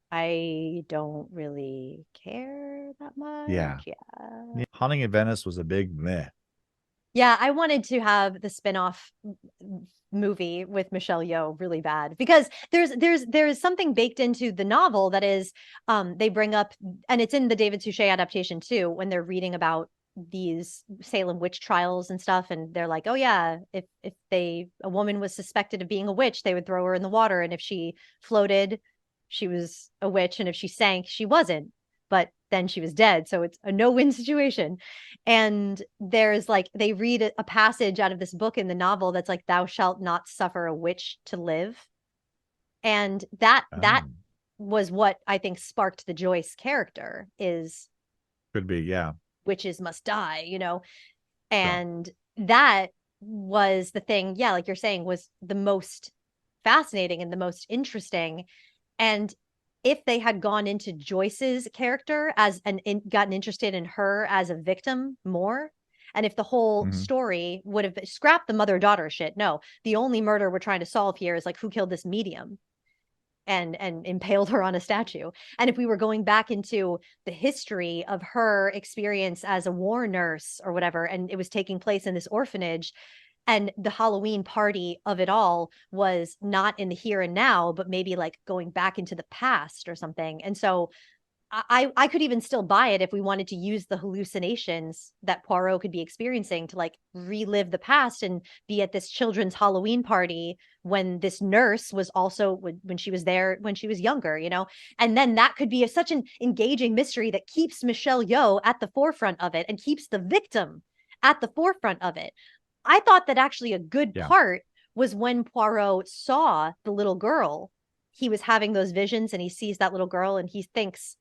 I don't really care that much. Haunting in Venice was a big meh. I wanted to have the spin-off movie with Michelle Yeoh really bad, because there's something baked into the novel that is, they bring up, and it's in the David Suchet adaptation too, when they're reading about these Salem witch trials and stuff, and they're like, oh yeah, if a woman was suspected of being a witch, they would throw her in the water, and if she floated, she was a witch, and if she sank, she wasn't, but then she was dead. So it's a no-win situation. And there's like, they read a passage out of this book in the novel that's like, thou shalt not suffer a witch to live. And that Oh, was what I think sparked the Joyce character, is could be. Yeah. witches must die, Sure. and that was the thing, yeah, like you're saying, was the most fascinating and the most interesting. And if they had gone into Joyce's character as gotten interested in her as a victim more, and if the whole Hmm. story would have scrapped the mother-daughter shit, no, the only murder we're trying to solve here is like who killed this medium and impaled her on a statue. And if we were going back into the history of her experience as a war nurse or whatever, and it was taking place in this orphanage, and the Halloween party of it all was not in the here and now, but maybe like going back into the past or something. And so I could even still buy it if we wanted to use the hallucinations that Poirot could be experiencing to like relive the past and be at this children's Halloween party when this nurse was also when she was there when she was younger, and then that could be such an engaging mystery that keeps Michelle Yeoh at the forefront of it and keeps the victim at the forefront of it. I thought that actually a good Yeah. part was when Poirot saw the little girl. He was having those visions and he sees that little girl and he thinks,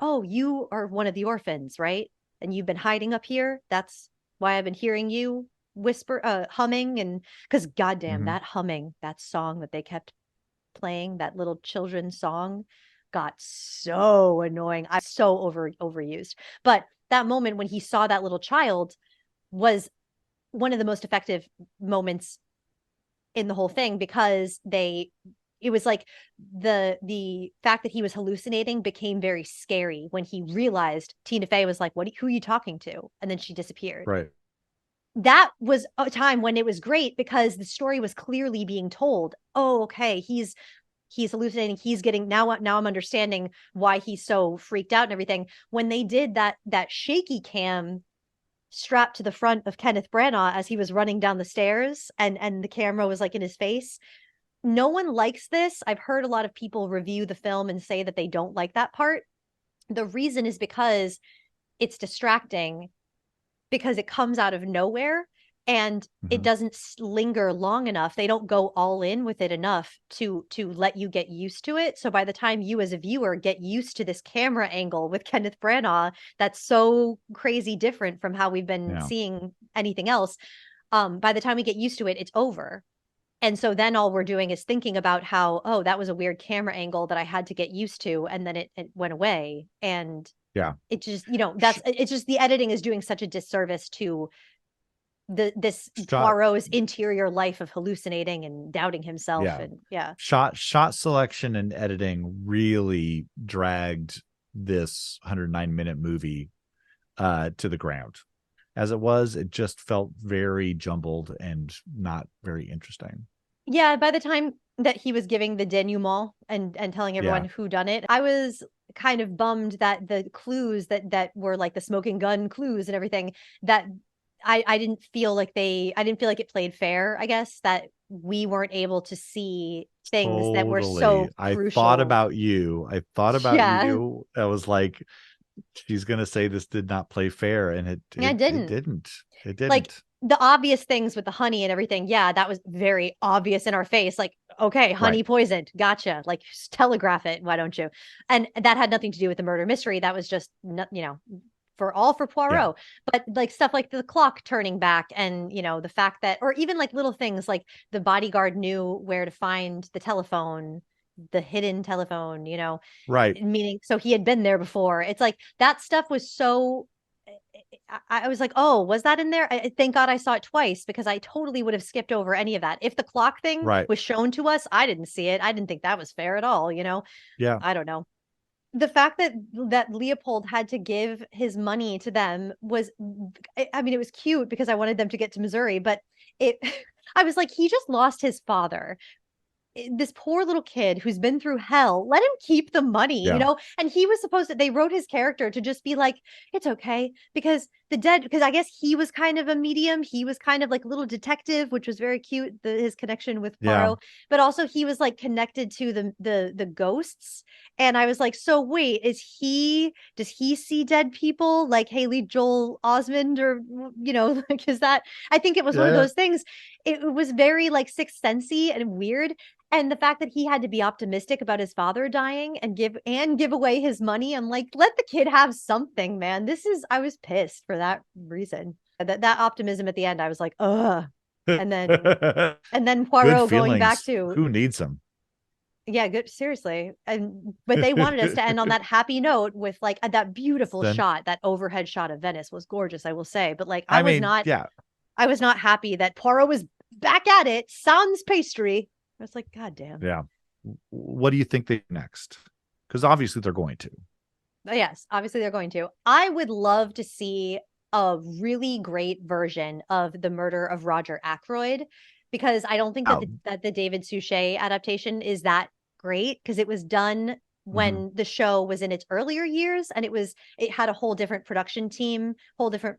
oh, you are one of the orphans, right? And you've been hiding up here. That's why I've been hearing you whisper, humming. And because goddamn, Hmm. that humming, that song that they kept playing, that little children's song, got so annoying. I so overused. But that moment when he saw that little child was one of the most effective moments in the whole thing, because it was like the fact that he was hallucinating became very scary when he realized Tina Fey was like, who are you talking to? And then she disappeared. Right. That was a time when it was great because the story was clearly being told. Oh, okay, he's hallucinating, he's getting now I'm understanding why he's so freaked out and everything. When they did that shaky cam strapped to the front of Kenneth Branagh as he was running down the stairs, and the camera was like in his face. No one likes this. I've heard a lot of people review the film and say that they don't like that part. The reason is because it's distracting, because it comes out of nowhere and it Hmm. doesn't linger long enough. They don't go all in with it enough to let you get used to it. So by the time you as a viewer get used to this camera angle with Kenneth Branagh that's so crazy different from how we've been Yeah. seeing anything else, by the time we get used to it, it's over. And so then all we're doing is thinking about how, oh, that was a weird camera angle that I had to get used to, and then it went away. And Yeah. it just, Sh- it's just the editing is doing such a disservice to this shot. Poirot's interior life of hallucinating and doubting himself. Yeah. And yeah. Shot selection and editing really dragged this 109-minute movie to the ground. As it was, it just felt very jumbled and not very interesting. Yeah, by the time that he was giving the denouement and telling everyone Yeah. who done it, I was kind of bummed that the clues that were like the smoking gun clues and everything, that I didn't feel like it played fair, I guess, that we weren't able to see things that were Totally. so I thought crucial. about you. I thought about Yeah. you. I was like, she's gonna say this did not play fair, and it Yeah, I it it didn't. didn't. It Like didn't. the obvious things with the honey and everything, yeah, that was very obvious in our face. Like, okay, Right. honey poisoned, gotcha. Like, just telegraph it, why don't you? And that had nothing to do with the murder mystery. That was just, for Yeah. Poirot. But like stuff like the clock turning back, and the fact that, or even like little things like the bodyguard knew where to find the telephone, the hidden telephone, Right. meaning so he had been there before. It's like that stuff was so I was like, oh, was that in there? Thank God I saw it twice, because I totally would have skipped over any of that. If the clock thing Right. was shown to us, I didn't see it. I didn't think that was fair at all. Yeah. I don't know. The fact that Leopold had to give his money to them was, I mean, it was cute because I wanted them to get to Missouri, but it, I was like, he just lost his father. This poor little kid who's been through hell, let him keep the money, Yeah. and he was supposed to, they wrote his character to just be like, it's okay, because the dead, because I guess he was kind of a medium. He was kind of like a little detective, which was very cute, his connection with Poirot. But also he was like connected to the ghosts. And I was like, so wait, does he see dead people like Haley Joel Osment, or like, is that, I think it was one of those things. It was very like Sixth Sensey and weird. And the fact that he had to be optimistic about his father dying and give away his money, I'm like, let the kid have something, man. I was pissed for that reason. That optimism at the end, I was like, ugh. And then Poirot going back to, who needs him? Yeah, good. Seriously. But they wanted us to end on that happy note with like that beautiful shot. That overhead shot of Venice was gorgeous, I will say. But like, I was not happy that Poirot was back at it, sans pastry. I was like, God damn. Yeah. What do you think they next? Because obviously they're going to. Yes, obviously they're going to. I would love to see a really great version of The Murder of Roger Ackroyd, because I don't think that the David Suchet adaptation is that great, because it was done when the show was in its earlier years, and it had a whole different production team, whole different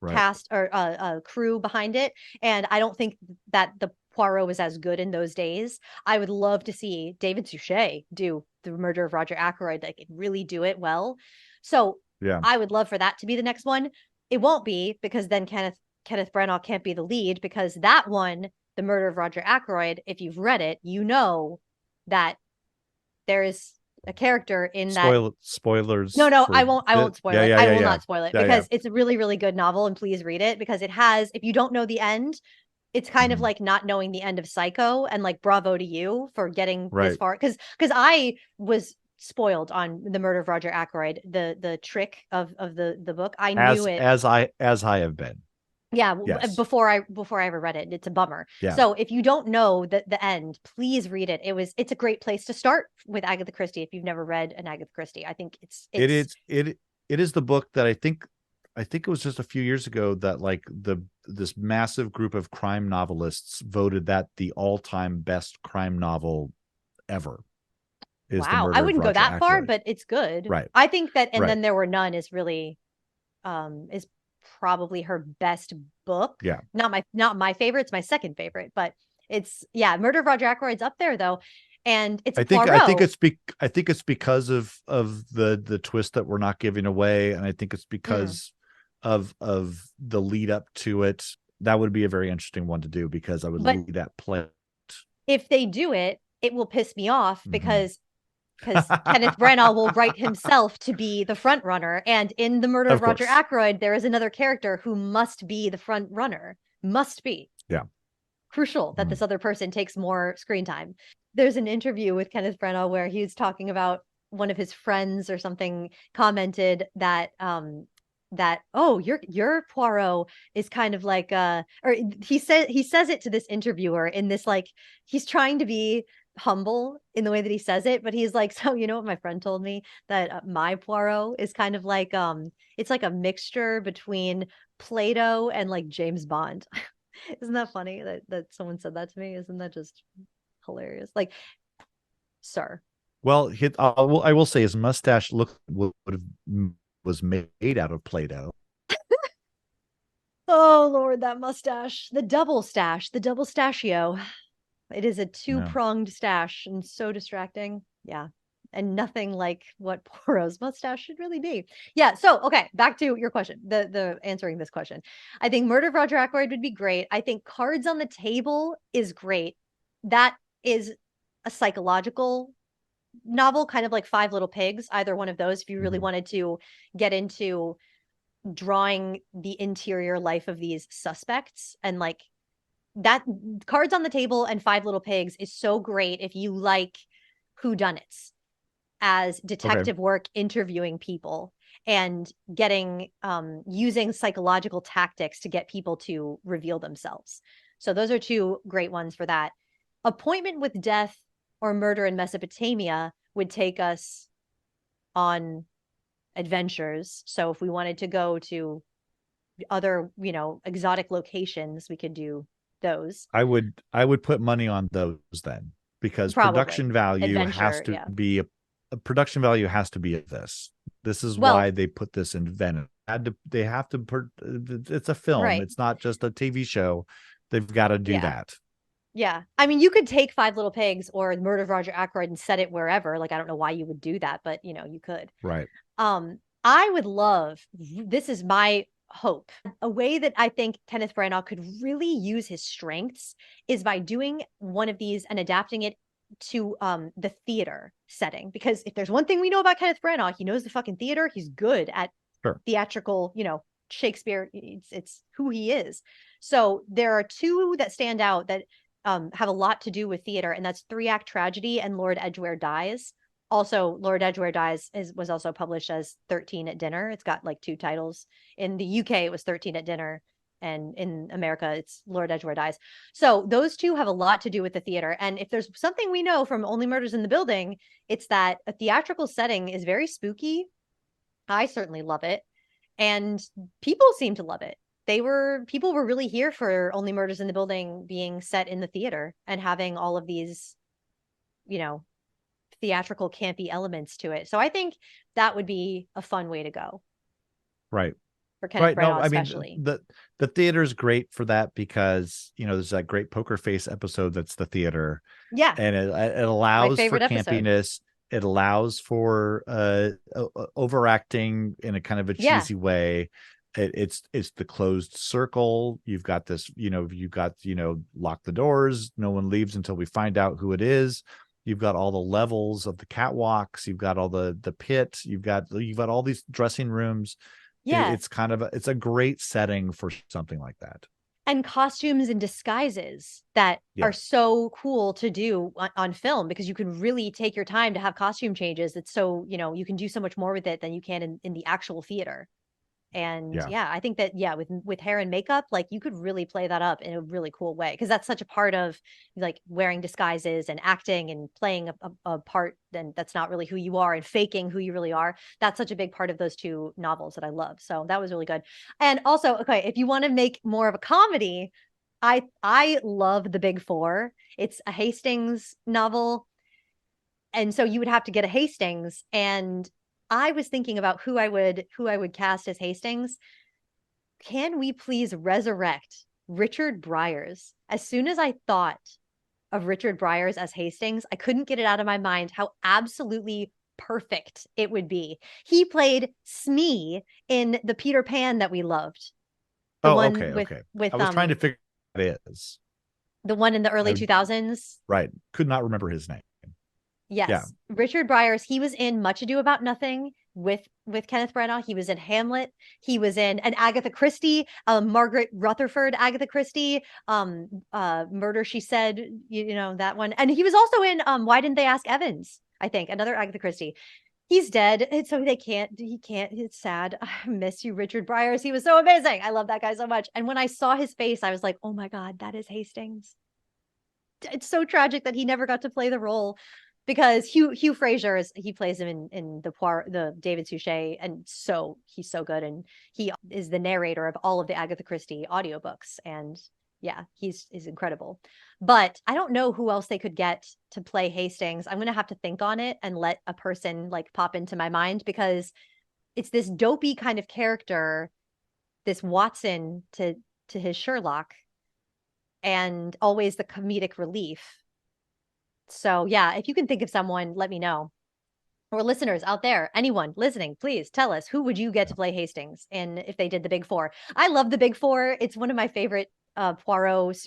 cast or crew behind it. And I don't think that the Poirot was as good in those days. I would love to see David Suchet do The Murder of Roger Ackroyd, like really do it well. So I would love for that to be the next one. It won't be, because then Kenneth Branagh can't be the lead, because that one, The Murder of Roger Ackroyd, if you've read it, you know that there is a character in that. Spoilers. No, I won't spoil it. I will not spoil it, because it's a really, really good novel, and please read it, because it has, if you don't know the end, it's kind of like not knowing the end of Psycho, and like, bravo to you for getting this far. Because I was spoiled on The Murder of Roger Ackroyd, the trick of the book. I knew it as I have been. Yeah, yes. before I ever read it. It's a bummer. Yeah. So if you don't know the end, please read it. It's a great place to start with Agatha Christie if you've never read an Agatha Christie. I think it is the book that I think it was just a few years ago that like this massive group of crime novelists voted that the all-time best crime novel ever. Wow, I wouldn't go that far, but it's good. Right. I think that, and then There Were None is really is probably her best book. Yeah. Not my favorite. It's my second favorite, but it's Murder of Roger Ackroyd's up there though. And it's I think it's because of the twist that we're not giving away. And I think it's because of the lead up to it. That would be a very interesting one to do, because I would leave that play. If they do it, it will piss me off, because Kenneth Branagh will write himself to be the front runner. And in The Murder of Roger Ackroyd, there is another character who must be the front runner. Must be. Yeah. Crucial that this other person takes more screen time. There's an interview with Kenneth Branagh where he was talking about one of his friends or something commented that your Poirot is kind of like or he says it to this interviewer in this, like, he's trying to be humble in the way that he says it, but he's like, so you know what my friend told me, that my Poirot is kind of like it's like a mixture between Plato and like James Bond. Isn't that funny that someone said that to me? Isn't that just hilarious? Like, sir. Well, I will say his mustache was made out of Play-Doh. Oh Lord, that mustache, the double stachio. It is a two-pronged stash, and so distracting. Yeah. And nothing like what Poirot's mustache should really be. Yeah. So, okay, back to your question, the answering this question. I think Murder of Roger Ackroyd would be great. I think Cards on the Table is great. That is a psychological novel, kind of like Five Little Pigs, either one of those, if you really wanted to get into drawing the interior life of these suspects. And like, that Cards on the Table and Five Little Pigs is so great if you like whodunits as detective work, interviewing people and getting using psychological tactics to get people to reveal themselves. So those are two great ones for that. Appointment with Death or Murder in Mesopotamia would take us on adventures. So if we wanted to go to other, exotic locations, we could do those. I would put money on those then, because production value has to be a production value has to be of this. This is why they put this in Venice. they have to it's a film. Right. It's not just a TV show. They've got to do Yeah. that. Yeah. I mean, you could take Five Little Pigs or The Murder of Roger Ackroyd and set it wherever. Like, I don't know why you would do that, but you could. Right. I would love, this is my hope. A way that I think Kenneth Branagh could really use his strengths is by doing one of these and adapting it to the theater setting. Because if there's one thing we know about Kenneth Branagh, he knows the fucking theater. He's good at theatrical, Shakespeare. It's who he is. So there are two that stand out that have a lot to do with theater, and that's Three Act Tragedy and Lord Edgware Dies. Also, Lord Edgware Dies was also published as 13 at Dinner. It's got like two titles. In the UK, it was 13 at Dinner, and in America, it's Lord Edgware Dies. So those two have a lot to do with the theater. And if there's something we know from Only Murders in the Building, it's that a theatrical setting is very spooky. I certainly love it. And people seem to love it. People were really here for Only Murders in the Building being set in the theater and having all of these, theatrical campy elements to it. So I think that would be a fun way to go. Right. For Kenneth Branagh, No, I especially. mean the theater's great for that because there's that great Poker Face episode that's the theater. Yeah. And it allows for campiness. It allows for overacting in a kind of a cheesy way. It's the closed circle. You've got this, lock the doors. No one leaves until we find out who it is. You've got all the levels of the catwalks. You've got all the pit. You've got all these dressing rooms. Yeah. It's a great setting for something like that. And costumes and disguises that are so cool to do on film, because you can really take your time to have costume changes. It's so, you can do so much more with it than you can in the actual theater. And I think that, with hair and makeup, like you could really play that up in a really cool way, because that's such a part of like wearing disguises and acting and playing a part then that's not really who you are and faking who you really are. That's such a big part of those two novels that I love. So that was really good. And also, okay, if you want to make more of a comedy, I love The Big Four. It's a Hastings novel. And so you would have to get a Hastings, and I was thinking about who I would cast as Hastings. Can we please resurrect Richard Briers? As soon as I thought of Richard Briers as Hastings, I couldn't get it out of my mind how absolutely perfect it would be. He played Smee in the Peter Pan that we loved. The one with I was trying to figure out what it is. The one in the early 2000s. Right. Could not remember his name. Yes. Yeah. Richard Briers, he was in Much Ado About Nothing with Kenneth Branagh. He was in Hamlet. He was in an Agatha Christie, Margaret Rutherford, Agatha Christie, Murder, She Said, that one. And he was also in Why Didn't They Ask Evans? I think, another Agatha Christie. He's dead, and so he can't, it's sad. I miss you, Richard Briers. He was so amazing. I love that guy so much. And when I saw his face, I was like, oh my God, that is Hastings. It's so tragic that he never got to play the role. Because Hugh Fraser he plays him in the David Suchet, and so he's so good, and he is the narrator of all of the Agatha Christie audiobooks, and he's incredible. But I don't know who else they could get to play Hastings. I'm gonna have to think on it and let a person like pop into my mind, because it's this dopey kind of character, this Watson to his Sherlock, and always the comedic relief. So if you can think of someone, let me know. Or listeners out there, anyone listening, please tell us, who would you get to play Hastings? And if they did The Big Four. I love The Big Four. It's one of my favorite Poirot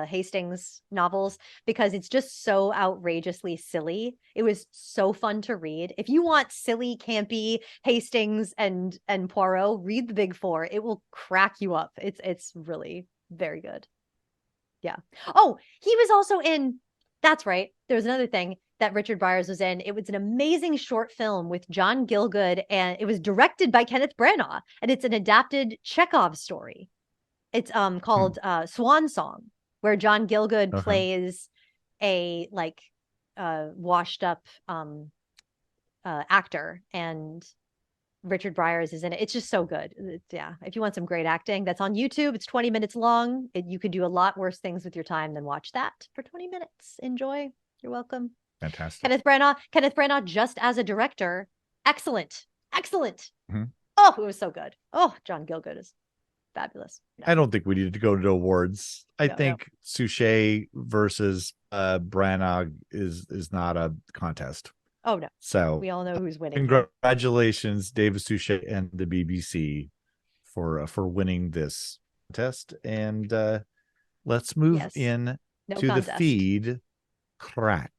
Hastings novels, because it's just so outrageously silly. It was so fun to read. If you want silly, campy Hastings and Poirot, read The Big Four. It will crack you up. It's really very good. Yeah. Oh, he was also in... That's right. There was another thing that Richard Briers was in. It was an amazing short film with John Gielgud, and it was directed by Kenneth Branagh, and it's an adapted Chekhov story. It's called Swan Song, where John Gielgud plays a washed up actor, and Richard Briers is in it. It's just so good. If you want some great acting, that's on YouTube. It's 20 minutes long. You could do a lot worse things with your time than watch that for 20 minutes. Enjoy. You're welcome. Fantastic. Kenneth Branagh, just as a director, excellent. Mm-hmm. Oh, it was so good. Oh, John Gielgud is fabulous. No. I don't think we need to go to awards. I think Suchet versus Branagh is not a contest. Oh no. So we all know who's winning. Congratulations, David Suchet and the BBC for winning this contest. And let's move in to the feed crack.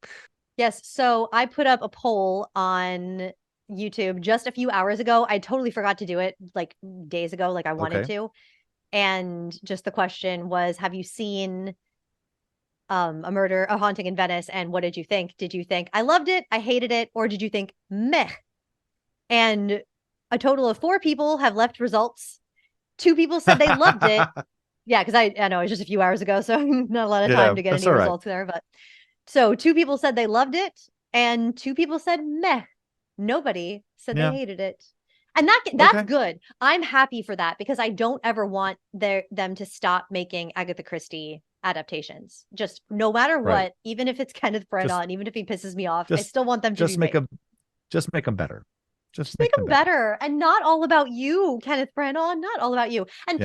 Yes. So I put up a poll on YouTube just a few hours ago. I totally forgot to do it like days ago, like I wanted to. And just the question was, have you seen a haunting in Venice? And what did you think? Did you think I loved it, I hated it, or did you think meh? And a total of 4 people have left results. 2 people said they loved it. Yeah, because I know it's just a few hours ago, so not a lot of time to get any results there. But so 2 people said they loved it, and 2 people said meh. Nobody said they hated it. And that's good. I'm happy for that because I don't ever want them to stop making Agatha Christie adaptations. Just no matter what, even if it's Kenneth Branagh, and even if he pisses me off, I still want them to just make them better. Just make them better. And not all about you, Kenneth Branagh. Not all about you. And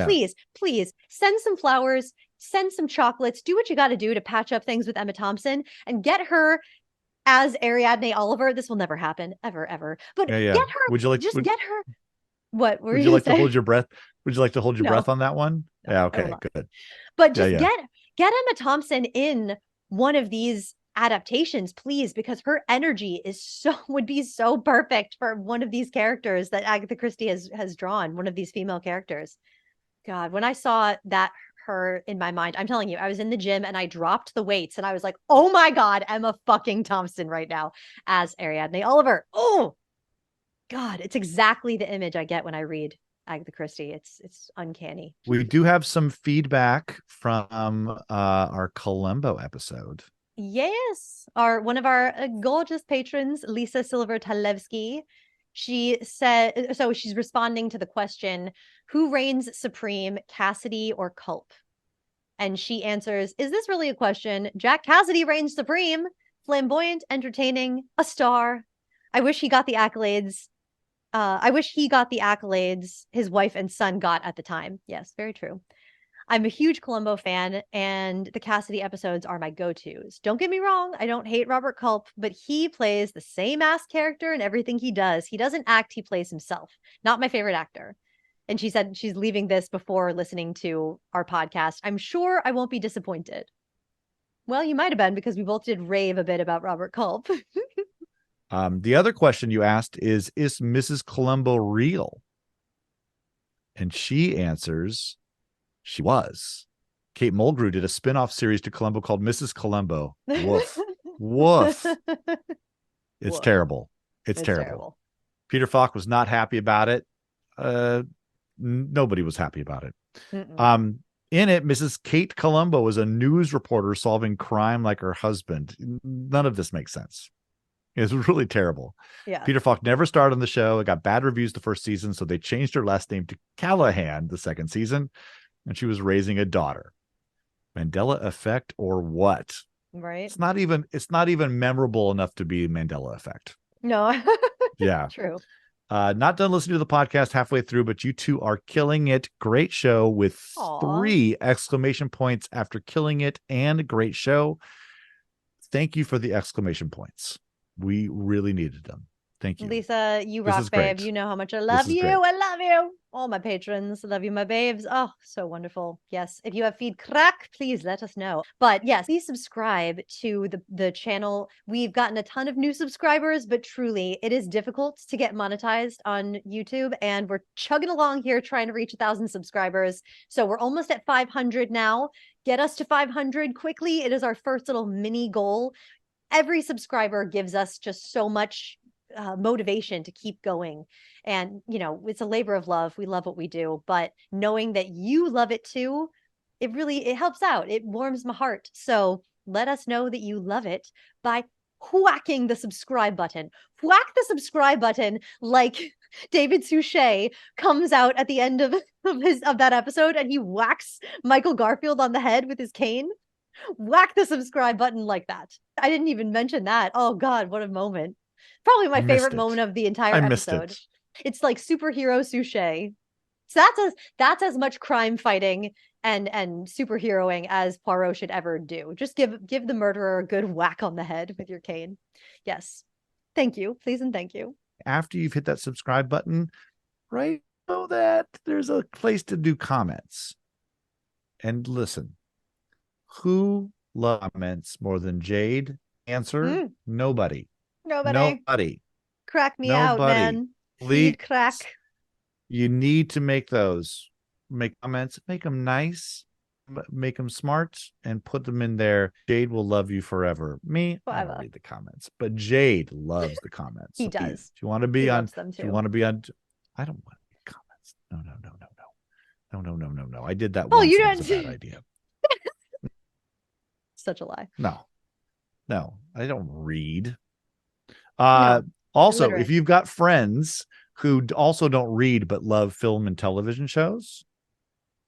please send some flowers, send some chocolates, do what you got to do to patch up things with Emma Thompson and get her as Ariadne Oliver. This will never happen, ever. But get her. Would you like get her? What were would you like to hold your breath? Would you like to hold your breath on that one? No, yeah. Okay. Good. But just get Emma Thompson in one of these adaptations, please, because her energy would be so perfect for one of these characters that Agatha Christie has drawn. One of these female characters. God, when I saw her in my mind, I'm telling you, I was in the gym and I dropped the weights and I was like, oh my God, Emma fucking Thompson right now as Ariadne Oliver. Oh God, it's exactly the image I get when I read Agatha Christie. It's uncanny. We do have some feedback from our Columbo episode. Yes, one of our gorgeous patrons, Lisa Silver-Talevsky. She said, so she's responding to the question, who reigns supreme, Cassidy or Culp? And she answers, is this really a question? Jack Cassidy reigns supreme, flamboyant, entertaining, a star. I wish he got the accolades. His wife and son got at the time. Yes, very true. I'm a huge Columbo fan, and the Cassidy episodes are my go-tos. Don't get me wrong, I don't hate Robert Culp, but he plays the same ass character in everything he does. He doesn't act, he plays himself. Not my favorite actor. And she said she's leaving this before listening to our podcast. I'm sure I won't be disappointed. Well, you might have been, because we both did rave a bit about Robert Culp. The other question you asked is Mrs. Columbo real? And she answers, she was. Kate Mulgrew did a spin-off series to Columbo called Mrs. Columbo. Woof. Woof. It's terrible. It's terrible. Peter Falk was not happy about it. Nobody was happy about it. In it, Mrs. Kate Columbo was a news reporter solving crime like her husband. None of this makes sense. It was really terrible. Yeah. Peter Falk never starred on the show. It got bad reviews the first season, so they changed her last name to Callahan the second season, and she was raising a daughter. Mandela effect or what? Right. It's not even memorable enough to be Mandela effect. No. Yeah. True. Not done listening to the podcast halfway through, but you two are killing it. Great show with 3 exclamation points after killing it and great show. Thank you for the exclamation points. We really needed them. Thank you. Lisa, you rock, babe. You know how much I love you. I love you. All my patrons, love you, my babes. Oh, so wonderful. Yes. If you have feed crack, please let us know. But yes, please subscribe to the channel. We've gotten a ton of new subscribers, but truly it is difficult to get monetized on YouTube. And we're chugging along here trying to reach 1,000 subscribers. So we're almost at 500 now. Get us to 500 quickly. It is our first little mini goal. Every subscriber gives us just so much motivation to keep going. And, you know, it's a labor of love. We love what we do, but knowing that you love it too, it helps out. It warms my heart. So let us know that you love it by whacking the subscribe button. Whack the subscribe button like David Suchet comes out at the end of that episode and he whacks Michael Garfield on the head with his cane. Whack the subscribe button like that. I didn't even mention that. Oh God, what a moment. Probably my favorite moment of the entire episode. It's like superhero Suchet. So that's as much crime fighting and superheroing as Poirot should ever do. Just give the murderer a good whack on the head with your cane. Yes. Thank you. Please and thank you. After you've hit that subscribe button, right? Know that there's a place to do comments. And listen, who loves comments more than Jade? Answer: nobody. Nobody. Crack me out, Nobody. man. Please, Feed crack. you need to make those. Make comments, make them nice, make them smart, and put them in there. Jade will love you forever. Me, I don't read the comments, but Jade loves the comments. He So does. If you want to be on, them too. if you want to be on, I don't want to read comments. No. I did that Oh, once. you It was a bad idea. Such a lie. No, I don't read. No, also, illiterate. if you've got friends who also don't read but love film and television shows,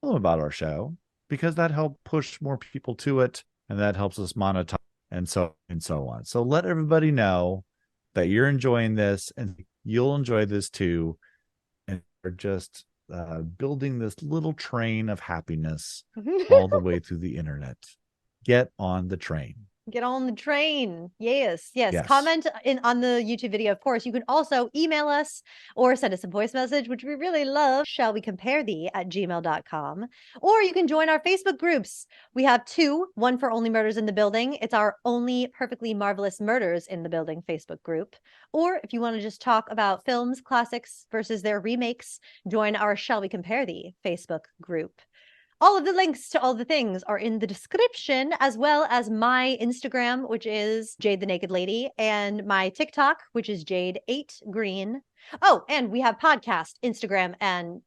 tell them about our show, because that helps push more people to it, and that helps us monetize and so on. So let everybody know that you're enjoying this, and you'll enjoy this too. And we're just building this little train of happiness all the way through the internet. Get on the train. Get on the train. Yes. Comment on the YouTube video. Of course, you can also email us or send us a voice message, which we really love. Shall we compare thee at gmail.com? Or you can join our Facebook groups. We have two, one for Only Murders in the Building. It's our Only Perfectly Marvelous Murders in the Building Facebook group. Or if you want to just talk about films, classics versus their remakes, join our Shall We Compare Thee Facebook group. All of the links to all the things are in the description, as well as my Instagram, which is Jade the Naked Lady, and my TikTok, which is Jade8Green. Oh, and we have podcast, Instagram, and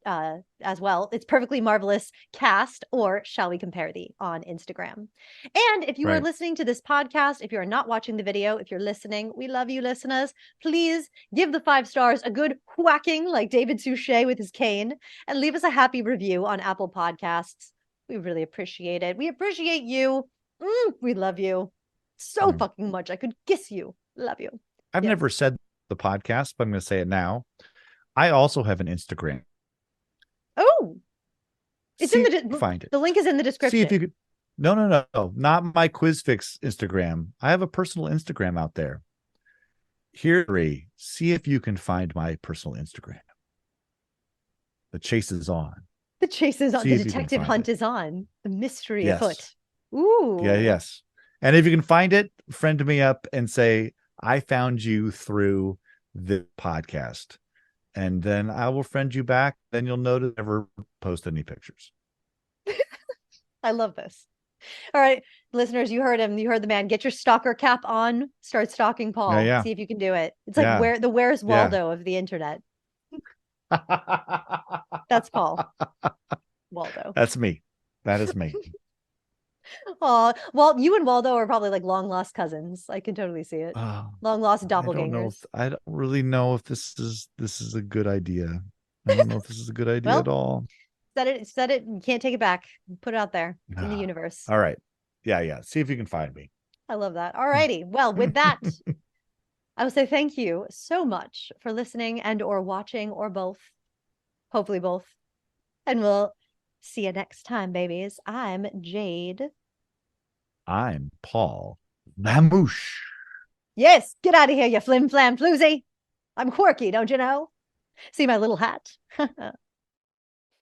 as well. It's Perfectly Marvelous Cast, or Shall We Compare Thee on Instagram. And if you are listening to this podcast, if you're not watching the video, if you're listening, we love you, listeners. Please give the 5 stars a good whacking like David Suchet with his cane, and leave us a happy review on Apple Podcasts. We really appreciate it. We appreciate you. We love you so fucking much. I could kiss you. Love you. I've never said the podcast, but I'm going to say it now. I also have an Instagram. Oh, it's in the find it. The link is in the description. See if you could. No, not my QuizFix Instagram. I have a personal Instagram out there. Here, see if you can find my personal Instagram. The chase is on. The chase is on. The detective hunt is on. The mystery afoot. Ooh. Yes. And if you can find it, friend me up and say, I found you through the podcast. And then I will friend you back. Then you'll know to never post any pictures. I love this. All right, listeners, you heard him. You heard the man. Get your stalker cap on. Start stalking Paul. Yeah. See if you can do it. It's like Where's Waldo of the internet. That's Paul. Waldo. That's me. That is me. Oh, well, you and Waldo are probably like long lost cousins. I can totally see it. Long lost doppelgangers. I don't really know if this is a good idea. I don't know if this is a good idea at all. Said it. You can't take it back. Put it out there in the universe. All right. Yeah. See if you can find me. I love that. All righty. Well, with that, I will say thank you so much for listening and or watching or both. Hopefully both. And we'll see you next time, babies. I'm Jade. I'm Paul Mamouche. Yes, get out of here, you flim flam floozy. I'm quirky, don't you know? See my little hat?